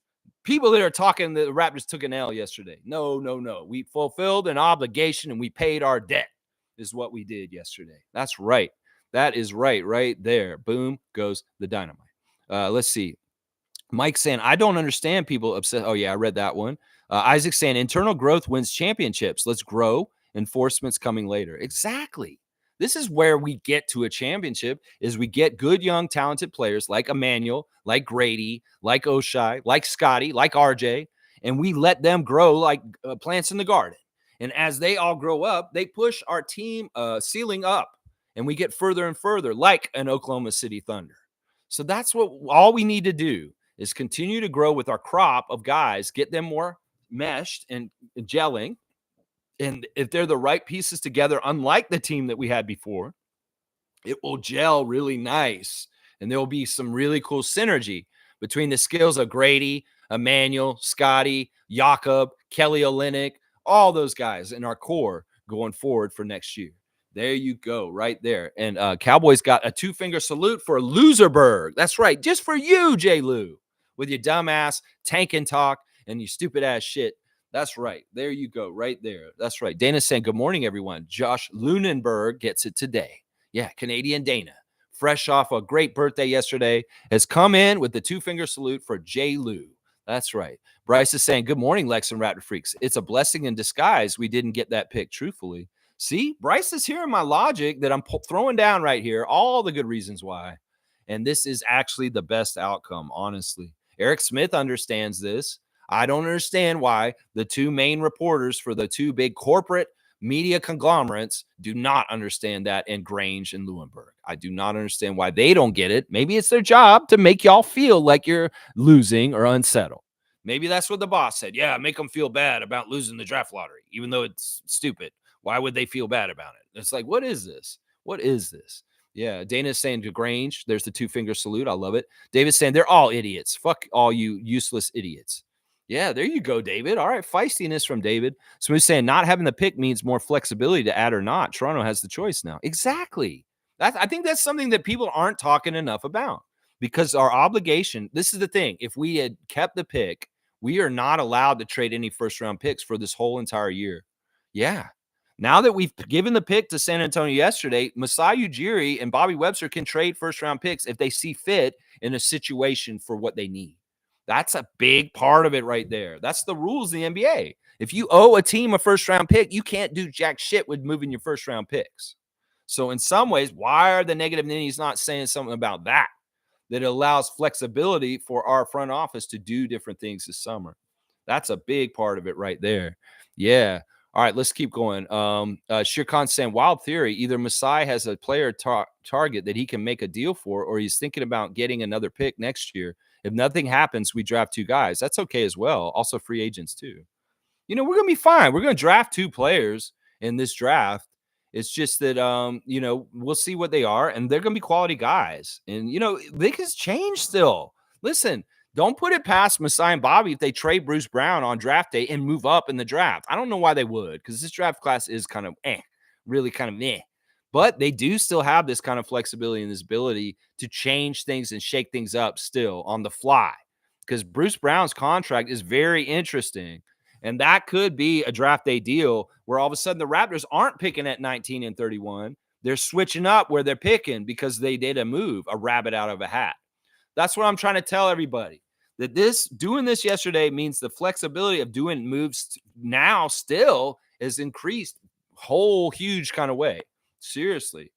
people that are talking that the Raptors took an L yesterday. No. We fulfilled an obligation and we paid our debt is what we did yesterday. That's right. That is right there. Boom goes the dynamite. Let's see. Mike saying, I don't understand people upset. Oh, yeah, I read that one. Isaac saying, internal growth wins championships. Let's grow. Enforcement's coming later. Exactly. This is where we get to a championship, is we get good, young, talented players like Emmanuel, like Grady, like Oshai, like Scotty, like RJ, and we let them grow like plants in the garden. And as they all grow up, they push our team ceiling up, and we get further and further like an Oklahoma City Thunder. So that's what all we need to do is continue to grow with our crop of guys, get them more meshed and gelling. And if they're the right pieces together, unlike the team that we had before, it will gel really nice. And there will be some really cool synergy between the skills of Grady, Emmanuel, Scotty, Jakob, Kelly Olynyk, all those guys in our core going forward for next year. There you go, right there. And Cowboys got a 2-finger salute for Loserberg. That's right, just for you, J. Lou, with your dumbass tank and talk and your stupid ass shit. That's right. There you go. Right there. That's right. Dana's saying, good morning, everyone. Josh Lunenberg gets it today. Yeah, Canadian Dana, fresh off a great birthday yesterday, has come in with the 2-finger salute for J. Lou. That's right. Bryce is saying, good morning, Lex and Raptor Freaks. It's a blessing in disguise we didn't get that pick, truthfully. See, Bryce is hearing my logic that I'm throwing down right here, all the good reasons why. And this is actually the best outcome, honestly. Eric Smith understands this. I don't understand why the 2 main reporters for the 2 big corporate media conglomerates do not understand that, and Grange and Lewenberg. I do not understand why they don't get it. Maybe it's their job to make y'all feel like you're losing or unsettled. Maybe that's what the boss said. Yeah, make them feel bad about losing the draft lottery, even though it's stupid. Why would they feel bad about it? It's like, what is this? What is this? Yeah, Dana's saying to Grange, there's the 2-finger salute. I love it. David's saying they're all idiots. Fuck all you useless idiots. Yeah, there you go, David. All right, feistiness from David. Smooth saying not having the pick means more flexibility to add or not. Toronto has the choice now. Exactly. I think that's something that people aren't talking enough about. because our obligation, this is the thing. If we had kept the pick, we are not allowed to trade any first round picks for this whole entire year. Yeah. Now that we've given the pick to San Antonio yesterday, Masai Ujiri and Bobby Webster can trade first round picks if they see fit in a situation for what they need. That's a big part of it right there. That's the rules in the NBA. If you owe a team a first round pick, you can't do jack shit with moving your first round picks. So in some ways, why are the negative ninnies not saying something about that? That allows flexibility for our front office to do different things this summer. That's a big part of it right there. Yeah. All right, let's keep going. Shirkan saying, wild theory, either Masai has a player target that he can make a deal for, or he's thinking about getting another pick next year. If nothing happens, we draft 2 guys. That's okay as well. Also free agents too. We're going to be fine. We're going to draft 2 players in this draft. It's just that, we'll see what they are, and they're going to be quality guys. And, they can change still. Listen, don't put it past Masai and Bobby if they trade Bruce Brown on draft day and move up in the draft. I don't know why they would, because this draft class is kind of really kind of meh. But they do still have this kind of flexibility and this ability to change things and shake things up still on the fly, because Bruce Brown's contract is very interesting. And that could be a draft day deal where all of a sudden the Raptors aren't picking at 19 and 31. They're switching up where they're picking because they did a move, a rabbit out of a hat. That's what I'm trying to tell everybody, that doing this yesterday means the flexibility of doing moves now still is increased whole huge kind of way. Seriously.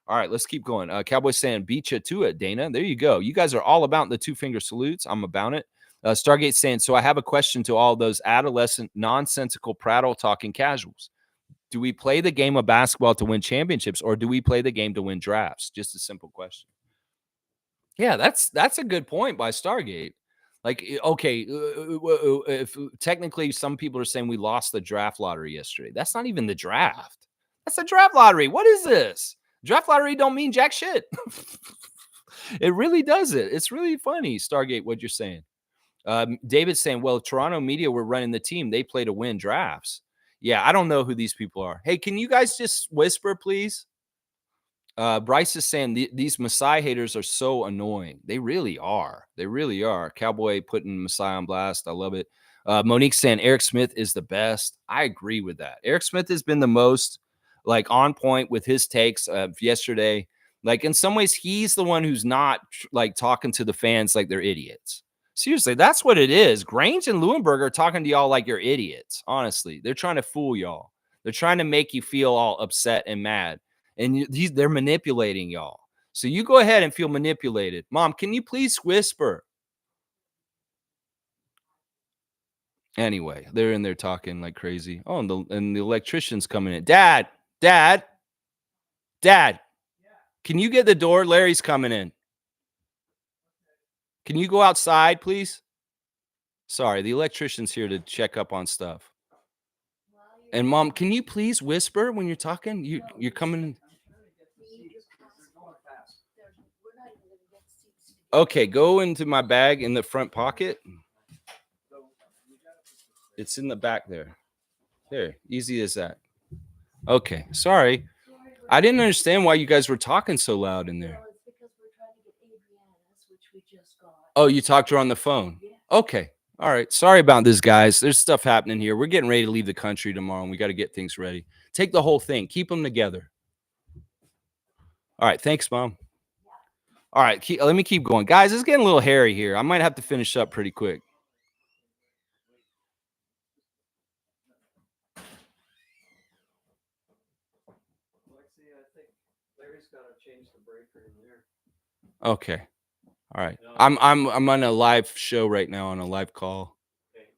All right, let's keep going. Cowboys saying, beat you to it, Dana. There you go. You guys are all about the 2-finger salutes. I'm about it. Stargate saying, so I have a question to all those adolescent, nonsensical, prattle-talking casuals. Do we play the game of basketball to win championships, or do we play the game to win drafts? Just a simple question. Yeah, that's a good point by Stargate. Like, okay, if technically some people are saying we lost the draft lottery yesterday. That's not even the draft. That's the draft lottery. What is this? Draft lottery don't mean jack shit. It really doesn't. It's really funny, Stargate, what you're saying. David's saying, well, Toronto media were running the team. They play to win drafts. Yeah, I don't know who these people are. Hey, can you guys just whisper, please? Bryce is saying these Masai haters are so annoying. They really are. They really are. Cowboy putting Masai on blast. I love it. Monique saying Eric Smith is the best. I agree with that. Eric Smith has been the most on point with his takes yesterday. Like, in some ways, he's the one who's not talking to the fans like they're idiots. Seriously, that's what it is. Grange and Leuenberg are talking to y'all like you're idiots. Honestly, they're trying to fool y'all. They're trying to make you feel all upset and mad. And they're manipulating y'all. So you go ahead and feel manipulated. Mom, can you please whisper? Anyway, they're in there talking like crazy. Oh, and the electrician's coming in. Dad, can you get the door? Larry's coming in. Can you go outside, please? Sorry, the electrician's here to check up on stuff. And Mom, can you please whisper when you're talking? You're coming in. Okay, go into my bag in the front pocket. It's in the back there. There, easy as that. Okay, sorry. I didn't understand why you guys were talking so loud in there. Oh, you talked to her on the phone? Okay. All right. Sorry about this, guys. There's stuff happening here. We're getting ready to leave the country tomorrow, and we got to get things ready. Take the whole thing. Keep them together. All right. Thanks, Mom. All right. Let me keep going. Guys, it's getting a little hairy here. I might have to finish up pretty quick. Okay. All right. I'm on a live show right now, on a live call.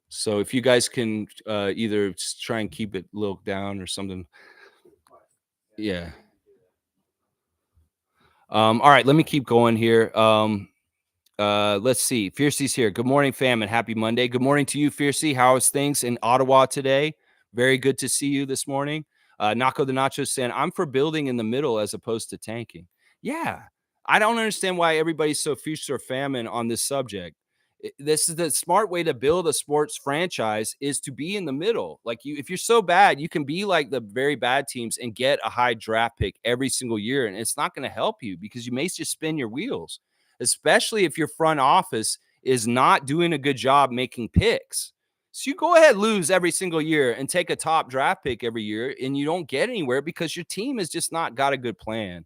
So if you guys can either try and keep it a little down or something. Yeah. All right, let me keep going here. Let's see. Fiercey's here. Good morning, fam, and happy Monday. Good morning to you, Fiercey. How is things in Ottawa today? Very good to see you this morning. Naco the Nacho saying, I'm for building in the middle as opposed to tanking. Yeah. I don't understand why everybody's so feast or famine on this subject. This is the smart way to build a sports franchise, is to be in the middle. Like, if you're so bad, you can be like the very bad teams and get a high draft pick every single year. And it's not going to help you because you may just spin your wheels. especially if your front office is not doing a good job making picks. So you go ahead, lose every single year and take a top draft pick every year, and you don't get anywhere because your team has just not got a good plan.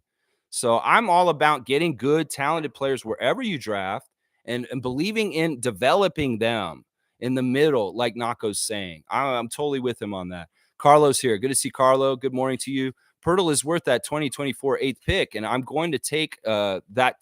So I'm all about getting good, talented players wherever you draft and believing in developing them in the middle, like Nako's saying. I'm totally with him on that. Carlos here. Good to see Carlo. Good morning to you. Pirtle is worth that 2024 eighth pick, and I'm going to take that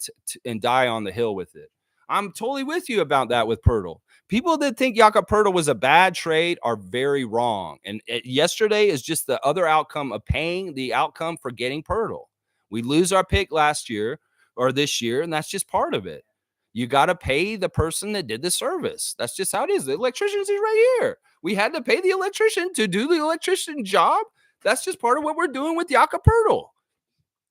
and die on the hill with it. I'm totally with you about that with Pirtle. People that think Jakob Pirtle was a bad trade are very wrong. And yesterday is just the other outcome of paying the outcome for getting Pirtle. We lose our pick last year or this year, and that's just part of it. You got to pay the person that did the service. That's just how it is. The electrician's right here. We had to pay the electrician to do the electrician job. That's just part of what we're doing with Jakob Pirtle,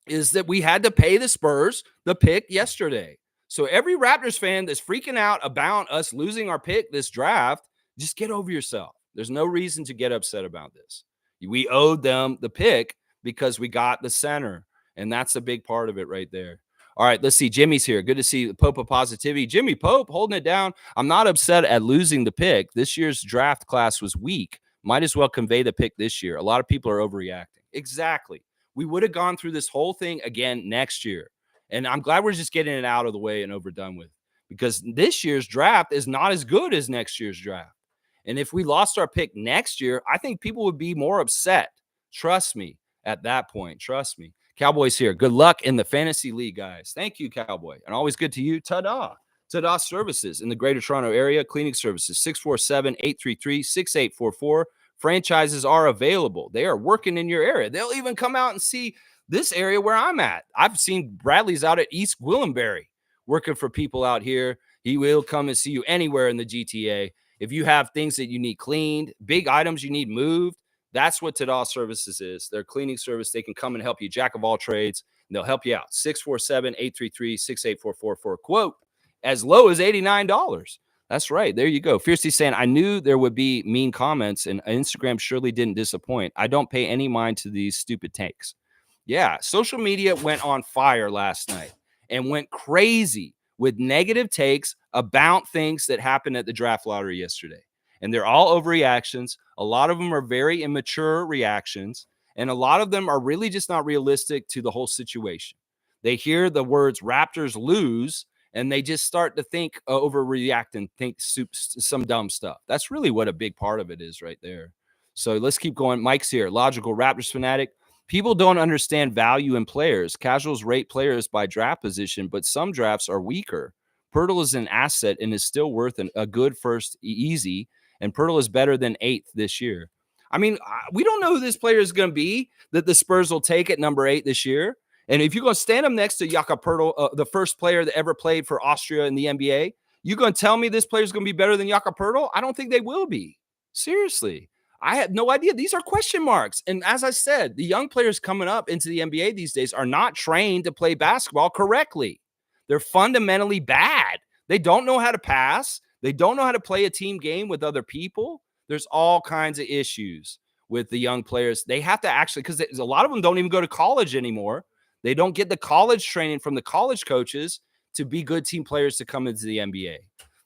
is that we had to pay the Spurs the pick yesterday. So every Raptors fan that's freaking out about us losing our pick this draft, just get over yourself. There's no reason to get upset about this. We owed them the pick because we got the center, and that's a big part of it right there. All right, let's see. Jimmy's here. Good to see Pope of Positivity. Jimmy Pope holding it down. I'm not upset at losing the pick. This year's draft class was weak. Might as well convey the pick this year. A lot of people are overreacting. Exactly. We would have gone through this whole thing again next year. And I'm glad we're just getting it out of the way and overdone with, because this year's draft is not as good as next year's draft. And if we lost our pick next year, I think people would be more upset. Trust me at that point. Trust me. Cowboys here. Good luck in the fantasy league, guys. Thank you, Cowboy. And always good to you. Ta-da. Ta-da Services in the Greater Toronto Area. Cleaning Services, 647-833-6844. Franchises are available. They are working in your area. They'll even come out and see this area where I'm at. I've seen Bradley's out at East Gwillimbury working for people out here. He will come and see you anywhere in the GTA. If you have things that you need cleaned, big items you need moved, that's what Ta-da Services is. They're a cleaning service. They can come and help you, jack of all trades, and they'll help you out. 647-833-6844 for a quote as low as $89. That's right. There you go. Fiercely saying, I knew there would be mean comments, and Instagram surely didn't disappoint. I don't pay any mind to these stupid takes. Yeah, social media went on fire last night and went crazy with negative takes about things that happened at the draft lottery yesterday. And they're all overreactions. A lot of them are very immature reactions, and a lot of them are really just not realistic to the whole situation. They hear the words Raptors lose, and they just start to think overreact and think some dumb stuff. That's really what a big part of it is right there. So let's keep going. Mike's here. Logical Raptors fanatic. People don't understand value in players. Casuals rate players by draft position, but some drafts are weaker. Pirtle is an asset and is still worth a good first easy, and Pirtle is better than 8th this year. I mean, we don't know who this player is going to be that the Spurs will take at number 8 this year. And if you're going to stand him next to Jakob Pirtle, the first player that ever played for Austria in the NBA, you going to tell me this player is going to be better than Jakob Pirtle? I don't think they will be. Seriously. I had no idea. These are question marks. And as I said, the young players coming up into the NBA these days are not trained to play basketball correctly. They're fundamentally bad. They don't know how to pass. They don't know how to play a team game with other people. There's all kinds of issues with the young players. They have to actually, because a lot of them don't even go to college anymore. They don't get the college training from the college coaches to be good team players to come into the NBA.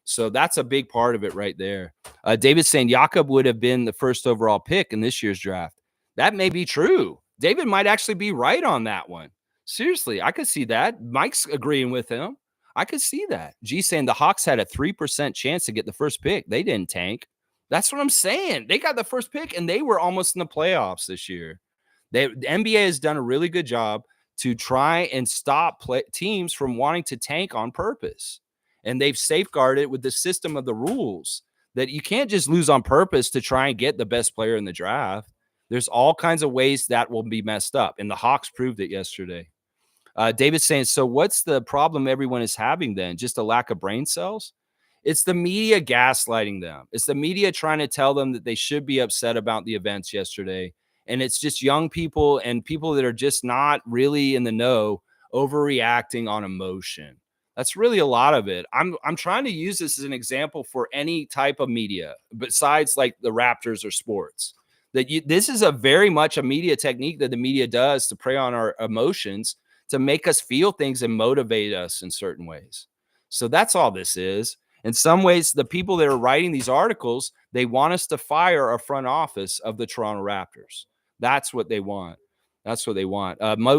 So that's a big part of it right there. David's saying Jakob would have been the first overall pick in this year's draft. That may be true. David might actually be right on that one. Seriously, I could see that. Mike's agreeing with him. I could see that. G saying the Hawks had a 3% chance to get the first pick. They didn't tank. That's what I'm saying. They got the first pick, and they were almost in the playoffs this year. The NBA has done a really good job to try and stop teams from wanting to tank on purpose. And they've safeguarded with the system of the rules that you can't just lose on purpose to try and get the best player in the draft. There's all kinds of ways that will be messed up. And the Hawks proved it yesterday. David's saying, so what's the problem everyone is having then? Just a lack of brain cells? It's the media gaslighting them. It's the media trying to tell them that they should be upset about the events yesterday. And it's just young people and people that are just not really in the know overreacting on emotion. That's really a lot of it. I'm trying to use this as an example for any type of media besides like the Raptors or sports. This is a very much a media technique that the media does to prey on our emotions to make us feel things and motivate us in certain ways. So that's all this is. In some ways, the people that are writing these articles, they want us to fire a front office of the Toronto Raptors. That's what they want. That's what they want.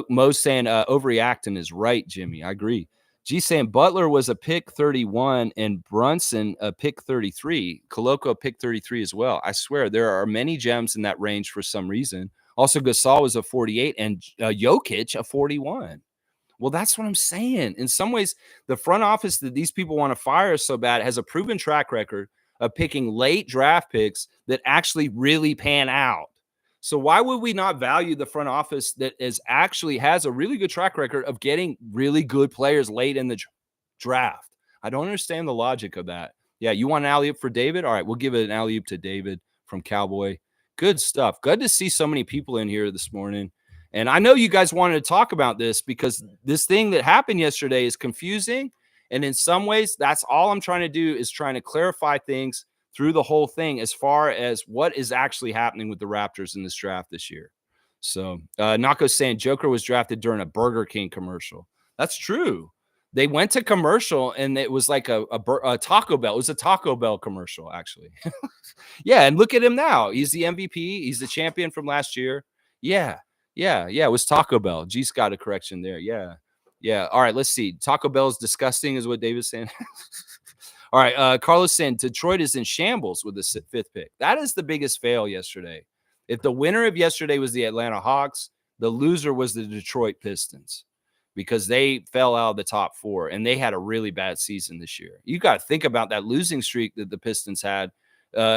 Mo's saying overreacting is right, Jimmy. I agree. G saying Butler was a pick 31 and Brunson a pick 33. Koloko a pick 33 as well. I swear there are many gems in that range for some reason. Also, Gasol was a 48 and Jokic a 41. Well, that's what I'm saying. In some ways, the front office that these people want to fire so bad has a proven track record of picking late draft picks that actually really pan out. So why would we not value the front office that is actually has a really good track record of getting really good players late in the draft? I don't understand the logic of that. Yeah, you want an alley-oop for David? All right, we'll give it an alley-oop to David from Cowboy. Good stuff. Good to see so many people in here this morning. And I know you guys wanted to talk about this because this thing that happened yesterday is confusing. And in some ways, that's all I'm trying to do is trying to clarify things through the whole thing as far as what is actually happening with the Raptors in this draft this year. So Nako's saying Joker was drafted during a Burger King commercial. That's true. They went to commercial and it was like a Taco Bell. It was a Taco Bell commercial, actually. Yeah, and look at him now. He's the MVP. He's the champion from last year. Yeah. It was Taco Bell. G's got a correction there. Yeah. All right, let's see. Taco Bell is disgusting, is what David's saying. All right, Carlos saying Detroit is in shambles with the fifth pick. That is the biggest fail yesterday. If the winner of yesterday was the Atlanta Hawks, the loser was the Detroit Pistons because they fell out of the top four and they had a really bad season this year. You got to think about that losing streak that the Pistons had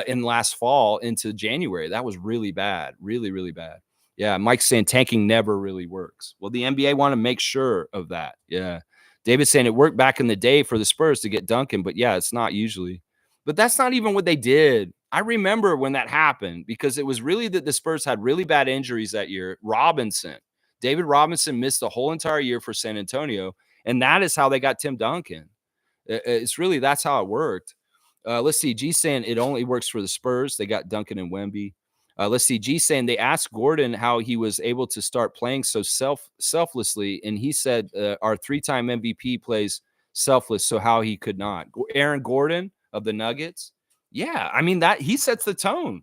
in last fall into January. That was really bad, really, really bad. Yeah, Mike's saying tanking never really works. Well, the NBA want to make sure of that. Yeah. David's saying it worked back in the day for the Spurs to get Duncan, but yeah, it's not usually. But that's not even what they did. I remember when that happened because it was really that the Spurs had really bad injuries that year. David Robinson missed the whole entire year for San Antonio, and that is how they got Tim Duncan. It's really that's how it worked. Let's see. G saying it only works for the Spurs. They got Duncan and Wemby. Let's see. G saying they asked Gordon how he was able to start playing so selflessly, and he said our 3-time MVP plays selfless, so how he could not. Aaron Gordon of the Nuggets. Yeah, I mean that he sets the tone.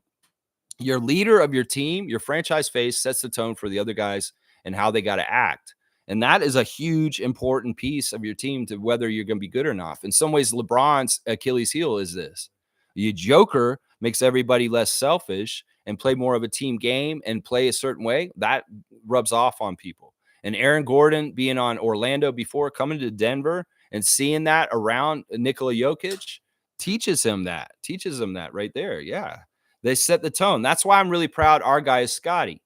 Your leader of your team, your franchise face, sets the tone for the other guys and how they got to act. And that is a huge, important piece of your team to whether you're going to be good or not. In some ways, LeBron's Achilles heel is this. You Joker makes everybody less selfish and play more of a team game and play a certain way. That rubs off on people. And Aaron Gordon being on Orlando before coming to Denver and seeing that around Nikola Jokic teaches him that right there. Yeah. They set the tone. That's why I'm really proud our guy is Scotty,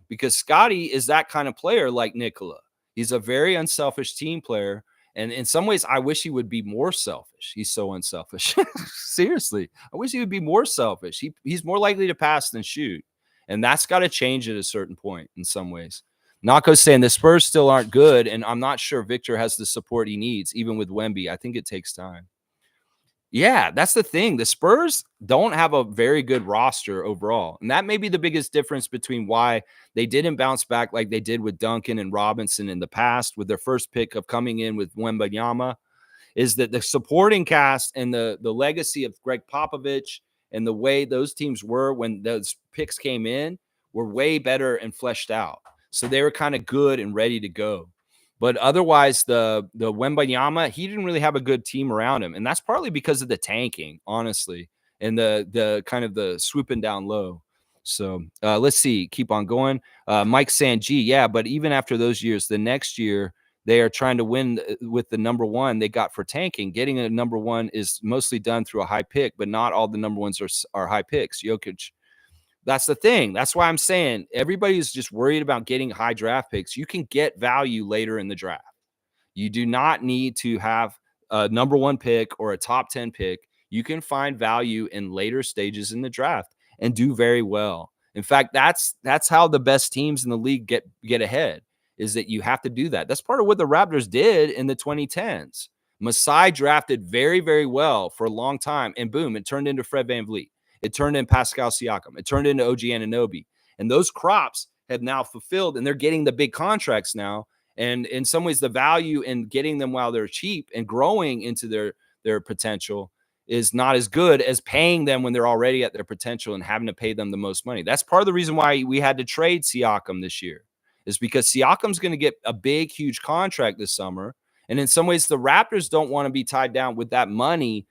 because Scotty is that kind of player like Nikola. He's a very unselfish team player. And in some ways, I wish he would be more selfish. He's so unselfish. Seriously, I wish he would be more selfish. He's more likely to pass than shoot. And that's got to change at a certain point in some ways. Nako's saying the Spurs still aren't good, and I'm not sure Victor has the support he needs, even with Wemby. I think it takes time. Yeah, that's the thing. The Spurs don't have a very good roster overall. And that may be the biggest difference between why they didn't bounce back like they did with Duncan and Robinson in the past with their first pick of coming in with Wembanyama, is that the supporting cast and the legacy of Greg Popovich and the way those teams were when those picks came in were way better and fleshed out. So they were kind of good and ready to go. But otherwise, the Wembanyama, he didn't really have a good team around him. And that's partly because of the tanking, honestly, and the kind of the swooping down low. So let's see. Keep on going. Mike saying, gee, yeah, but even after those years, the next year, they are trying to win with the number one they got for tanking. Getting a number one is mostly done through a high pick, but not all the number ones are high picks. Jokic. That's the thing. That's why I'm saying everybody's just worried about getting high draft picks. You can get value later in the draft. You do not need to have a number one pick or a top 10 pick. You can find value in later stages in the draft and do very well. In fact, that's how the best teams in the league get ahead, is that you have to do that. That's part of what the Raptors did in the 2010s. Masai drafted very, very well for a long time, and boom, it turned into Fred VanVleet. It turned in Pascal Siakam. It turned into OG Anunoby. And those crops have now fulfilled, and they're getting the big contracts now. And in some ways, the value in getting them while they're cheap and growing into their potential is not as good as paying them when they're already at their potential and having to pay them the most money. That's part of the reason why we had to trade Siakam this year, is because Siakam's going to get a big, huge contract this summer. And in some ways, the Raptors don't want to be tied down with that money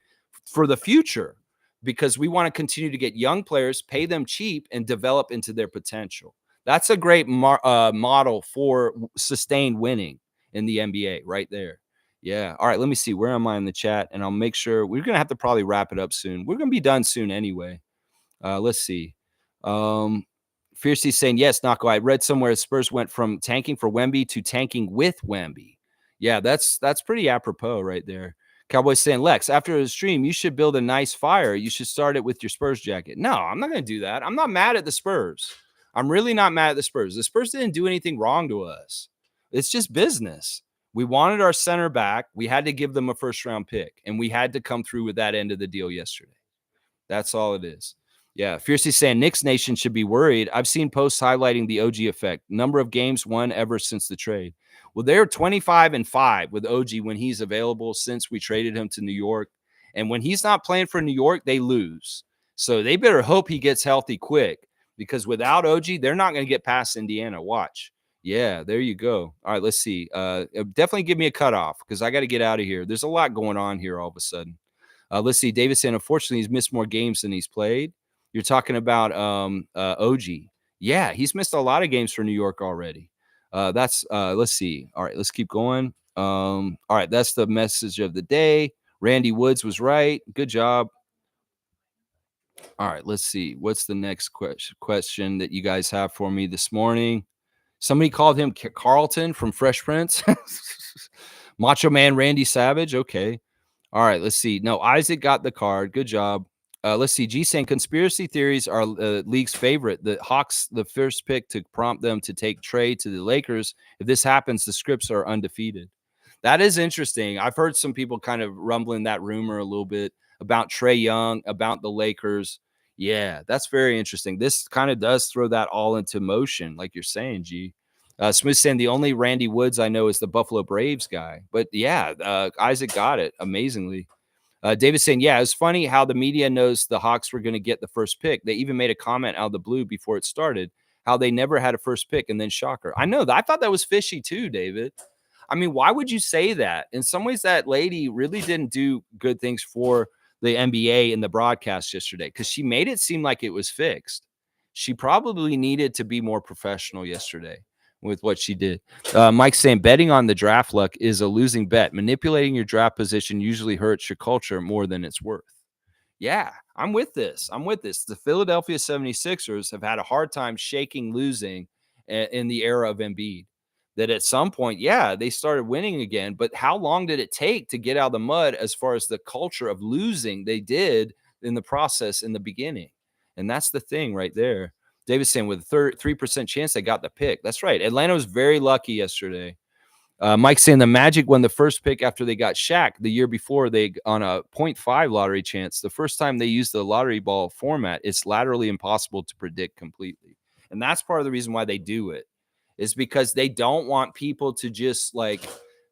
for the future, because we want to continue to get young players, pay them cheap, and develop into their potential. That's a great model for sustained winning in the NBA right there. Yeah. All right. Let me see. Where am I in the chat? And I'll make sure we're going to have to probably wrap it up soon. We're going to be done soon anyway. Let's see. Fiercely saying, yes, Nako. I read somewhere Spurs went from tanking for Wemby to tanking with Wemby. Yeah, that's pretty apropos right there. Cowboys saying, Lex, after the stream, you should build a nice fire. You should start it with your Spurs jacket. No, I'm not going to do that. I'm not mad at the Spurs. I'm really not mad at the Spurs. The Spurs didn't do anything wrong to us. It's just business. We wanted our center back. We had to give them a first-round pick, and we had to come through with that end of the deal yesterday. That's all it is. Yeah, Fiercely saying Knicks Nation should be worried. I've seen posts highlighting the OG effect. Number of games won ever since the trade. Well, they're 25-5 with OG when he's available since we traded him to New York. And when he's not playing for New York, they lose. So they better hope he gets healthy quick, because without OG, they're not going to get past Indiana. Watch. Yeah, there you go. All right, let's see. Definitely give me a cutoff, because I got to get out of here. There's a lot going on here all of a sudden. Let's see. David saying, unfortunately, he's missed more games than he's played. You're talking about OG. Yeah, he's missed a lot of games for New York already. Let's see. All right, let's keep going. All right, that's the message of the day. Randy Woods was right. Good job. All right, let's see. What's the next question that you guys have for me this morning? Somebody called him Carlton from Fresh Prince. Macho Man Randy Savage. Okay. All right, let's see. No, Isaac got the card. Good job. Let's see. G saying conspiracy theories are league's favorite. The Hawks, the first pick to prompt them to take trade to the Lakers. If this happens, the Scripps are undefeated. That is interesting. I've heard some people kind of rumbling that rumor a little bit about Trae Young, about the Lakers. Yeah, that's very interesting. This kind of does throw that all into motion, like you're saying, G. Smith saying the only Randy Woods I know is the Buffalo Braves guy. But yeah, Isaac got it amazingly. David saying, yeah, it's funny how the media knows the Hawks were going to get the first pick. They even made a comment out of the blue before it started, how they never had a first pick, and then shocker. I know that. I thought that was fishy too, David. I mean, why would you say that? In some ways, that lady really didn't do good things for the NBA in the broadcast yesterday, because she made it seem like it was fixed. She probably needed to be more professional yesterday with what she did. Mike saying betting on the draft luck is a losing bet. Manipulating your draft position usually hurts your culture more than it's worth. Yeah, I'm with this. The Philadelphia 76ers have had a hard time shaking losing in the era of Embiid. That at some point, yeah, they started winning again. But how long did it take to get out of the mud as far as the culture of losing they did in the process in the beginning? And that's the thing right there. David saying with a 3% chance they got the pick. That's right. Atlanta was very lucky yesterday. Mike saying the Magic won the first pick after they got Shaq the year before, they on a 0.5 lottery chance. The first time they used the lottery ball format, it's laterally impossible to predict completely. And that's part of the reason why they do it, is because they don't want people to just like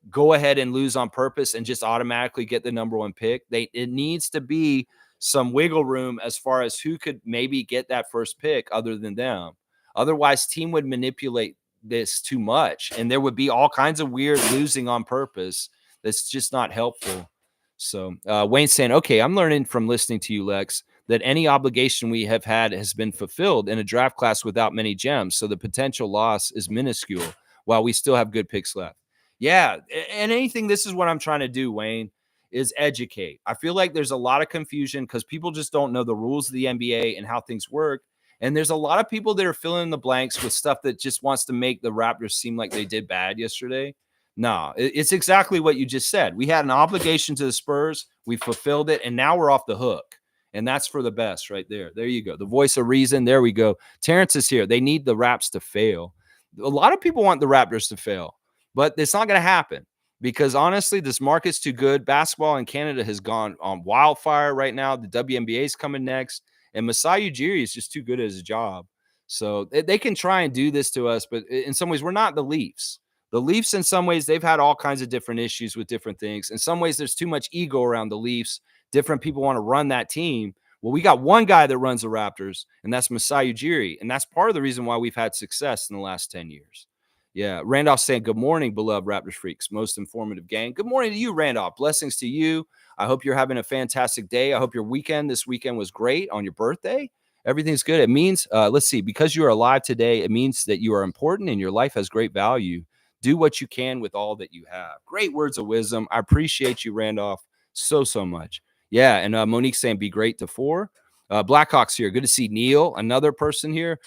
go ahead and lose on purpose and just automatically get the number one pick. It needs to be some wiggle room as far as who could maybe get that first pick other than them. Otherwise, team would manipulate this too much, and there would be all kinds of weird losing on purpose. That's just not helpful. So Wayne's saying, okay, I'm learning from listening to you, Lex, that any obligation we have had has been fulfilled in a draft class without many gems. So the potential loss is minuscule while we still have good picks left. Yeah. And anything, this is what I'm trying to do, Wayne, is educate. I feel like there's a lot of confusion because people just don't know the rules of the NBA and how things work. And there's a lot of people that are filling in the blanks with stuff that just wants to make the Raptors seem like they did bad yesterday. No, it's exactly what you just said. We had an obligation to the Spurs. We fulfilled it, and now we're off the hook. And that's for the best right there. There you go. The voice of reason. There we go. Terrence is here. They need the Raps to fail. A lot of people want the Raptors to fail, but it's not going to happen because honestly, this market's too good. Basketball in Canada has gone on wildfire right now. The WNBA is coming next, and Masai Ujiri is just too good at his job. So they can try and do this to us, but in some ways, we're not the Leafs. The Leafs, in some ways, they've had all kinds of different issues with different things. In some ways, there's too much ego around the Leafs. Different people want to run that team. Well, we got one guy that runs the Raptors, and that's Masai Ujiri. And that's part of the reason why we've had success in the last 10 years. Yeah. Randolph saying, good morning, beloved Raptors freaks. Most informative gang. Good morning to you, Randolph. Blessings to you. I hope you're having a fantastic day. I hope your this weekend was great on your birthday. Everything's good. It means, let's see, because you are alive today, it means that you are important and your life has great value. Do what you can with all that you have. Great words of wisdom. I appreciate you, Randolph, so much. Yeah, and Monique saying be great to 4. Blackhawks here. Good to see Neil, another person here.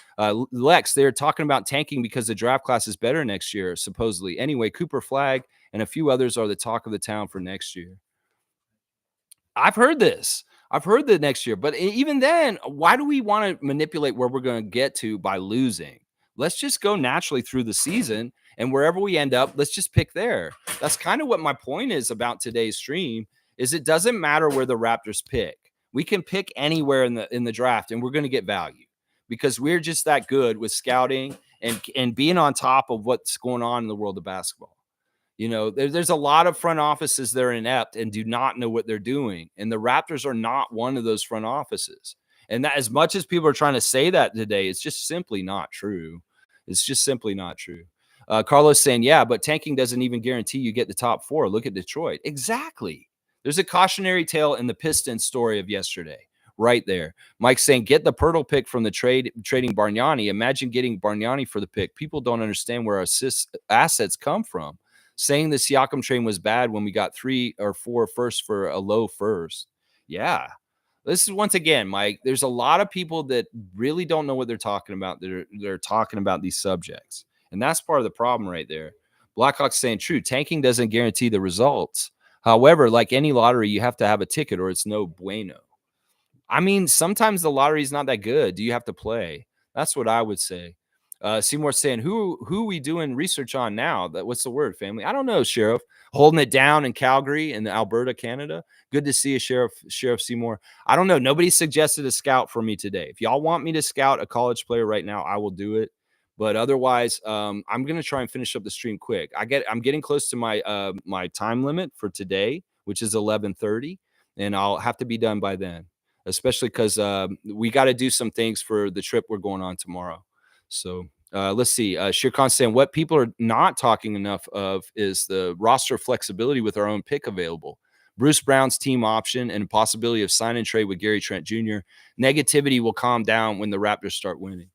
Lex, they're talking about tanking because the draft class is better next year, supposedly. Anyway, Cooper Flag and a few others are the talk of the town for next year. I've heard this. I've heard that next year. But even then, why do we want to manipulate where we're going to get to by losing? Let's just go naturally through the season, and wherever we end up, let's just pick there. That's kind of what my point is about today's stream, is it doesn't matter where the Raptors pick. We can pick anywhere in the draft, and we're going to get value because we're just that good with scouting and being on top of what's going on in the world of basketball. You know, there's a lot of front offices that are inept and do not know what they're doing. And the Raptors are not one of those front offices. And that, as much as people are trying to say that today, it's just simply not true. It's just simply not true. Carlos saying, yeah, but tanking doesn't even guarantee you get the top 4. Look at Detroit. Exactly. There's a cautionary tale in the Pistons story of yesterday. Right there. Mike saying, get the Pirtle pick from the trading Bargnani. Imagine getting Bargnani for the pick. People don't understand where our assets come from. Saying the Siakam train was bad when we got 3 or 4 firsts for a low first. Yeah. This is, once again, Mike, there's a lot of people that really don't know what they're talking about. They're talking about these subjects. And that's part of the problem right there. Blackhawks saying, true, tanking doesn't guarantee the results. However, like any lottery, you have to have a ticket or it's no bueno. I mean, sometimes the lottery is not that good. Do you have to play? That's what I would say. Seymour saying, who we doing research on now? What's the word, family? I don't know, Sheriff. Holding it down in Calgary and Alberta, Canada. Good to see you, Sheriff Seymour. I don't know. Nobody suggested a scout for me today. If y'all want me to scout a college player right now, I will do it. But otherwise, I'm gonna try and finish up the stream quick. I'm getting close to my my time limit for today, which is 11:30, and I'll have to be done by then. Especially because we got to do some things for the trip we're going on tomorrow. So let's see. Shirkan saying what people are not talking enough of is the roster flexibility with our own pick available. Bruce Brown's team option and possibility of sign and trade with Gary Trent Jr. Negativity will calm down when the Raptors start winning.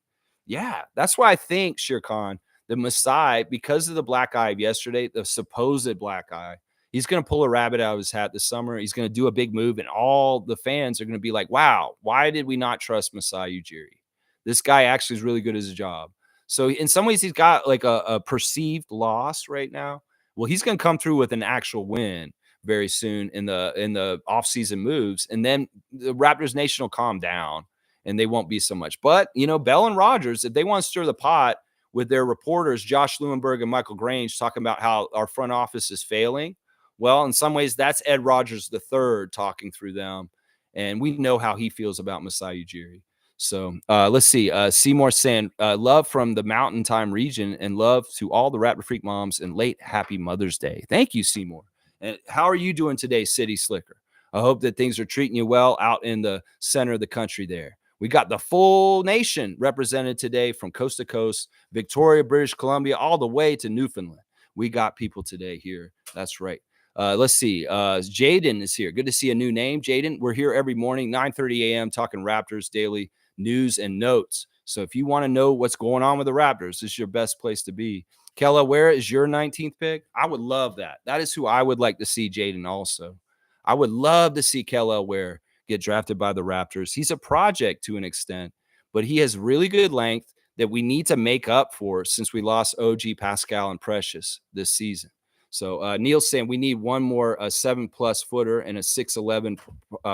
Yeah, that's why I think, Shirkan, the Masai, because of the black eye of yesterday, the supposed black eye, he's going to pull a rabbit out of his hat this summer. He's going to do a big move, and all the fans are going to be like, wow, why did we not trust Masai Ujiri? This guy actually is really good at his job. So in some ways, he's got like a perceived loss right now. Well, he's going to come through with an actual win very soon in the offseason moves, and then the Raptors Nation will calm down, and they won't be so much. But, you know, Bell and Rogers, if they want to stir the pot with their reporters, Josh Lewenberg and Michael Grange, talking about how our front office is failing, well, in some ways, that's Ed Rogers III talking through them, and we know how he feels about Masai Ujiri. So let's see. Seymour saying, love from the Mountain Time region and love to all the Raptor Freak moms and late happy Mother's Day. Thank you, Seymour. And how are you doing today, City Slicker? I hope that things are treating you well out in the center of the country there. We got the full nation represented today from coast to coast, Victoria, British Columbia, all the way to Newfoundland. We got people today here. That's right. Let's see. Jaden is here. Good to see a new name, Jaden. We're here every morning, 9:30 a.m., talking Raptors daily news and notes. So if you want to know what's going on with the Raptors, this is your best place to be. Kella, where is your 19th pick? I would love that. That is who I would like to see, Jaden, also. I would love to see Kella Ware get drafted by the Raptors. He's a project to an extent, but he has really good length that we need to make up for since we lost OG, Pascal, and Precious this season. So Neil's saying we need one more 7+ footer and a 6'11"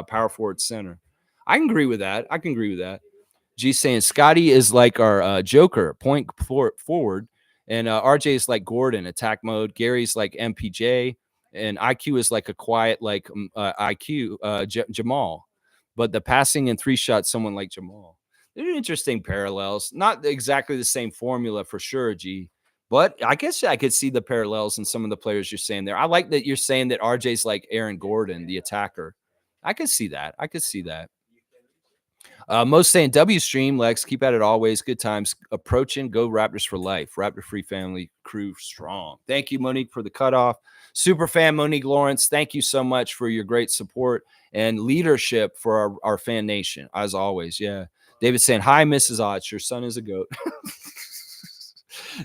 power forward center. I can agree with that. G's saying Scotty is like our Joker, point forward, and RJ is like Gordon, attack mode. Gary's like MPJ, and IQ is like a quiet like Jamal. But the passing and 3 shots, someone like Jamal. They're interesting parallels. Not exactly the same formula for sure, G. But I guess I could see the parallels in some of the players you're saying there. I like that you're saying that RJ's like Aaron Gordon, the attacker. I could see that. I could see that. Most saying W stream, Lex, keep at it always. Good times approaching. Go Raptors for life. Raptor free family crew strong. Thank you, Monique, for the cutoff. Super fan Monique Lawrence, thank you so much for your great support and leadership for our fan nation, as always. Yeah. David saying, hi, Mrs. Otts. Your son is a goat.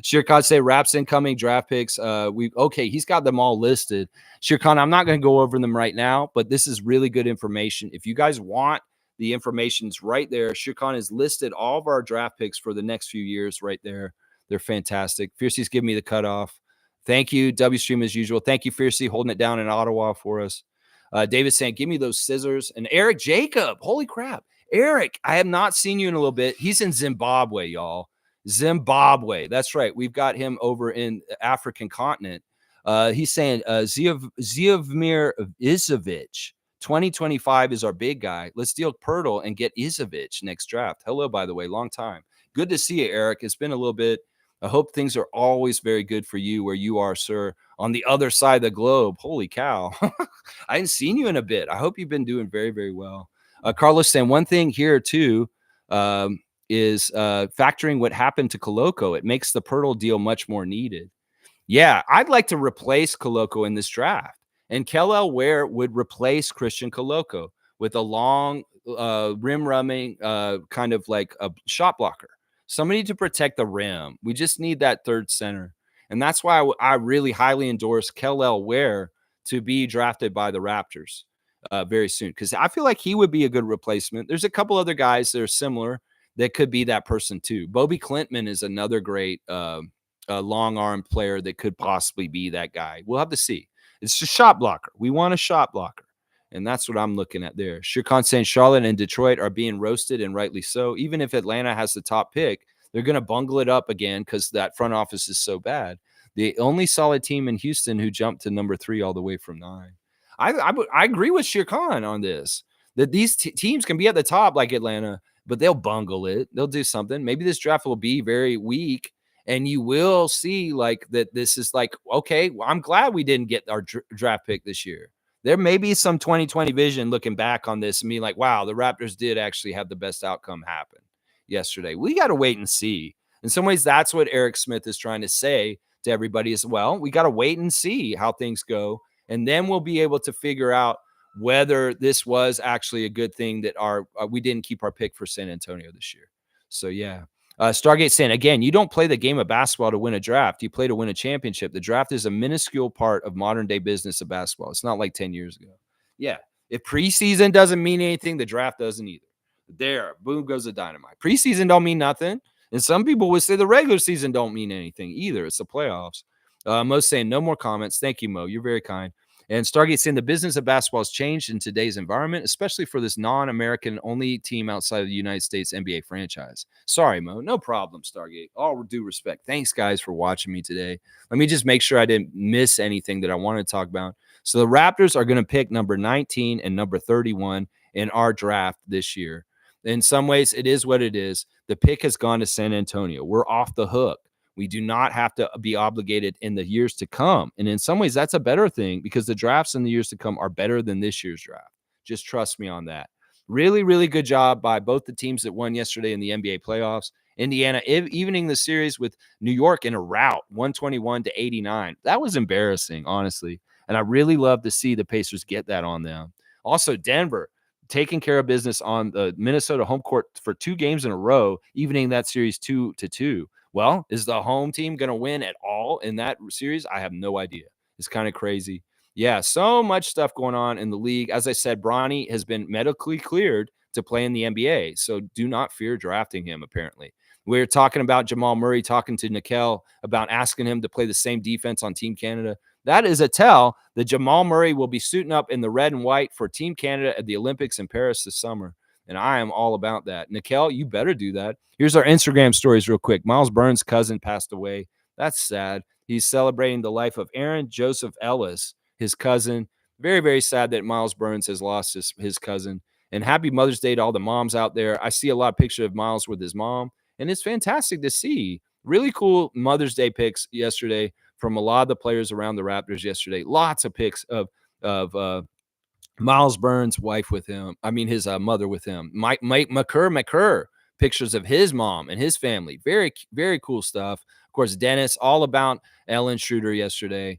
Shirkan say Raps incoming draft picks. He's got them all listed. Shirkan, I'm not going to go over them right now, but this is really good information. If you guys want the information's right there. Shirkan has listed all of our draft picks for the next few years right there. They're fantastic. Fiercey's giving me the cutoff. Thank you, W Stream, as usual. Thank you, Fiercey, holding it down in Ottawa for us. David saying, give me those scissors. And Eric Jacob, holy crap. Eric, I have not seen you in a little bit. He's in Zimbabwe, y'all. Zimbabwe. That's right. We've got him over in the African continent. He's saying Ziovmir Izovic. 2025 is our big guy. Let's deal Pirtle and get Izovic next draft. Hello, by the way, long time. Good to see you, Eric. It's been a little bit. I hope things are always very good for you where you are, sir, on the other side of the globe. Holy cow. I hadn't seen you in a bit. I hope you've been doing very, very well. Carlos saying one thing here, too, is factoring what happened to Koloko. It makes the Pirtle deal much more needed. Yeah, I'd like to replace Koloko in this draft. And Kel Ware would replace Christian Koloko with a long rim running kind of like a shot blocker. Somebody to protect the rim. We just need that third center. And that's why I really highly endorse Kel Ware to be drafted by the Raptors very soon. Because I feel like he would be a good replacement. There's a couple other guys that are similar that could be that person too. Bobby Clintman is another great long arm player that could possibly be that guy. We'll have to see. It's a shot blocker. We want a shot blocker. And that's what I'm looking at there. Shirkan saying Charlotte and Detroit are being roasted, and rightly so. Even if Atlanta has the top pick, they're going to bungle it up again because that front office is so bad. The only solid team in Houston who jumped to number 3 all the way from 9. I agree with Shirkan on this, that these teams can be at the top like Atlanta, but they'll bungle it. They'll do something. Maybe this draft will be very weak. And you will see like that this is like, okay, well, I'm glad we didn't get our draft pick this year. There may be some 2020 vision looking back on this and being like, wow, the Raptors did actually have the best outcome happen yesterday. We got to wait and see. In some ways, that's what Eric Smith is trying to say to everybody as well. We got to wait and see how things go. And then we'll be able to figure out whether this was actually a good thing that we didn't keep our pick for San Antonio this year. So, yeah. Stargate saying, again, you don't play the game of basketball to win a draft. You play to win a championship. The draft is a minuscule part of modern day business of basketball. It's not like 10 years ago. Yeah. If preseason doesn't mean anything, the draft doesn't either. There, boom goes the dynamite. Preseason don't mean nothing. And some people would say the regular season don't mean anything either. It's the playoffs. Mo's saying no more comments. Thank you, Mo. You're very kind. And Stargate saying the business of basketball has changed in today's environment, especially for this non-American only team outside of the United States NBA franchise. Sorry, Mo. No problem, Stargate. All due respect. Thanks, guys, for watching me today. Let me just make sure I didn't miss anything that I wanted to talk about. So the Raptors are going to pick number 19 and number 31 in our draft this year. In some ways, it is what it is. The pick has gone to San Antonio. We're off the hook. We do not have to be obligated in the years to come. And in some ways, that's a better thing because the drafts in the years to come are better than this year's draft. Just trust me on that. Really, really good job by both the teams that won yesterday in the NBA playoffs. Indiana evening the series with New York in a rout, 121-89. That was embarrassing, honestly. And I really love to see the Pacers get that on them. Also, Denver taking care of business on the Minnesota home court for 2 games in a row, evening that series 2-2. Well, is the home team going to win at all in that series? I have no idea. It's kind of crazy. Yeah, so much stuff going on in the league. As I said, Bronny has been medically cleared to play in the NBA, so do not fear drafting him, apparently. We're talking about Jamal Murray talking to Nickel about asking him to play the same defense on Team Canada. That is a tell that Jamal Murray will be suiting up in the red and white for Team Canada at the Olympics in Paris this summer. And I am all about that. Nickel, you better do that. Here's our Instagram stories real quick. Miles Burns' cousin passed away. That's sad. He's celebrating the life of Aaron Joseph Ellis, his cousin. Very, very sad that Miles Burns has lost his cousin. And happy Mother's Day to all the moms out there. I see a lot of pictures of Miles with his mom. And it's fantastic to see Really cool Mother's Day picks yesterday from a lot of the players around the Raptors yesterday. Lots of pics of Miles Burns' wife with him. I mean, his mother with him. Mike McCurr, pictures of his mom and his family. Very, very cool stuff. Of course, Dennis, all about Ellen Schroeder yesterday,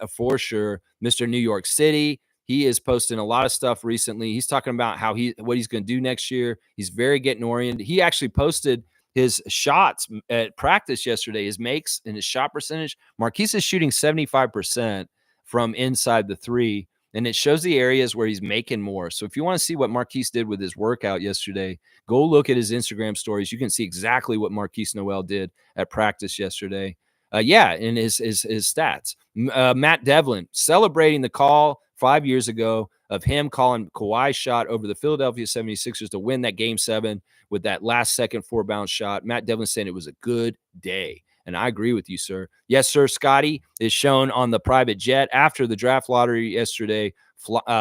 for sure. Mr. New York City, he is posting a lot of stuff recently. He's talking about what he's going to do next year. He's very getting oriented. He actually posted his shots at practice yesterday, his makes and his shot percentage. Marquise is shooting 75% from inside the three, and it shows the areas where he's making more. So if you want to see what Marquise did with his workout yesterday, go look at his Instagram stories. You can see exactly what Marquise Noel did at practice yesterday. In his stats. Matt Devlin celebrating the call 5 years ago of him calling Kawhi's shot over the Philadelphia 76ers to win that game 7 with that last second 4-bounce shot. Matt Devlin saying it was a good day. And I agree with you, sir. Yes, sir. Scotty is shown on the private jet after the draft lottery yesterday,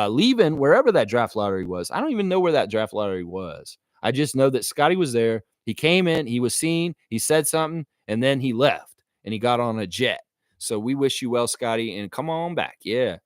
leaving wherever that draft lottery was. I don't even know where that draft lottery was. I just know that Scotty was there. He came in, he was seen, he said something, and then he left and he got on a jet. So we wish you well, Scotty, and come on back. Yeah.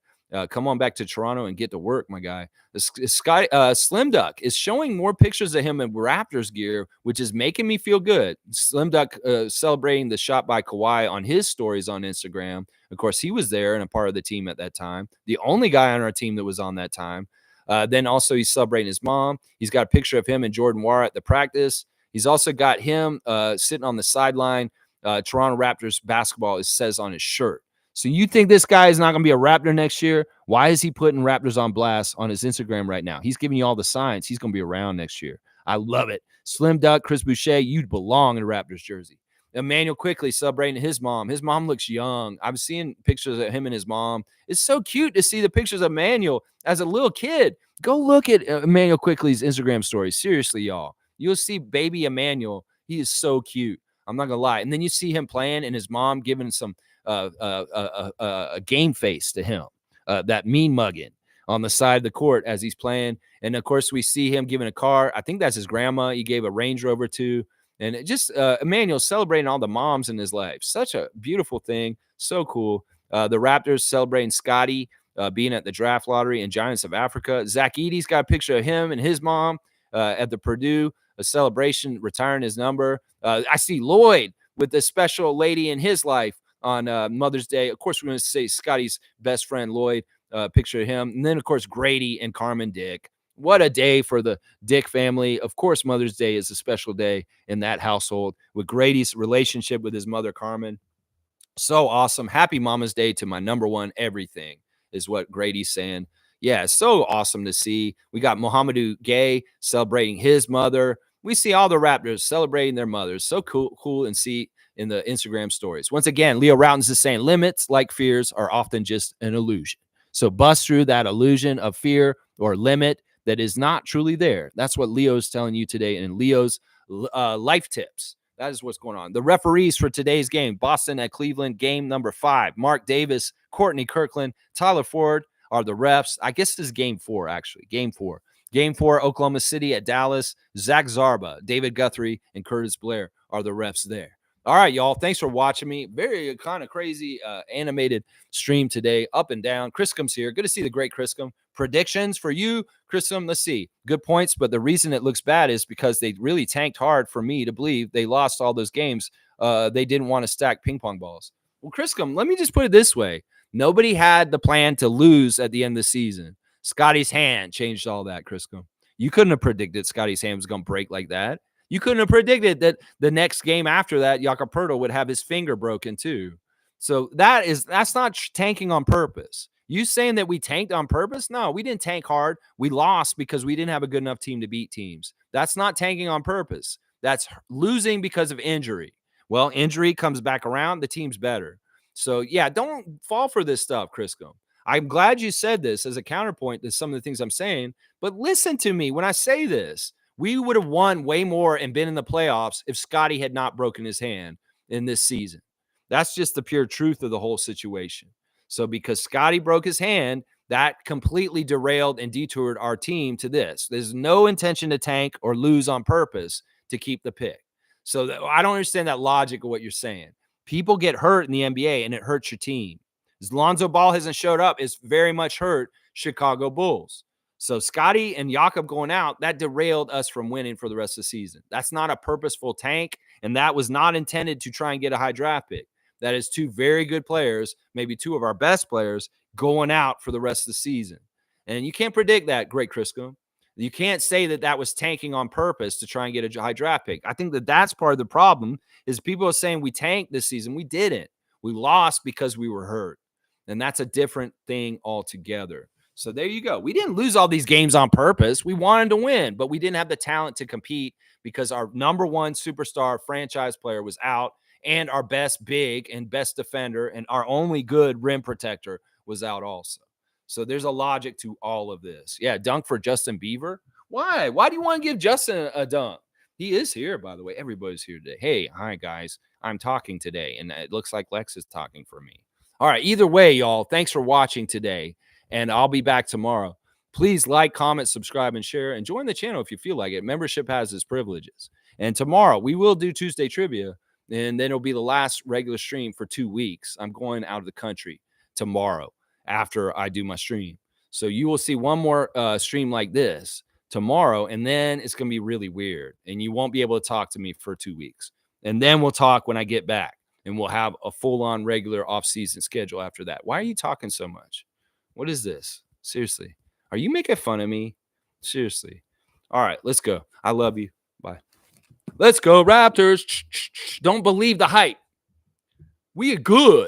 Come on back to Toronto and get to work, my guy. Slim Duck is showing more pictures of him in Raptors gear, which is making me feel good. Slim Duck celebrating the shot by Kawhi on his stories on Instagram. Of course, he was there and a part of the team at that time. The only guy on our team that was on that time. Then also he's celebrating his mom. He's got a picture of him and Jordan Wara at the practice. He's also got him sitting on the sideline. Toronto Raptors basketball, it says on his shirt. So you think this guy is not going to be a Raptor next year? Why is he putting Raptors on blast on his Instagram right now? He's giving you all the signs. He's going to be around next year. I love it. Slim Duck, Chris Boucher, you'd belong in a Raptors jersey. Emmanuel quickly celebrating his mom. His mom looks young. I'm seeing pictures of him and his mom. It's so cute to see the pictures of Emmanuel as a little kid. Go look at Emmanuel Quickly's Instagram story. Seriously, y'all. You'll see baby Emmanuel. He is so cute. I'm not going to lie. And then you see him playing and his mom giving some a game face to him, that mean mugging on the side of the court as he's playing. And of course, we see him giving a car. I think that's his grandma. He gave a Range Rover to. And it just Emmanuel celebrating all the moms in his life. Such a beautiful thing. So cool. The Raptors celebrating Scotty being at the draft lottery and Giants of Africa. Zach Edey's got a picture of him and his mom at the Purdue, a celebration, retiring his number. I see Lloyd with the special lady in his life on Mother's Day. Of course, we're going to say Scotty's best friend, Lloyd, picture of him. And then, of course, Grady and Carmen Dick. What a day for the Dick family. Of course, Mother's Day is a special day in that household with Grady's relationship with his mother, Carmen. So awesome. Happy Mama's Day to my number one everything is what Grady's saying. Yeah, so awesome to see. We got Mohamedou Gay celebrating his mother. We see all the Raptors celebrating their mothers. So cool and see in the Instagram stories. Once again, Leo Routins is saying limits, like fears, are often just an illusion. So bust through that illusion of fear or limit that is not truly there. That's what Leo's telling you today in Leo's life tips. That is what's going on. The referees for today's game, Boston at Cleveland, game number 5. Mark Davis, Courtney Kirkland, Tyler Ford are the refs. I guess this is game 4, actually. Game 4. Game 4, Oklahoma City at Dallas. Zach Zarba, David Guthrie, and Curtis Blair are the refs there. All right, y'all. Thanks for watching me. Very kind of crazy animated stream today, up and down. Chriscom's here. Good to see the great Chriscom. Predictions for you, Chriscom. Let's see. Good points, but the reason it looks bad is because they really tanked hard for me to believe they lost all those games. They didn't want to stack ping pong balls. Well, Chriscom, let me just put it this way. Nobody had the plan to lose at the end of the season. Scotty's hand changed all that, Chriscom. You couldn't have predicted Scotty's hand was going to break like that. You couldn't have predicted that the next game after that, Jakob Poeltl would have his finger broken too. So that's not tanking on purpose. You saying that we tanked on purpose? No, we didn't tank hard. We lost because we didn't have a good enough team to beat teams. That's not tanking on purpose. That's losing because of injury. Well, injury comes back around, the team's better. So, yeah, don't fall for this stuff, Crisco. I'm glad you said this as a counterpoint to some of the things I'm saying, but listen to me when I say this. We would have won way more and been in the playoffs if Scotty had not broken his hand in this season. That's just the pure truth of the whole situation. So because Scotty broke his hand, that completely derailed and detoured our team to this. There's no intention to tank or lose on purpose to keep the pick. So I don't understand that logic of what you're saying. People get hurt in the NBA and it hurts your team. As Lonzo Ball hasn't showed up, it's very much hurt Chicago Bulls. So Scotty and Jakob going out, that derailed us from winning for the rest of the season. That's not a purposeful tank, and that was not intended to try and get a high draft pick. That is two very good players, maybe two of our best players, going out for the rest of the season. And you can't predict that, Great Crisco. You can't say that that was tanking on purpose to try and get a high draft pick. I think that that's part of the problem is people are saying we tanked this season. We didn't. We lost because we were hurt. And that's a different thing altogether. So there you go. We didn't lose all these games on purpose. We wanted to win, but we didn't have the talent to compete because our number one superstar franchise player was out and our best big and best defender and our only good rim protector was out also. So there's a logic to all of this. Yeah, dunk for Justin Bieber. Why? Why do you want to give Justin a dunk? He is here, by the way. Everybody's here today. Hey, hi, guys. I'm talking today, and it looks like Lex is talking for me. All right. Either way, y'all, thanks for watching today, and I'll be back tomorrow. Please like, comment, subscribe, and share, and join the channel if you feel like it. Membership has its privileges. And tomorrow, we will do Tuesday Trivia, and then it'll be the last regular stream for 2 weeks. I'm going out of the country tomorrow after I do my stream. So you will see one more stream like this tomorrow, and then it's going to be really weird, and you won't be able to talk to me for 2 weeks. And then we'll talk when I get back, and we'll have a full-on regular off-season schedule after that. Why are you talking so much? What is this? Seriously. Are you making fun of me? Seriously. All right, let's go. I love you. Bye. Let's go, Raptors. Don't believe the hype. We are good.